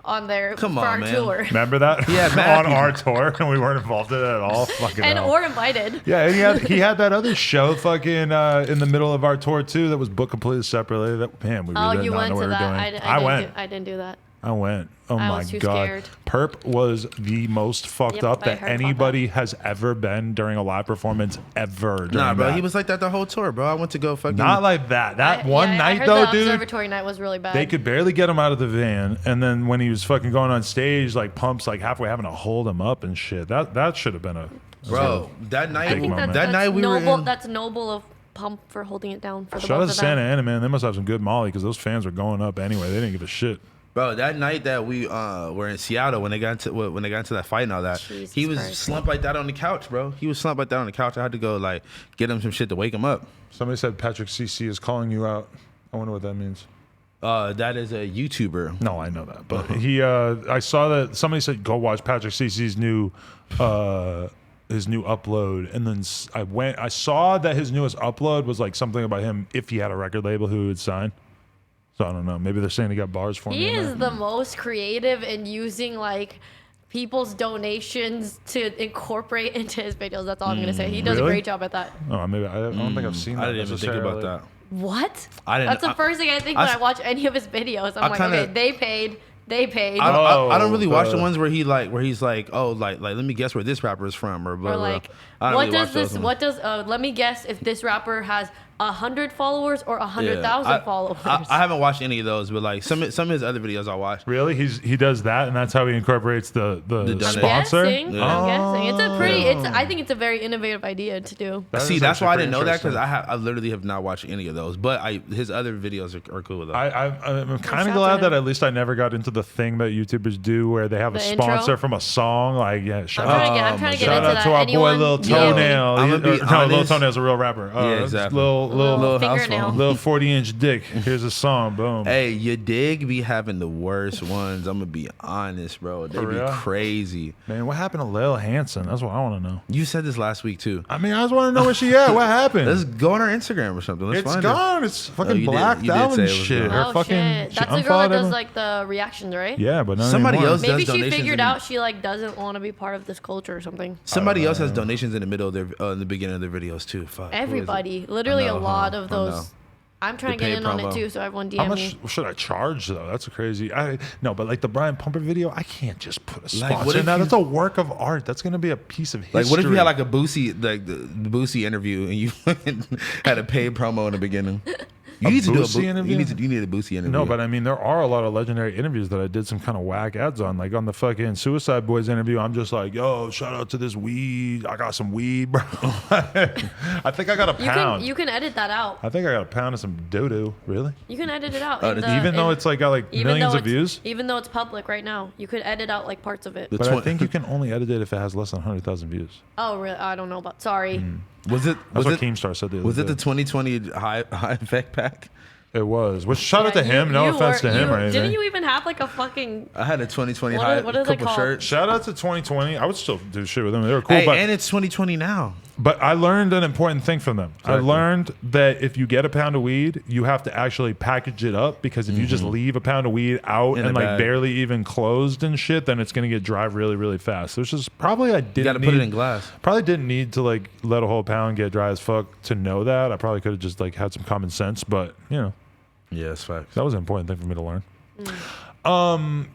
on there Come for on, our man. tour. Remember that? Yeah, on Matthew. our tour, and we weren't involved in it at all. Fucking And hell. or invited. Yeah, and he had that other show fucking in the middle of our tour too that was booked completely separately. That man, we Oh, really did you not went know what to we were that. doing. I went. I didn't do that. I went. Oh I my was too god. scared. Perp was the most fucked Yep, up I that heard about anybody has ever been during a live performance ever. During Nah, bro, that. he was like that the whole tour, bro. I went to go fucking. not like that. That one I night heard though, the dude. Observatory night was really bad. They could barely get him out of the van, and then when he was fucking going on stage, like Pump's like halfway having to hold him up and shit. That should have been a Bro, that night, I think moment. that that's night we were noble. in. That's noble of Pump for holding it down for the shout out both to of Santa them. Ana, man. They must have some good Molly because those fans were going up anyway. They didn't give a shit. Bro, that night that we were in Seattle when they got into that fight and all that, Jesus he was Christ. slumped like that on the couch, bro. He was slumped like that on the couch. I had to go like get him some shit to wake him up. Somebody said Patrick CC is calling you out. I wonder what that means. That is a YouTuber. No, I know that, but he. I saw that somebody said go watch Patrick CC's new his new upload, and then I saw that his newest upload was like something about him if he had a record label who would sign. So I don't know. Maybe they're saying he got bars for He me. is the most creative in using like people's donations to incorporate into his videos. That's all I'm gonna say. He does a Really? great job at that. Oh, maybe I don't think I've seen that. I didn't even think about necessarily. that. What? I didn't- That's the first thing I think when I watch any of his videos. I'm like, kinda- okay, they paid. They paid. I don't really watch the the- ones where he's like, oh, like let me guess where this rapper is from or blah, or blah, like, blah. I don't what really does watch those this? ones. What does? Let me guess if this rapper has 100 followers or 100,000 I- followers. I haven't watched any of those, but like some of his other videos I watched. Really? he does that, and that's how he incorporates the donation. sponsor. Guessing, Yeah. I'm guessing. It's a pretty. I think it's a very innovative idea to do. That See, is that's actually why I pretty didn't know that because interesting. I literally have not watched any of those. But his other videos are cool though. I'm kind shout of to glad that him. at least I never got into the thing that YouTubers do where they have The a intro? sponsor from a song. Like, yeah, shout I'm trying to get shout into out that. to our Anyone? boy Lil Yeah. Toenail. I'm gonna be No, Lil honest. Toenail's a real rapper. Yeah, exactly. Lil House fingernail. Phone. Little 40-inch dick. Here's a song. Boom. Hey, your dig be having the worst ones. I'm gonna be honest, bro. They For be real? crazy. Man, what happened to Lil Hansen? That's what I want to know. You said this last week too. I mean, I just want to know where she at. What happened? Let's go on our Instagram or something. Let's It's find gone. It's fucking you did- blacked you did out say and it was shit. gone. Her Oh fucking. shit! she That's the girl unfollowed that does everyone. like the reactions, right? Yeah, but not Somebody anymore. else Maybe does she donations figured in- out she like doesn't want to be part of this culture or something. Somebody else has donations in the middle of their in the beginning of their videos too. Fuck. who is it? Everybody, literally I know, a lot huh? of I know. those. I'm trying The to get paid in on promo. it too, so everyone How DM much me. should I charge though? That's crazy. No, but like the Brian Pumper video, I can't just put a Like, sponsor what in if that. you- That's a work of art. That's gonna be a piece of history. Like, what if you had like a Boosie, like the Boosie interview, and you had a paid promo in the beginning? You need to do a Boosie interview? You need a Boosie interview. No, but I mean, there are a lot of legendary interviews that I did some kind of whack ads on. Like on the fucking Suicide Boys interview, I'm just like, yo, shout out to this weed. I got some weed, bro. I think I got a pound. You can edit that out. I think I got a pound of some doo-doo. Really? You can edit it out. Oh, in that's- the- Even though in- it's like got like even millions though of it's- views? Even though it's public right now, you could edit out like parts of it. The But I twen- think you can only edit it if it has less than 100,000 views. Oh, really? I don't know about. Sorry. was it That's was what it Keemstar said the other was it day. the 2020 high effect pack? It was. Which shout out Yeah, to him. No offense to him or anything. Didn't you even have like a fucking? I had a 2020 What high are they couple called? shirts. Shout out to 2020. I would still do shit with them. They were cool. Hey, but and it's 2020 now. But I learned an important thing from them. I Exactly. learned that if you get a pound of weed, you have to actually package it up because if you just leave a pound of weed out In and a like bag. barely even closed and shit, then it's gonna get dry really, really fast. Which is probably I You didn't got to need, put it in glass. Probably didn't need to like let a whole pound get dry as fuck to know that. I probably could have just like had some common sense, but you know, Yeah, it's facts. that was an important thing for me to learn.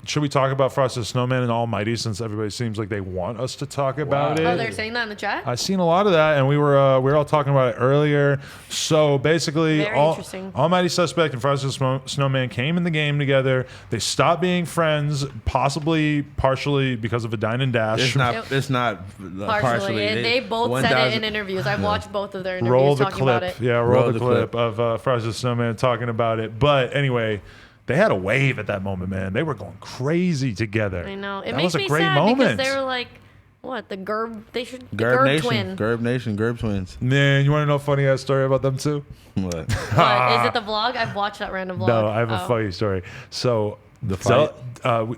Should we talk about Frosted Snowman and Almighty since everybody seems like they want us to talk about it? Oh, they're saying that in the chat. I seen a lot of that, and we were all talking about it earlier. So basically, Very interesting. Almighty Suspect and Frosted Snowman came in the game together. They stopped being friends, possibly partially because of a dine and dash. It's not. Yep. It's not Partially, and they both said it in interviews. I've watched both of their interviews Roll the talking about clip, it. yeah, roll Roll the the clip clip. of Frosted Snowman talking about it. But anyway, they had a wave at that moment, man. They were going crazy together. I know. It that makes was a me great sad moment. because they were like, what the Gerb? They should the Gerb Gerb Nation. twin. Gerb Nation. Gerb twins. Man, you want to know a funny ass story about them too? What? What, is it the vlog? I've watched that random vlog. No, I have a Oh. funny story. So The fight?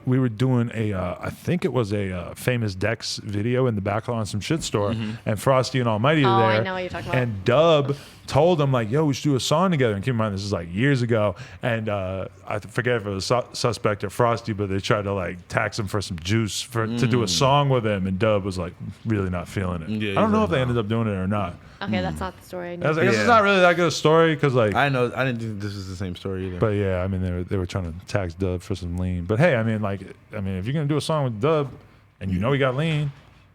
we were doing I think it was a famous Dex video in the background on some shit store, and Frosty and Almighty Oh, are I there. know what you're talking about. And Dub told him like, "Yo, we should do a song together." And keep in mind, this is like years ago, and I forget if it was Suspect or Frosty, but they tried to like tax him for some juice to do a song with him, and Dub was like really not feeling it. Yeah, I don't he's know like, if they "No." ended up doing it or not. Okay, that's not the story. I I knew. was like, I guess it's Yeah. not really that good a story because like. I know. I didn't think this was the same story either. But yeah, I mean they were trying to tax Dub for some lean. But hey, I mean if you're gonna do a song with Dub and you know he got lean,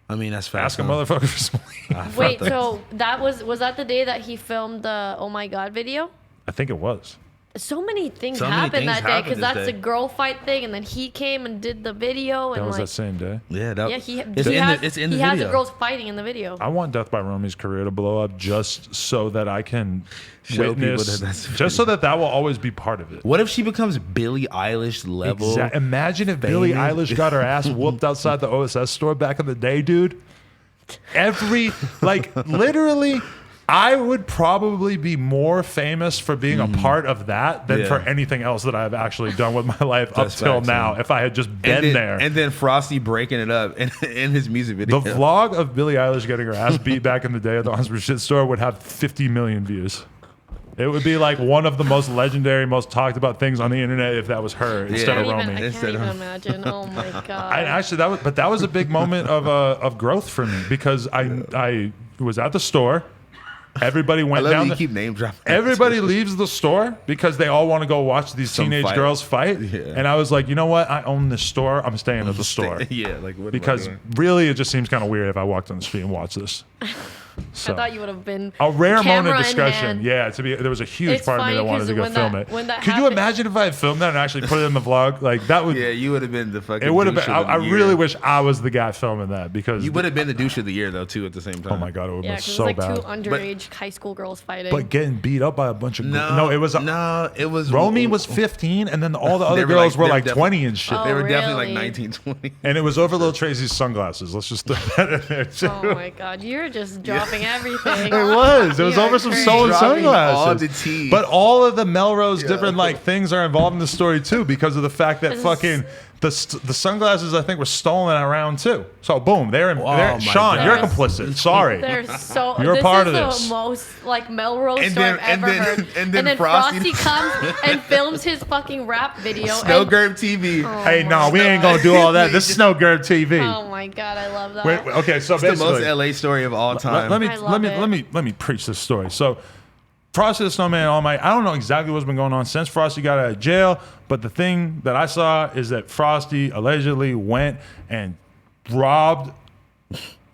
I mean, that's fast. ask a motherfucker for some lean. Wait, so that was that the day that he filmed the Oh My God video? I think it was. So many things So many happened things that day happened because this that's day. a girl fight thing, and then he came and did the video, That and was like that same day. Yeah, yeah, he it's he in has, the, it's in the he has video. the girls fighting in the video. I want Death by Romy's career to blow up just so that I can Show people witness, that that's just so that will always be part of it. What if she becomes Billie Eilish level? Imagine if Billie famous. Eilish got her ass whooped outside the OSS store back in the day, dude. Literally I would probably be more famous for being a part of that than for anything else that I've actually done with my life That's up till facts, now. man. If I had just been there. And then Frosty breaking it up in his music video. The vlog of Billie Eilish getting her ass beat back in the day at the Oscar Shit Store would have 50 million views. It would be like one of the most legendary, most talked about things on the internet if that was her instead of I Romy. can't even imagine. Oh my god. Actually, that was a big moment of growth for me because I was at the store. Everybody I went love down. you keep name dropping. Everybody leaves the store because they all want to go watch these teenage fight. girls fight. Yeah. And I was like, you know what? I own this store. I'm staying at the store. Yeah, like what am I Because doing? really, it just seems kind of weird if I walked on the street and watched this. So, I thought you would have been a rare camera moment of in discussion. hand. Yeah, there was a huge It's part of me funny that wanted 'cause to go when film that- it. when that Could you happened- imagine if I had filmed that and actually put it in the vlog? Like that would. Yeah, you would have been the fucking. It would have douche been. of the I year. really wish I was the guy filming that because You would have been the douche of the year though too at the same time. Oh my god, it would Yeah, have been because so it's like bad. two underage high school girls fighting. But getting beat up by a bunch of No, it was it was Romy was 15, and then all the They other were girls like- were they were like definitely- 20 and shit. They Oh, were definitely like really? 19, 20. And it was over Lil Tracy's sunglasses. Let's just throw that in there too. oh my god, you're just dropping everything. It was. It was You over are some crazy. stolen Dropping sunglasses. all the tea. But all of the Melrose different like things are involved in the story too because of the fact that This is- fucking the sunglasses I think were stolen at round 2. So boom, they're my Sean, God. you're complicit. Sorry. They're so. You're this part is of the this. most like Melrose And story then- I've and ever then- heard. and then Frosty Frosty- comes and films his fucking rap video. Snow and, Gerb TV. Hey, my no, we ain't gonna do all that. This is Snow Gerb TV. oh my god, I love that. Wait, okay, so It's the basically, most LA story of all time. let me I love it. let me preach this story. So, Frosty the Snowman, I don't know exactly what's been going on since Frosty got out of jail, but the thing that I saw is that Frosty allegedly went and robbed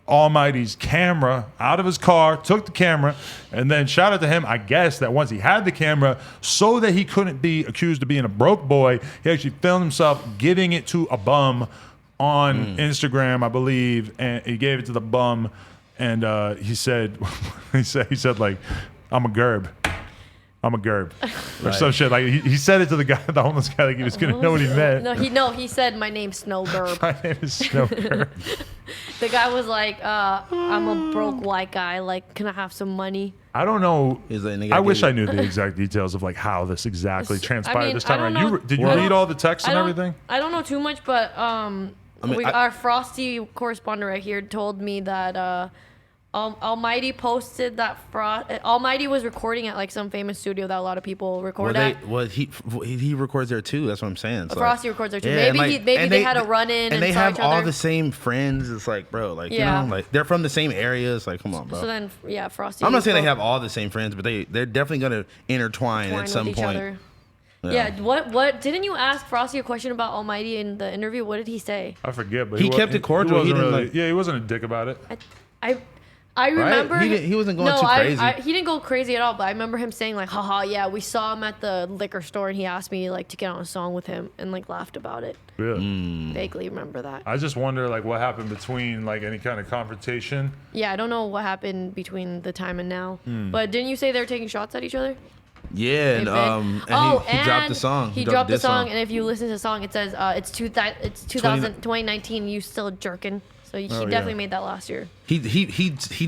Almighty's camera out of his car, took the camera, and then shout out to him, I guess, that once he had the camera, so that he couldn't be accused of being a broke boy, he actually filmed himself giving it to a bum on Instagram, I believe, and he gave it to the bum, and he said, he said like, I'm a gerb. I'm a gerb. Or some shit. Like he said it to the guy, the homeless guy, like he was gonna know what he meant. He said my name's Snow Gerb. My name is Snow Gerb. The guy was like, I'm a broke white guy. Like, can I have some money? I don't know. He's like, nigga, I I wish give I you- knew the exact details of like how this exactly transpired mean, this time I don't around. know- Did you I read don't- all the text and I don't- everything? I don't know too much, but mean, our Frosty correspondent right here told me that Almighty posted that Almighty was recording at like some famous studio that a lot of people record at. He records there too. That's what I'm saying. It's Frosty records there too. yeah, Maybe and maybe they had a run in and they saw have each all other. the same friends. It's like, bro, like Yeah. you know, like they're from the same area. It's like, come on, bro. So then, yeah, Frosty. I'm not saying they spoke- have all the same friends, but they're definitely gonna intertwine twine at some with each point. other. Yeah. What didn't you ask Frosty a question about Almighty in the interview? What did he say? I forget, but He kept it cordial. He wasn't didn't, really, like- yeah, he wasn't a dick about it. I remember He wasn't going no, too crazy. he didn't go crazy at all. But I remember him saying like, "Haha, yeah, we saw him at the liquor store, and he asked me like to get on a song with him, and like laughed about it." Yeah. Vaguely remember that. I just wonder like what happened between like any kind of confrontation. Yeah, I don't know what happened between the time and now. Hmm. But didn't you say they were taking shots at each other? Yeah, They've and, been- he dropped the song. He dropped the this song, and if you listen to the song, it says it's 2019. You still jerking. So he definitely made that last year. He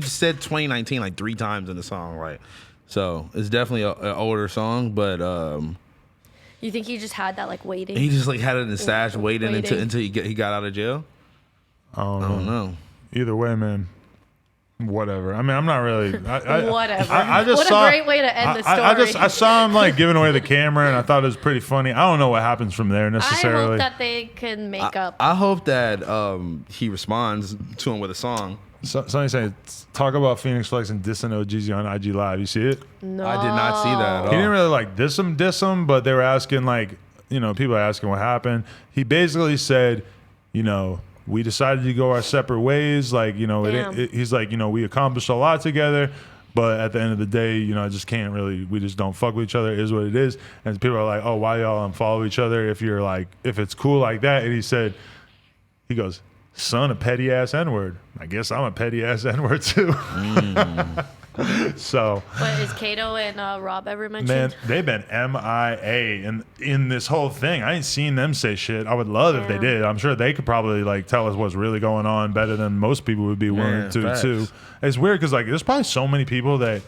said 2019 like 3 times in the song, right? So it's definitely an older song, but You think he just had that like waiting? he just like had it in the stash, waiting Waiting. until he got out of jail. I don't I know. don't know. Either way, man. Whatever. I mean, I'm not really. Whatever. I just What a saw, great way to end the I story. saw him like giving away the camera, and I thought it was pretty funny. I don't know what happens from there I necessarily. hope that they can make up. I hope that he responds to him with a song. Somebody saying, talk about Phoenix Flex and dissing OGZ on IG Live. You see it? No. I did not see that at all. He didn't really like diss him, but they were asking like, people are asking what happened. He basically said, we decided to go our separate ways. Like, Damn. he's like, we accomplished a lot together, but at the end of the day, I just can't really, we just don't fuck with each other. It is what it is. And people are like, oh, why y'all unfollow each other if it's cool like that? And he goes, son, a petty ass N-word. I guess I'm a petty ass N-word too. So, But is Kato and Rob ever man, mentioned? they've been MIA in this whole thing. I ain't seen them say shit. I would love if they Yeah. did. I'm sure they could probably like tell us what's really going on better than most people would be willing Man, to facts. too. It's weird because like there's probably so many people that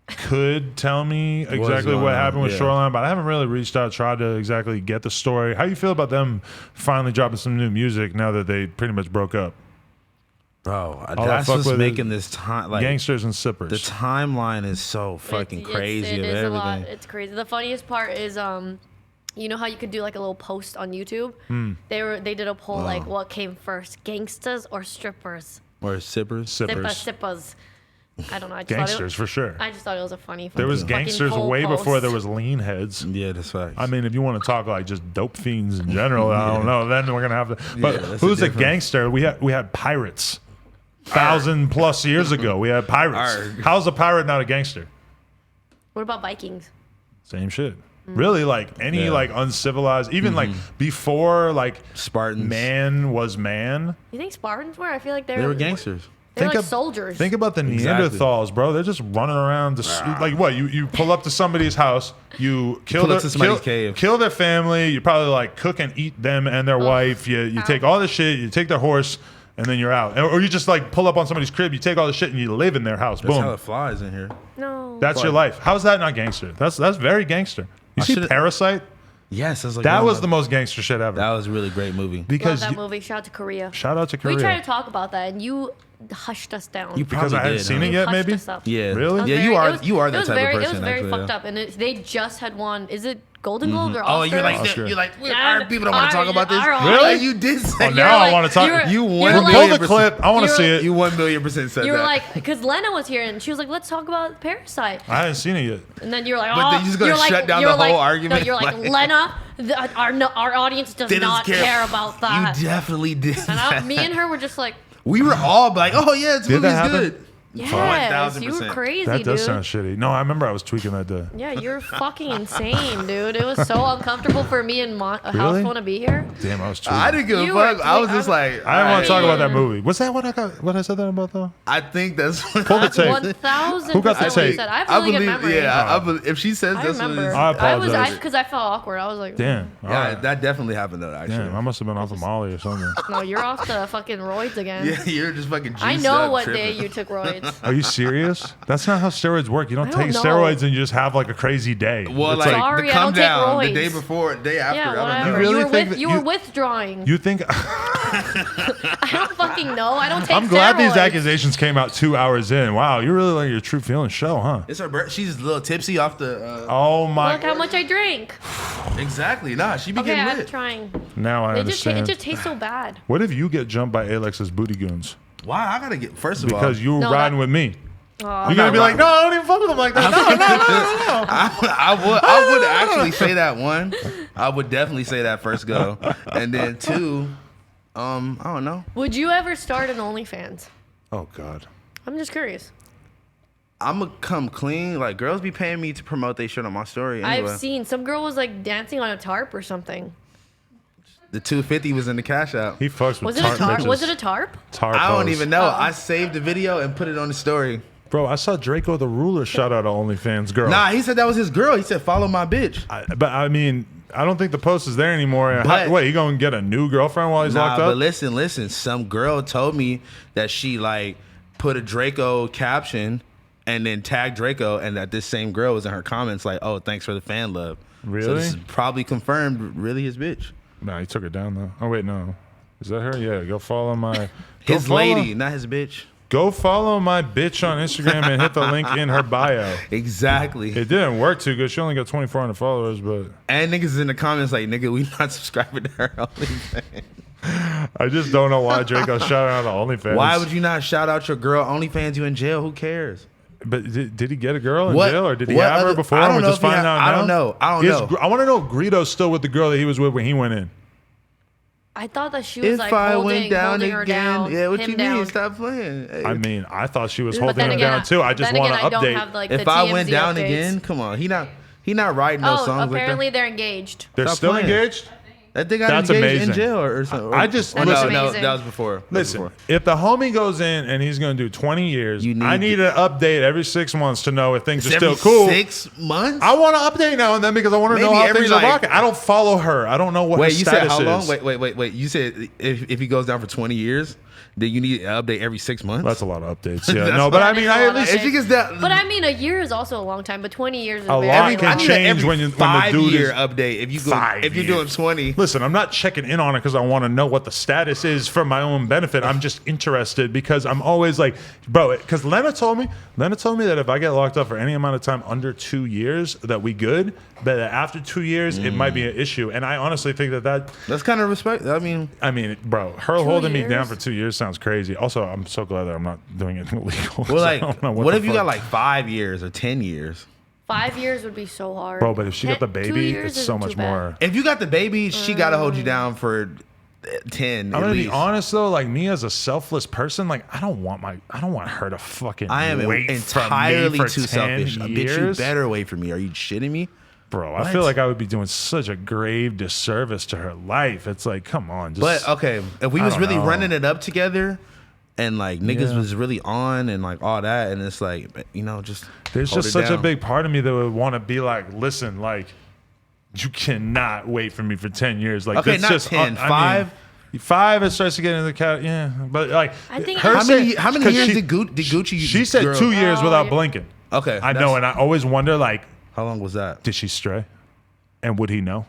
could tell me exactly going what on, happened with yeah. Shoreline, but I haven't really reached out, tried to exactly get the story. How you feel about them finally dropping some new music now that they pretty much broke up? Bro, I that's fuck what's with making this time like Gangsters and Sippers. the timeline is so fucking crazy It of is a lot. everything. It's crazy. The funniest part is you know how you could do like a little post on YouTube? Hmm. They did a poll like what came first, gangsters or strippers? Or sippers. Sippers. I don't know. I just Gangsters for sure. I just thought it was a funny. There was fucking gangsters poll way before post. there was lean heads. Yeah, that's facts. I mean, if you want to talk like just dope fiends in general, I don't know. Then we're gonna have to. But that's who's a different- gangster? We had pirates. 1,000+ years ago, we had pirates. Arg. How's a pirate not a gangster? What about Vikings? Same shit. Really, like any Yeah. like uncivilized, even like before like Spartans. man was man. You think Spartans were? I feel like They were gangsters. They're like of- soldiers. Think about the Exactly. Neanderthals, bro. They're just running around. Like what? You pull up to somebody's house, you kill Pull their, up to somebody's cave. kill their family. You probably like cook and eat them and their wife. You take all the shit. You take their horse, and then you're out. Or you just like pull up on somebody's crib. You take all the shit and you live in their house. That's how Boom. it flies in here. no. That's your life. How's that not gangster? That's very gangster. You I see should've- Parasite? Yes, I was like, That oh was my- the most gangster shit ever. That was a really great movie. Love Because that you- movie. Shout out to Korea. shout out to We tried Korea. to talk about that, and you hushed us down. You Because probably I hadn't did, seen huh? it yet, Hushed maybe. us up. Yeah. Really? It was Yeah, very- you are. it was- You are it that was type very, of person. It was very actually, fucked yeah. up, and they just had won. Is it Golden Globes or Oscars? Oh, you're like, Oscar. our people don't want to talk about this. Really? Like, you did say Oh, now I like- want to talk. you were- You you won. were Pull like- the clip. I want to you were- see it. You 1,000,000% said You were that. like, because Lena was here, and she was like, "Let's talk about Parasite." I haven't seen it yet. And then you're like, But "Oh, then you're just gonna you're like- shut down you're the whole like- argument? No, you're like, Like- Lena, our audience does They not doesn't care about that. You definitely did. And me and her were just like, We were all like, oh yeah, this Did that movie's happen? good. "Yes, 1000%. you were crazy, That dude." does sound shitty. No, I remember I was tweaking that day. Yeah, you're fucking insane, dude. It was so uncomfortable for me and House Really? Phone to be here. Damn, I was tweaking. I didn't give a You fuck. were- I was just like, I didn't want to talk about that Yeah. movie. Was that what I got? What I said that about though? I think that's. Pull the tape. 1,000%. Who got the what you tape? said. I have a really good memory. Yeah, I believe, if she says I that's what remember. it's. I apologize. because I felt awkward. I was like, Damn. All Yeah, right. that definitely happened though. Actually, Damn, I must have been off of Molly or something. No, you're off the fucking roids again. yeah, you're just fucking. Juiced I know up, what tripping. day you took roids. Are you serious? That's not how steroids work. You don't I take don't know. steroids and you just have like a crazy day. Well, It's like Sorry, the I come don't take down, the roids. day before, day after. Yeah, I don't whatever. know. You really were think with, that you you- were withdrawing. you think? I don't fucking know. I don't take I'm glad these steroids. accusations came out 2 hours in. Wow, you really let your true feelings show, huh? It's her birthday. She's a little tipsy off the. Oh my! Look how much I drink. Exactly. Nah, she be Okay, getting I'm lit. trying. Now I It understand. just tastes so bad. What if you get jumped by Alex's booty goons Why? I gotta get. First of all, because you were No, riding that- with me? Aw. You're gonna be like, no, I don't even fuck with him like that. No. I would actually say that one. I would definitely say that first go, and then two. I don't know. Would you ever start an OnlyFans? Oh God. I'm just curious. I'm gonna come clean. Like girls be paying me to promote their shit on my story. Anyway. I've seen some girl was like dancing on a tarp or something. The 250 was in the cash out. He fucks with Was it a tarp tarp? bitches. Was it a tarp? Tarp I don't hoes. even know. Oh. I saved the video and put it on the story. Bro, I saw Draco the Ruler shout out to OnlyFans girl. Nah, he said that was his girl. He said follow my bitch. But I mean, I don't think the post is there anymore. But- Wait, he gonna get a new girlfriend while he's locked up? But listen. Some girl told me that she like put a Draco caption and then tagged Draco, and that this same girl was in her comments like, "Oh, thanks for the fan love." So Really? this is probably confirmed. Really, his bitch, Nah, he took it down though. Oh wait, no. Is that her? Yeah, go follow my his go follow- lady, not his bitch. Go follow my bitch on Instagram and hit the link in her bio. Exactly. It didn't work too good. She only got 2,400 followers, but And niggas is in the comments like, "Nigga, we not subscribing to her OnlyFans." I just don't know why Draco shouted out to OnlyFans. Why would you not shout out your girl OnlyFans? You in jail? Who cares? But did he get a girl in What- jail, or did he what have her other- before? I don't and know we're just if he finding had- out I now? don't know. I don't Is know. Gr- I want to know if Greedo's still with the girl that he was with when he went in. I thought that she was If like I holding, went down holding again, her down. yeah. What him you down. mean? Stop playing. Hey. I mean, I thought she was But holding then him again, down too. I just then want again, to I don't update. have like if the I TMZ went down updates. again, come on. He not writing no Oh, songs apparently like they're engaged. They're Stop still playing. engaged. That they got That's engaged in amazing. jail or something. I just- Oh, That's no, amazing. that was before. That was Listen, before. if the homie goes in and he's going to do 20 years, You need I need to- an update every 6 months to know if things are Every still cool. 6 months. I want to update now and then because I want to know Maybe how every, things are like- rocking. I don't follow her. I don't know what Wait, her you status said how is. long? Wait. You said if he goes down for 20 years, then you need an update every 6 months. That's a lot of updates. Yeah, That's no, but a I lot. mean, That is I a at lot least If she gets down, But I mean, a year is also a long time. But 20 years is A very lot long. can I need change every when the dude 5-year is update. If you go, 5 if you're doing years. 20, Listen, I'm not checking in on it because I want to know what the status is for my own benefit. I'm just interested because I'm always like, bro, because Lena told me that if I get locked up for any amount of time under 2 years, that we good. But after 2 years, it might be an issue. And I honestly think that that's kind of respect. I mean, bro, her holding me down years? for 2 years sounds crazy. Also, I'm so glad that I'm not doing anything illegal. 'cause well, I like, don't know what the if you fuck- got like 5 years or 10 years? 5 years would be so hard. Bro, but if she got the 2 baby, years it's so isn't much too bad. more. If you got the baby, she got to hold you down for 10. I'm at gonna least. be honest though, like me as a selfless person, like I don't want her to fucking I am wait entirely for me for too 10 selfish. Bitch, you years. better wait for me. Are you shitting me? Bro, I What? feel like I would be doing such a grave disservice to her life. It's like, come on, just But okay, if we I was don't really know. running it up together, and like niggas Yeah. was really on and like all that, and it's like just there's hold just it such a down. big part of me that would want to be like, listen, like you cannot wait for me for 10 years. Like Okay, that's not just 10, I mean, 5. 5 it starts to get into the cat, yeah. But like I think her How How saying- many 'cause years she, did Gucci? she said girl- 2 years Oh, without yeah. blinking. Okay, I know, and I always wonder like, how long was that? did she stray? And would he know?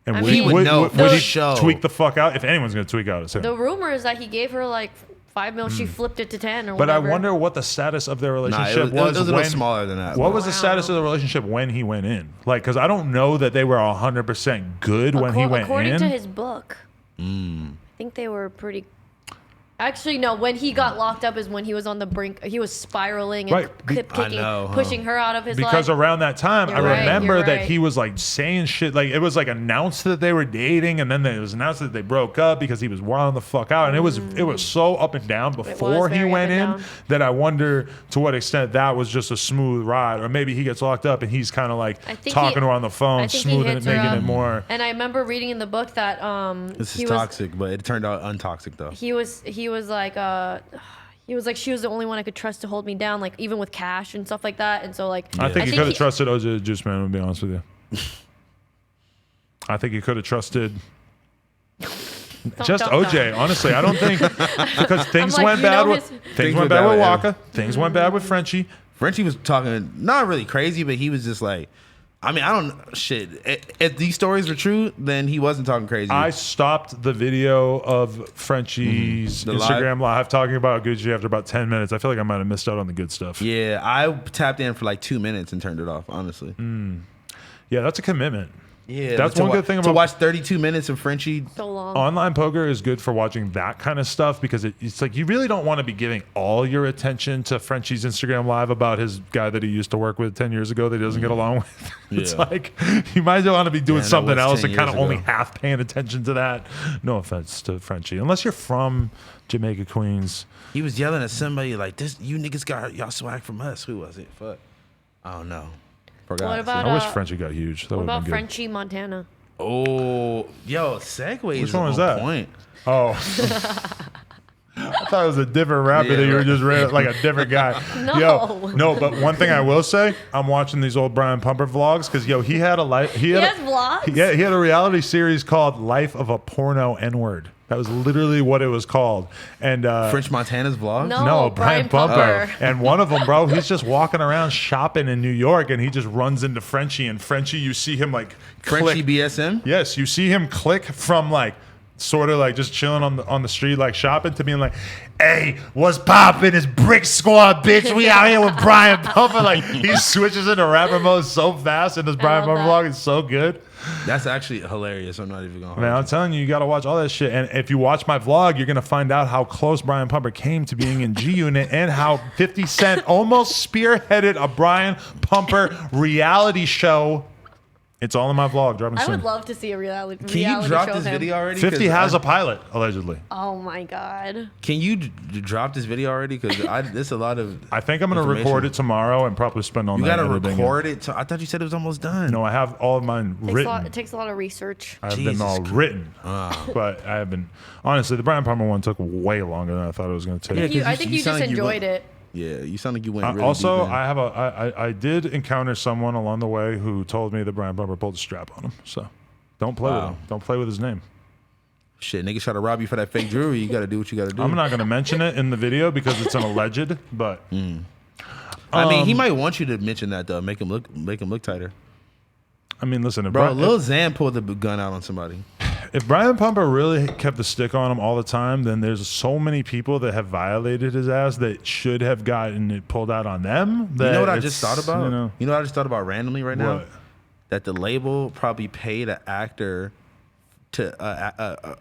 And I would, mean- He would know for would he sure. tweak the fuck out? If anyone's gonna tweak out, it's him. The rumor is that he gave her like 5 mil. She flipped it to 10 or But I whatever. wonder what the status of their Nah, relationship it was a little when, smaller than that. What but- was the status of the relationship when he went in? Like, because I don't know that they were 100% good when he went According in. to his book, I think they were pretty. Actually, no. When he got locked up is when he was on the brink. He was spiraling and Right. kept I kicking, know, huh? pushing her out of his Because life. around that time, I You're right, remember you're that right. he was like saying shit. Like it was like announced that they were dating, and then it was announced that they broke up because he was wilding the fuck out. And it was so up and down before he very went up in and down. that I wonder to what extent that was just a smooth ride, or maybe he gets locked up and he's kind of like I think talking he- to her on the phone, I think he smoothing it, hits her making up. it more. And I remember reading in the book that This he is was toxic, but it turned out untoxic though. he was like she was the only one I could trust to hold me down, like even with cash and stuff like that. And so like I think he could have he- trusted OJ the Juice Man, to be honest with you. I think he could have trusted just don't. OJ. Honestly, I don't think because things like, went you bad know with his- things went bad with Waka. Things went bad with Frenchie. Frenchie was talking not really crazy, but he was just like, I mean, I don't shit. If these stories were true, then he wasn't talking crazy. I stopped the video of Frenchie's The Instagram live talking about Gucci after about 10 minutes. I feel like I might have missed out on the good stuff. yeah, I tapped in for like 2 minutes and turned it off. Honestly, Yeah, that's a commitment. yeah, That's to one wa- good thing to about- watch 32 minutes of Frenchie. so long. Online poker is good for watching that kind of stuff because it's like you really don't want to be giving all your attention to Frenchie's Instagram live about his guy that he used to work with 10 years ago that he doesn't get along with. It's Yeah. like you might want to be doing Yeah, that something was else 10 and kind of years only ago. half paying attention to that. No offense to Frenchie, unless you're from Jamaica, Queens. He was yelling at somebody like, "This, you niggas got y'all swag from us." Who was it? Fuck, I don't know. Forgot. What about I wish uh, Frenchie got huge. That what would about have been good. Frenchie Montana? Oh, yo, Segways. Which is one was on that? Point. Oh. I thought it was a different rapper Yeah, that you were right. just like a different guy. No. Yo, no, but one thing I will say, I'm watching these old Brian Pumper vlogs because he had a life. He He had has vlogs? Yeah, he had a reality series called Life of a Porno N-Word. That was literally what it was called. And French Montana's vlog. No. Brian Brian Pumper. Pumper. And one of them, bro, he's just walking around shopping in New York and he just runs into Frenchie. And Frenchie, you see him like Frenchie click. BSM. Yes, you see him click from like sort of like just chilling on the street like shopping to being like, "Hey, what's poppin'? It's Brick Squad, bitch. We out here with Brian Pumper." Like he switches into rapper mode so fast in this Brian love Pumper that. vlog. It's so good. That's actually hilarious. I'm not even gonna. Man, hold I'm telling you, you got to watch all that shit. And if you watch my vlog, you're going to find out how close Brian Pumper came to being in G Unit and how 50 Cent almost spearheaded a Brian Pumper reality show It's all in my vlog. Dropping I soon. would love to see a reality Can you drop show this of him. video already? 50 'Cause has a pilot allegedly. Oh my god. Can you drop this video already? Because there's a lot of. I think I'm gonna information. record it tomorrow and probably spend all You night gotta editing it. record it. I thought you said it was almost done. No, I have all of mine written. It takes a lot of research. I have Jesus them all Christ. written, but I have been honestly. The Brian Palmer one took way longer than I thought it was going to take. Yeah, 'cause I think you sound just like you enjoyed went- it. Yeah, you sound like you went. Really Also, deep in. I have I did encounter someone along the way who told me that Brian Palmer pulled a strap on him. So don't play with Wow. him. Don't play with his name. Shit, niggas try to rob you for that fake jewelry. You got to do what you got to do. I'm not going to mention it in the video because it's an alleged. But I mean, he might want you to mention that though. Make him look tighter. I mean, listen, if, Bro, Bri- Lil Xan pulled the gun out on somebody. if Brian Pumper really kept the stick on him all the time, then there's so many people that have violated his ass that should have gotten it pulled out on them. You know what I it's, just thought about? You know, what I just thought about randomly right now? What? That the label probably paid an actor to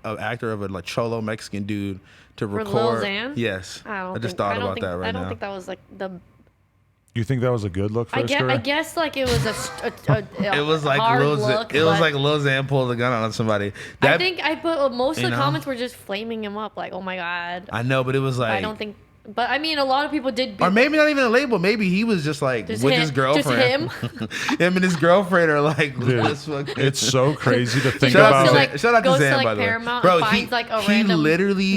an actor of a like cholo Mexican dude to For record. Lil Xan? Yes, I just thought about that right I don't now. think that was like the. You think that was a good look for his career? I guess like it was It was like hard Lil look. Xan, it was but like Lil Xan pulled the gun out on somebody. I think most of you the know? comments were just flaming him up, like, oh my god. I know, but it was like I don't think. But I mean, a lot of people did. or maybe not even a label. Maybe he was just like Just with him- his girlfriend. just him and his girlfriend are like. Dude, this fucking- it's so crazy to think Shout out about. to like, shout out to goes Xan, to like by the way. Paramount Bro, and finds like a random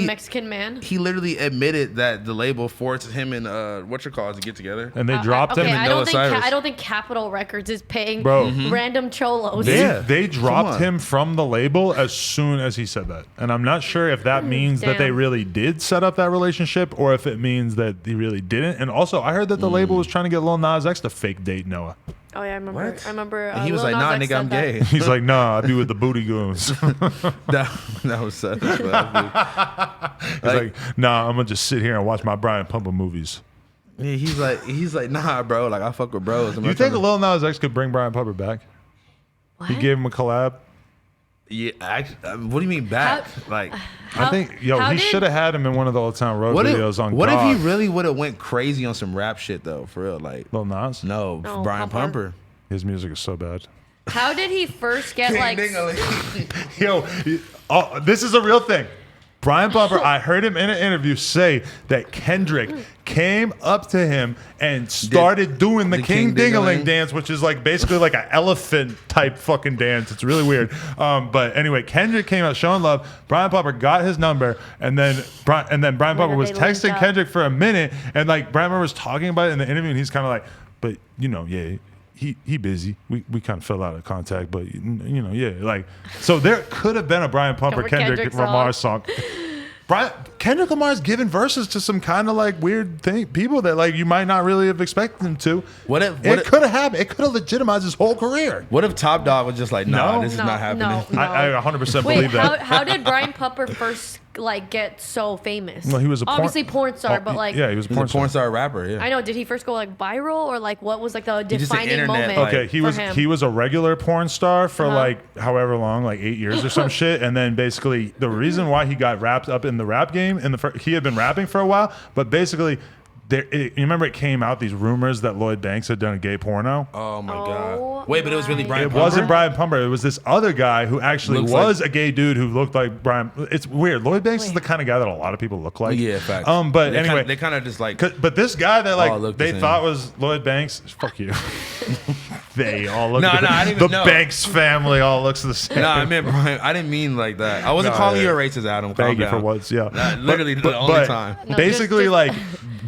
Mexican man. He literally admitted that the label forced him and whatchamacallit to get together. And they dropped okay, him. and I Noah don't think Cyrus. I don't think Capitol Records is paying Bro. random cholos. They on. dropped him from the label as soon as he said that. And I'm not sure if that means that they damn. really did set up that relationship or if it means that he really didn't. And also, I heard that the label was trying to get Lil Nas X to fake date Noah. Oh yeah, I remember. What? I remember. And he was Lil like, Nas "Nah, X nigga, I'm said that. gay." He's like, nah, I'd be with the booty goons. that was such. He's like, nah, I'm going to just sit here and watch my Brian Pumper movies. Yeah, he's like, nah, bro. Like I fuck with bros. I'm You not think tryna- Lil Nas X could bring Brian Pumper back? He What? gave him a collab. Yeah, what do you mean back? Like, I think, how he did- should have had him in one of the Old Town Road what videos on if God. he really would have went crazy on some rap shit though? For real, like, Lil Nas? no, No, Brian Pumper. Pumper. His music is so bad. How did he first get like? Yo, this is a real thing. Brian Pumper, I heard him in an interview say that Kendrick came up to him and started doing the King Dingaling dance, which is like basically like an elephant type fucking dance. It's really weird. But anyway, Kendrick came out showing love. Brian Pumper got his number, and then Brian Pumper was they linked texting up. Kendrick for a minute, and like Brian Pumper was talking about it in the interview, and he's kind of like, but you know, yeah. He busy. We kind of fell out of contact, but you know, yeah, like so there could have been a Brian Pumper Cover Kendrick Kendrick Lamar song. Kendrick Lamar's giving verses to some kind of like weird people that like you might not really have expected him to. It could have happened. It could have legitimized his whole career. What if Top Dog was just like, nah, No. this is No, not happening? no. I 100% Wait, believe that. how did Brian Pumper first like get so famous? Well, he was a obviously porn star, but like yeah, he was a He's porn a porn star. star rapper. Yeah. I know. Did he first go like viral or like what was like the just an defining internet, moment? like- Okay, he for was him? he was a regular porn star for Uh-huh. like however long, like 8 years or some shit, and then basically the reason why he got wrapped up in the rap game he had been rapping for a while, but basically you remember it came out these rumors that Lloyd Banks had done a gay porno. Oh my Oh god. Wait, but it was really my Brian It Pumper? wasn't Brian Pumper. It was this other guy who actually Looks was like- a gay dude who looked like Brian. It's weird. Lloyd Banks is the kind of guy that a lot of people look like. Yeah, facts. But they anyway, they kind of just like. but this guy that All like look the they same. thought was Lloyd Banks. Fuck you. They all look. No, the, I didn't the even know. Banks family all looks the same. No, I meant Brian. I didn't mean like that. I wasn't No, calling yeah. you a racist, Adam. Calm Thank you down. for once. Yeah, Literally the only time. No, basically, just- like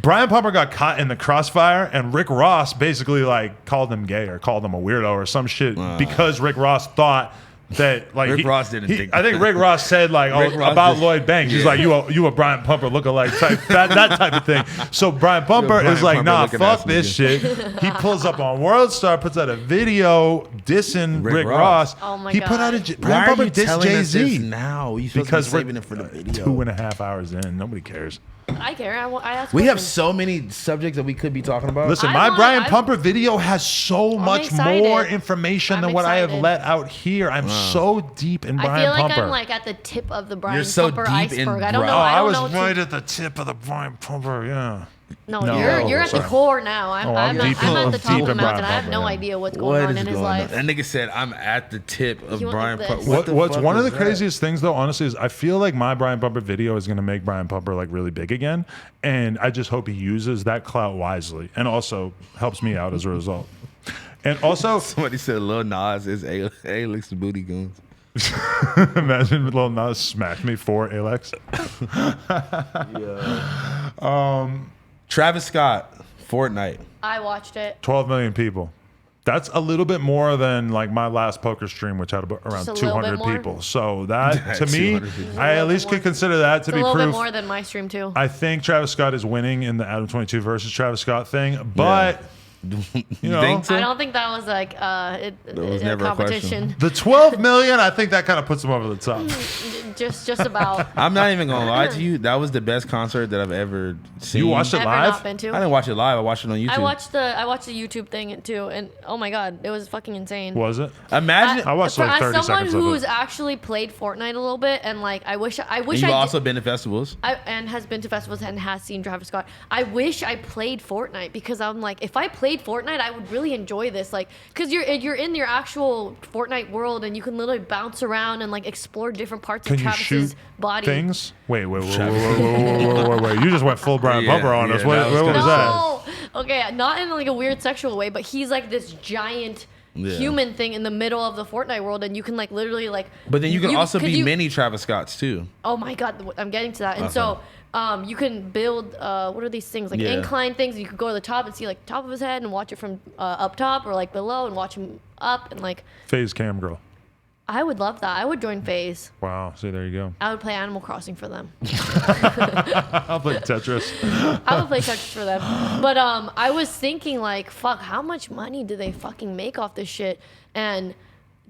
Brian Pumper got caught in the crossfire, and Rick Ross basically like called him gay or called him a weirdo or some shit because Rick Ross thought that like Rick Ross didn't think I think Rick Ross said like Rick Ross about did- Lloyd Banks. He's yeah. like you a Brian Pumper lookalike type that type of thing. So Brian Pumper Brian is like, Pumper nah, looking fuck ass this shit. He pulls up on World Star, puts out a video dissing Rick Rick Ross. Ross. Oh my he put out a God. Brian Why Pumper are you dissed telling us this Jay-Z now? You supposed because to be we're saving it for the video. 2.5 hours in. Nobody cares. I care. I asked. We have questions. so many subjects that we could be talking about. Listen, I my want- Brian I'm- Pumper video has so much excited. more information I'm than what I have excited. let out here. I'm so deep in I Brian feel like Pumper. I'm like at the tip of the Brian You're so Pumper deep in iceberg. I don't Bri- know. oh, I I don't was know what to- right at the tip of the Brian Pumper. Yeah. No, No, you're at the sorry. core now. I'm, Oh, I'm I'm, deep I'm in- at the I'm top deep of the in mountain. Brian I have no Pumper, yeah. idea what's What going on is in his going life. on? That nigga said, I'm at the tip of He went Brian like Pumper. this. What's one of the was that? craziest things though, honestly, is I feel like my Brian Pumper video is gonna make Brian Pumper like really big again, and I just hope he uses that clout wisely, and also helps me out as a result. And also, Somebody said Lil Nas is Alex Booty Goons. imagine Lil Nas smacked me for Alex. Travis Scott, Fortnite. I watched it. 12 million people. That's a little bit more than like my last poker stream, which had about around Just a little 200 bit more? people. So that to me, 200 people. I at bit least more. could consider that to It's a be little bit proof. more than my stream too. I think Travis Scott is winning in the Adam 22 versus Travis Scott thing, but you know, think so? I don't think that was like was a never a competition. the 12 million, I think that kind of puts him over the top. just about. I'm not even gonna lie to you. That was the best concert that I've ever seen. You watched it Ever live? not been to. I didn't watch it live. I watched it on YouTube. I watched the YouTube thing too, and oh my god, it was fucking insane. Was it? Imagine. I watched like as 30 someone seconds of who's it. actually played Fortnite a little bit, and like I wish you've I also did, been to festivals. and has been to festivals and has seen Travis Scott. I wish I played Fortnite because I'm like, if I played Fortnite, I would really enjoy this. Like, cause you're in your actual Fortnite world, and you can literally bounce around and like explore different parts Can of you Travis's shoot body. things? Wait. You just went full Brian Yeah, Pumper on yeah, us. What that was was kinda- that? No, okay, not in like a weird sexual way, but he's like this giant Yeah. human thing in the middle of the Fortnite world, and you can like literally like. But then you can also 'cause be you- many Travis Scotts too. Oh my god, I'm getting to that. And so you can build what are these things like Yeah. incline things? You could go to the top and see like top of his head and watch it from up top, or like below and watch him up, and like FaZe Cam Girl. I would love that. I would join FaZe. Wow. See, there you go. I would play Animal Crossing for them. I'll play Tetris. I would play Tetris for them. But I was thinking like, fuck, how much money do they fucking make off this shit? And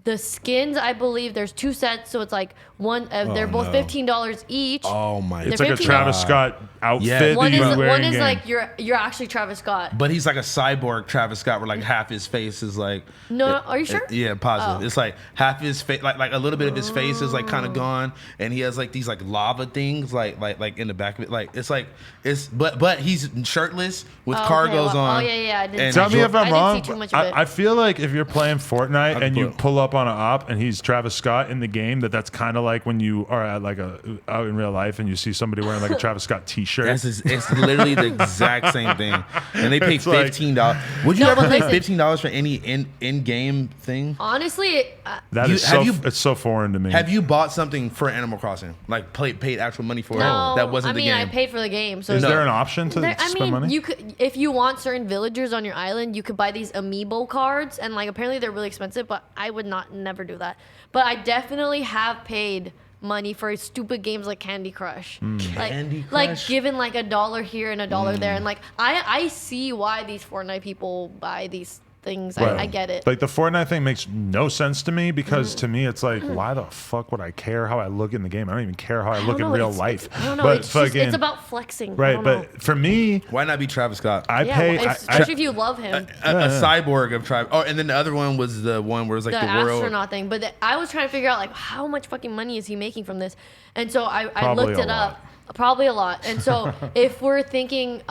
the skins, I believe there's 2 sets, so it's like one. They're both no. $15 each. Oh my! It's They're like a $15. Travis Scott outfit Yeah. that One you is wear one in is game. like you're actually Travis Scott. But he's like a cyborg Travis Scott, where like half his face is like. No, are you sure? Yeah, positive. Oh. It's like half his face, like a little bit of his face is like kind of gone, and he has like these like lava things like in the back of it. Like it's but he's shirtless with Oh, okay, cargos well- on. oh, yeah, I didn't and see Tell me if I I'm didn't wrong. see too much of it. I feel like if you're playing Fortnite and you put- pull up on an op and he's Travis Scott in the game, that's kind of like when you are at like out in real life and you see somebody wearing like a Travis Scott T-shirt. It's literally the exact same thing, and they pay It's like- $15. Would you No, ever but pay listen. $15 for any in-game thing? Honestly, That You- is so. have you- It's so foreign to me. Have you bought something for Animal Crossing, like paid actual money for no. it? That wasn't I mean, the I game. paid for the game, so Is No. there an option to There, I spend mean, money? you could, if you want certain villagers on your island, you could buy these amiibo cards, and like apparently they're really expensive. But I would never do that. But I definitely have paid money for stupid games like Candy Crush, like Candy like Crush? giving like $1 here and $1 there, and like I see why these Fortnite people buy these things. Right. I get it. Like the Fortnite thing makes no sense to me because Mm-hmm. to me it's like, why the fuck would I care how I look in the game? I don't even care how I look in real life. I don't know. But It's, just, fucking it's about flexing. I right. don't know. But for me, Why not be Travis Scott? I Yeah, pay. well, especially if you love him. A cyborg of Travis. Oh, and then the other one was the one where it was like the the world. astronaut thing. But I was trying to figure out like how much fucking money is he making from this, and so I Probably looked a it lot. up. Probably a lot. And so if we're thinking,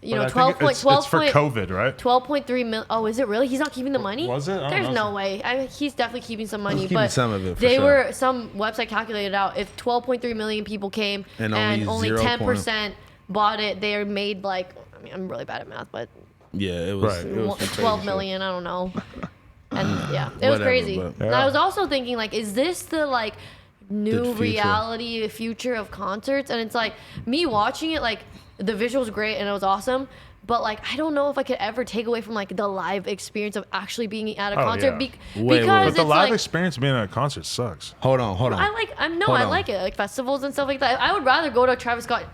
you know, 12 it's for COVID, right? 12.3 mil. Oh, is it really? He's not keeping the money? Was it? I don't There's know. no way. He's definitely keeping some money. keeping but some of it, for they sure. were some website calculated out if 12.3 million people came And and only only 0. 10% bought it, they are made like. I mean, I'm really bad at math, but Yeah, it was. Right. It was some crazy 12 shit. million. I don't know. And yeah, it was Whatever, crazy. but- And I was also thinking like, is this the like new future. reality future of concerts? And it's like me watching it, like the visuals great and it was awesome. But like, I don't know if I could ever take away from like the live experience of actually being at a Oh, concert yeah. Wait, because But it's the live like. experience being at a concert sucks. Hold on. I Hold on. like it, like festivals and stuff like that. I would rather go to a Travis Scott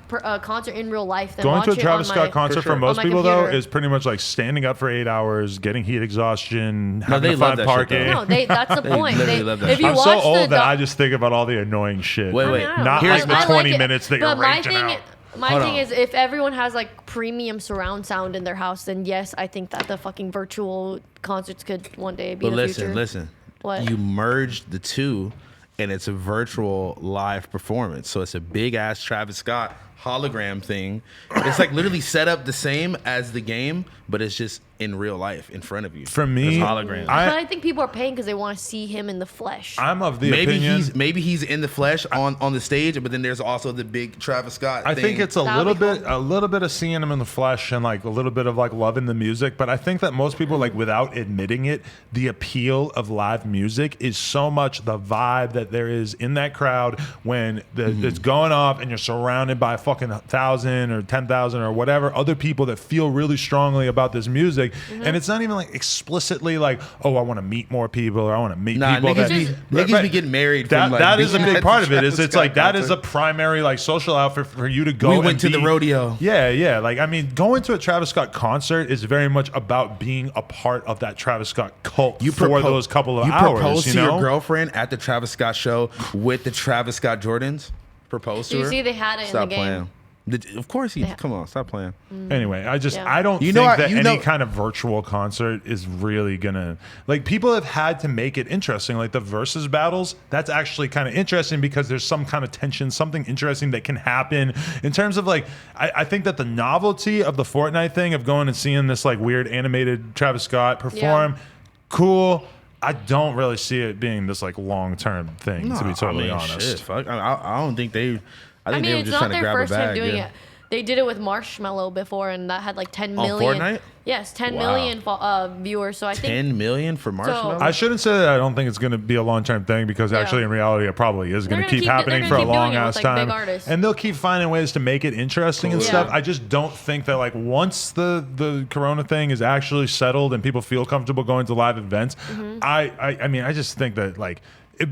concert in real life than Going watch to a it Travis on Scott my, concert for sure. most on my people though computer. is pretty much like standing up for 8 hours, getting heat exhaustion, they having to love find that shit, parking. though. No, that's the point. literally love that if you I'm watch so old the that I just think about all the annoying shit. Wait, I wait. mean, I don't Not know. like the I 20 it, minutes that but you're my raging thing, out. My Hold thing on. is, if everyone has like premium surround sound in their house, then yes, I think that the fucking virtual concerts could one day be But the future. listen. What? You merged the two, and it's a virtual live performance. So it's a big ass Travis Scott hologram thing. It's like literally set up the same as the game, but it's just in real life in front of you. For me, it's hologram. But I think people are paying because they want to see him in the flesh. I'm of the opinion. Maybe he's in the flesh on the stage, but then there's also the big Travis Scott I thing. think it's a That would little be bit, cool. a little bit of seeing him in the flesh and like a little bit of like loving the music. But I think that most people, like without admitting it, the appeal of live music is so much the vibe that there is in that crowd when it's going off and you're surrounded by fucking 1,000 or 10,000 or whatever other people that feel really strongly about this music. And it's not even like explicitly like, oh, I want to meet more people or I want to meet people. Niggas be getting married. That, from, like, that is a being big at part of it. Travis Is it's Scott like that is a concert. primary like social outfit for you to go. We and went to the be- rodeo. Yeah. Like I mean, going to a Travis Scott concert is very much about being a part of that Travis Scott cult for those couple of hours. You proposed You to know, your girlfriend at the Travis Scott show with the Travis Scott Jordans. Proposed to You her. see, they had it Stop in the game. playing. Of course, come on, stop playing. Anyway, I Yeah. don't You think know, that you any know- kind of virtual concert is really gonna like people have had to make it interesting. Like the versus battles, that's actually kind of interesting because there's some kind of tension, something interesting that can happen in terms of like I think that the novelty of the Fortnite thing of going and seeing this like weird animated Travis Scott perform, cool. I don't really see it being this like long term thing, to be totally honest. Shit, fuck. I don't think they. I I think mean, they were it's just not trying to their grab a first time bag. doing Yeah. it. They did it with Marshmallow before, and that had like 10 On million. Fortnite? Yes, 10 Wow. million viewers. So I think 10 million for Marshmallow. I shouldn't say that I don't think it's going to be a long-term thing because actually in reality it probably is going to They're keep gonna happening keep for a doing it long with, ass like, time. big artists. And they'll keep finding ways to make it interesting and Cool. stuff. Yeah. I just don't think that like once the corona thing is actually settled and people feel comfortable going to live events, I mean I just think that like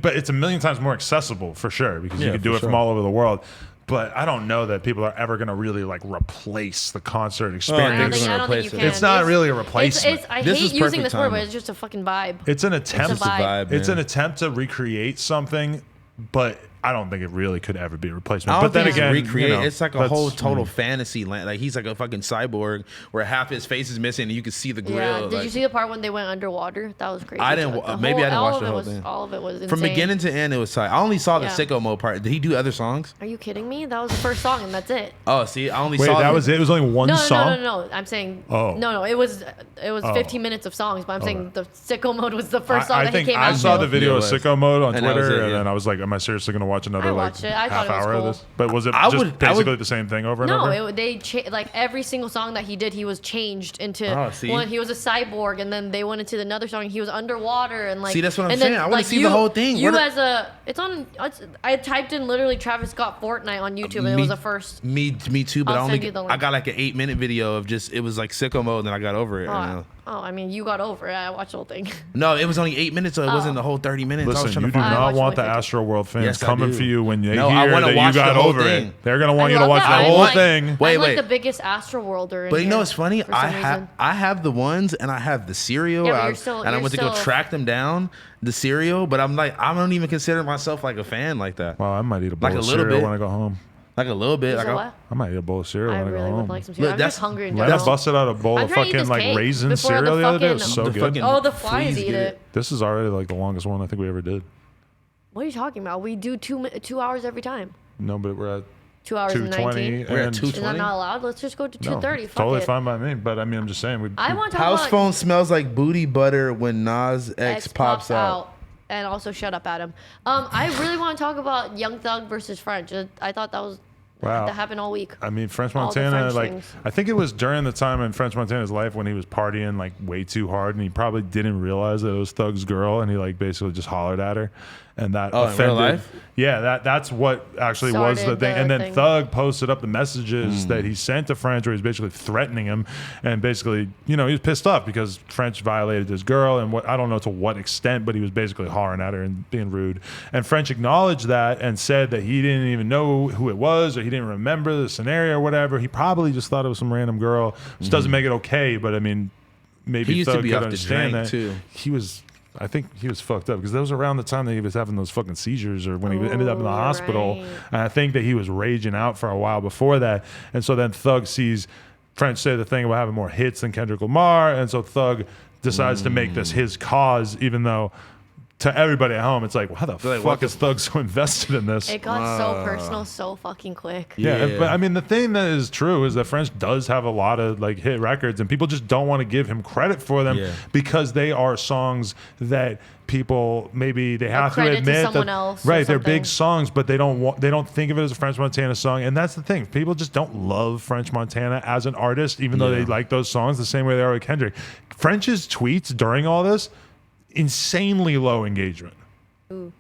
but it's a million times more accessible for sure because you Yeah, can do for it from sure. all over the world. But I don't know that people are ever going to really like replace the concert I don't experience. think, I don't think you Replace it. can. It's not really a replacement. I This hate is using perfect this word, but timing. it's just a fucking vibe. It's an attempt. It's a vibe. It's man. an attempt to recreate something, but I don't think it really could ever be a replacement. I But don't then think again, it's recreate. you know, It's like a that's- whole total fantasy land. Like he's like a fucking cyborg where half his face is missing and you can see the grill. Yeah. Did like, you see the part when they went underwater? That was crazy. I didn't Like, wa- the maybe I didn't all watch of the it whole was- thing. All of it was insane. from beginning to end, it was tight. I only saw the Yeah. sicko mode part. Did he do other songs? Are you kidding me? That was the first song, and that's it. Oh, see, I only Wait, saw that was it. It was only one No, song. no. I'm saying. Oh. No. It was 15 minutes of songs, but I'm saying the sicko mode was the first song I that he think came I out saw to. the video of Yeah, it was. Sicko Mode on And that was Twitter, it, and yeah. then I was like, "Am I seriously going to watch another I like watched it. I half thought it was hour cool. of this?" But was it I just would- basically the same thing over and No, over? like every single song that he did, he was changed into Oh, see? one. He was a cyborg, and then they went into another song. He was underwater, and like. See, that's what I'm and then, saying. I wanna like, see the whole thing. You What as a, it's on. I typed in literally Travis Scott Fortnite on YouTube, and it was the first. Me too. But I'll I send only you the I link. got like an 8-minute video of just it was like sicko mode, and then I got over it. I mean, you got over it. I watched the whole thing. No, it was only 8 minutes, so it wasn't the whole 30 minutes. I was Listen, trying you to do find I not watched want the only 50. Astro World fans Yes, I coming do. for you when they No, I hear wanna that you watch got the whole over thing. it. They're gonna want I you to love watch that. the I'm whole like- thing. Wait, I'm like wait. the biggest Astro Worlder. But you know here what's funny? for some reason. I have the ones and I have the cereal. Yeah, but I- you're still- and I you're went to go still- track them down, the cereal. But I'm like, I don't even consider myself like a fan like that. Well, I might eat a bowl Like a of little cereal bit. when I go home. Like a little bit. You Like said I- what? I might eat a bowl of cereal I when I go really would home. like some cereal. Look, I'm that's- just hungry in Lena general. busted out a bowl I'm of trying to eat fucking this like cake raisin before the cereal the other day. It was fucking- so The good. fucking- Oh, the Please flies eat get it. This is already like the longest one I think we ever did. What are you talking about? We do 2 hours every time. No, but we're at 2 hours and 2:20. 19. We're at and- 2:20. Is that not allowed? Let's just go to No, 2:30. Fuck totally it. fine by me. But I mean, I'm just saying. I want to talk House about phone smells like booty butter when Nas X pops out. And also, shut up, Adam. I really want to talk about Young Thug versus French. I thought that was Wow. that happened all week. I mean, French All the Montana, French like, things. I think it was during the time in French Montana's life when he was partying, like, way too hard, and he probably didn't realize that it was Thug's girl, and he, like, basically just hollered at her. And that Oh, in real offended. life? Yeah, that's what actually was the Started thing. the And then thing. Thug posted up the messages that he sent to French where he's basically threatening him. And basically, you know, he was pissed off because French violated his girl. And what I don't know to what extent, but he was basically hollering at her and being rude. And French acknowledged that and said that he didn't even know who it was or he didn't remember the scenario or whatever. He probably just thought it was some random girl, which doesn't make it okay. But I mean, maybe He used to Thug be could off the understand drink, that. too. He was. I think he was fucked up because that was around the time that he was having those fucking seizures or when he ended up in the Oh, hospital. right. And I think that he was raging out for a while before that. And so then Thug sees French say the thing about having more hits than Kendrick Lamar. And so Thug decides to make this his cause, even though to everybody at home, it's like, how the They're like, fuck what the is Thug so invested in this? It got so personal so fucking quick. Yeah, Yeah. but I mean, the thing that is true is that French does have a lot of like hit records, and people just don't want to give him credit for them Yeah. because they are songs that people maybe they have to credit to admit someone that else or right, they're something. big songs, but they don't think of it as a French Montana song, and that's the thing. People just don't love French Montana as an artist, even though they like those songs the same way they are with Kendrick. French's tweets during all this, insanely low engagement.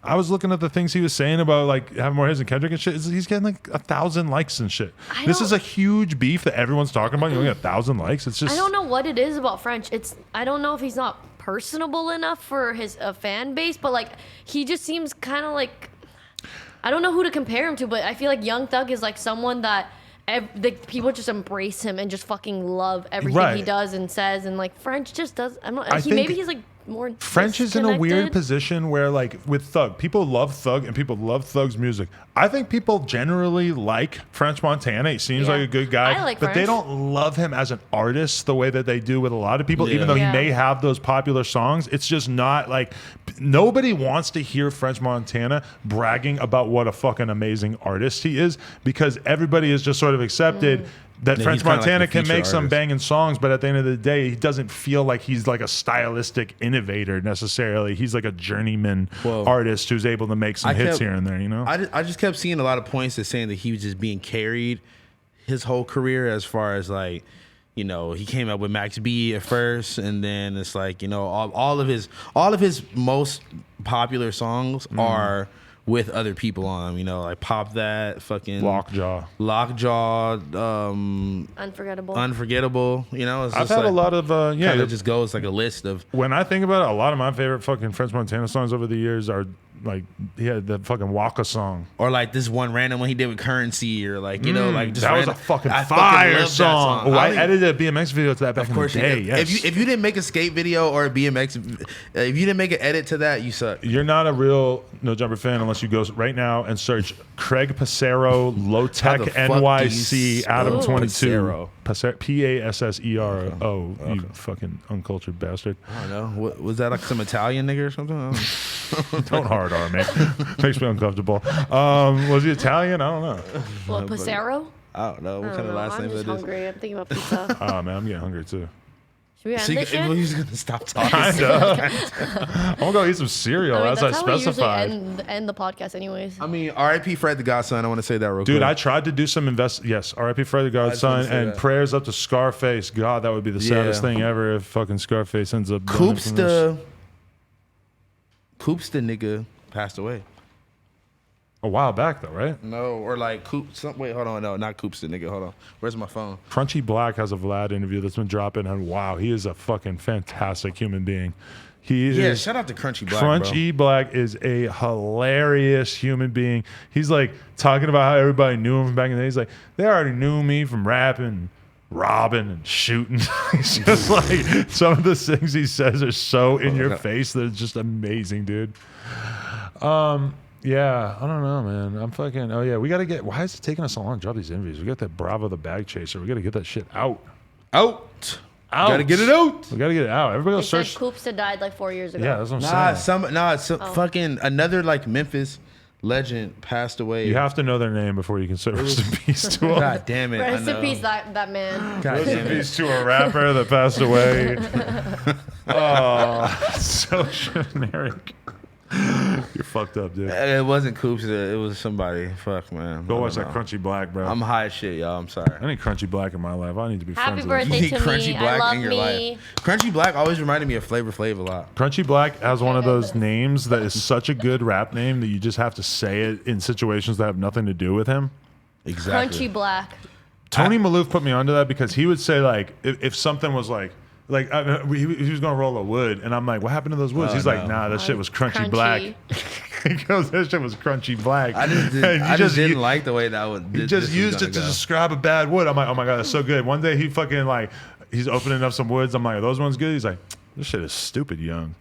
I was looking at the things he was saying about like having more hits than Kendrick and shit. He's getting like 1,000 likes and shit. This is a huge beef that everyone's talking about. You only get 1,000 likes. It's just I don't know what it is about French. I don't know if he's not personable enough for his fan base, but like he just seems kind of like, I don't know who to compare him to, but I feel like Young Thug is like someone that the people just embrace him and just fucking love everything he Right. does and says, and like French just does. I'm not. I think Maybe he's like more. French is in a weird disconnected. position where, like, with Thug, people love Thug and people love Thug's music. I think people generally like French Montana. He seems Yeah. like a good guy, I like but they French. don't love him as an artist the way that they do with a lot of people. Yeah. Even though Yeah. he may have those popular songs, it's just not like nobody wants to hear French Montana bragging about what a fucking amazing artist he is, because everybody has just sort of accepted. That Yeah, French he's kinda like Montana the can feature make some artist. banging songs, but at the end of the day, he doesn't feel like he's like a stylistic innovator necessarily. He's like a journeyman Whoa. artist who's able to make some hits here and there, you know? I just kept seeing a lot of points that saying that he was just being carried his whole career, as far as like, you know, he came up with Max B at first, and then it's like, you know, all of his most popular songs are with other people on them, you know, like Pop That, fucking Lockjaw. Unforgettable. Unforgettable, you know. It's I've just had a like, lot of, kind of just goes like a list of. when I think about it, a lot of my favorite fucking French Montana songs over the years are like, he had the fucking Waka song. Or like this one random one he did with Currency, or like, you know, like just That was a random- fucking I fire love that song. Oh, I I don't even- edited a BMX video to that back Of in course the you day. did. Yes. If you didn't make a skate video or a BMX, if you didn't make an edit to that, you suck. You're not a real No Jumper fan unless you go right now and search Craig Passero Low Tech How the fuck do NYC you Adam spell 22 Passero? Passero. You fucking uncultured bastard. I don't know. What, was that like some Italian nigga or something? I don't know. Don't hard R me. Makes me uncomfortable. Was he Italian? I don't know. What, Passero? I don't know. What I kind don't of know. last I'm name just that is? hungry. I'm thinking about pizza. Oh man, I'm getting hungry too. Should we end So this shit? he's gonna stop talking. Kinda. I'm gonna go eat some cereal I mean, as that's I how we specified. usually end the podcast anyways. I mean, R.I.P. Fred the Godson. I want to say that real quick. Dude, I tried to do some Yes, R.I.P. Fred the just wanna Godson, say and that. prayers up to Scarface. God, that would be the saddest Yeah. thing ever if fucking Scarface ends up. Coops the nigga passed away. A while back though, right? No, or like wait, hold on, no, not Coops the nigga. Hold on, where's my phone? Crunchy Black has a Vlad interview that's been dropping, and wow, he is a fucking fantastic human being. He Yeah, is. shout out to Crunchy Black. Crunchy Black is a hilarious human being. He's like talking about how everybody knew him from back in the day. He's like, they already knew me from rapping, robbing, and shooting. He's just like, some of the things he says are so in your face that it's just amazing, dude. Yeah, I don't know, man. I'm fucking. Oh yeah, we gotta get. Why is it taking us so long to drop these interviews? We got that Bravo the Bag Chaser. We gotta get that shit out. Out. Out. Gotta get it out. We gotta get it out. Everybody They go said search. Koopsta died like 4 years ago. Yeah, that's what I'm saying. Fucking another like Memphis legend passed away. You have to know their name before you can say rest in peace to them. God damn it. I Rest in know. peace, that man. God Rest in damn it. peace to a rapper that passed away. Oh, so generic. You're fucked up, dude. It wasn't Coops. It was somebody. Fuck, man. Go I watch don't that know. Crunchy Black, bro. I'm high as shit, y'all. I'm sorry. I need Crunchy Black in my life. I need to be Happy friends with him. birthday You need to Crunchy me. Black I love in your me. life. Crunchy Black always reminded me of Flavor Flav a lot. Crunchy Black has one of those names that is such a good rap name that you just have to say it in situations that have nothing to do with him. Exactly. Crunchy Black. Tony Maloof put me onto that because he would say like if something was like he was gonna roll a wood and I'm like, what happened to those woods? Oh, He's like, no. nah, that shit was crunchy Crunchy. black. He goes, that shit was crunchy black. I just, did, And I he just didn't u- like the way that was. He just used it to describe a bad wood. I'm like, oh my god, that's so good. One day he fucking like he's opening up some woods. I'm like, are those ones good? He's like, this shit is stupid young.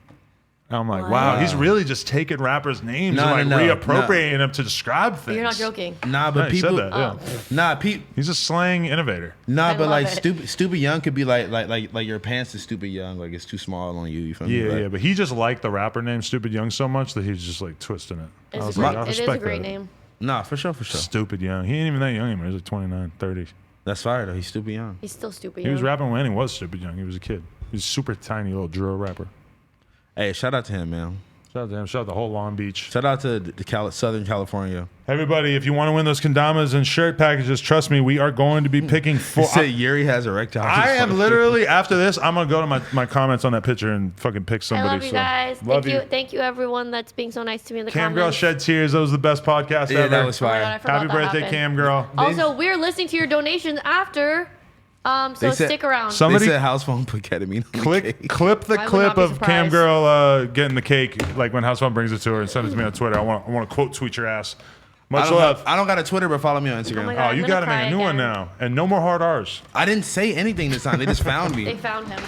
And I'm like, Wow. wow, he's really just taking rappers' names No, and no, like no, reappropriating them to describe things. You're not joking. Nah, Yeah, but he said people. that, yeah. He's He's a slang innovator. nah, I but love like it. stupid young could be like your pants is stupid young. Like it's too small on you. You feel me? Yeah, Like, yeah, but he just liked the rapper name Stupid Young so much that he's just like twisting it. I It's was a like, great, I it is a respect great that. name. Nah, for sure. Stupid Young. He ain't even that young anymore. He's like 29, 30. That's fire though. He's stupid young. He's still stupid. He was young. rapping when he was Stupid Young. He was a kid. He's a super tiny little drill rapper. Hey, shout out to him, man. Shout out to him. Shout out to the whole Long Beach. Shout out to Southern California. Everybody, if you want to win those kendamas and shirt packages, trust me, we are going to be picking He four. said Yuri has erectile. I am literally, after this, I'm going to go to my comments on that picture and fucking pick I somebody. love you so. guys. Love Thank you. Thank you, everyone that's being so nice to me in the Cam Girl comments. Shed Tears. That was the best podcast Yeah, ever. that was Oh my fire. God, I forgot Happy that birthday, happened. Cam Girl. Also, we're listening to your donations after. So They said- stick around. Somebody They said House Phone put ketamine on the clip cake. the I would clip not be of Cam surprised. Girl getting the cake, like when House Phone brings it to her, and send it to me on Twitter. I want to quote tweet your ass. Much love. I don't got a Twitter, but follow me on Oh Instagram. my Oh, God, you I'm got to gonna make a cry new one again. now, and no more hard R's. I didn't say anything this time. They just found me. They found him.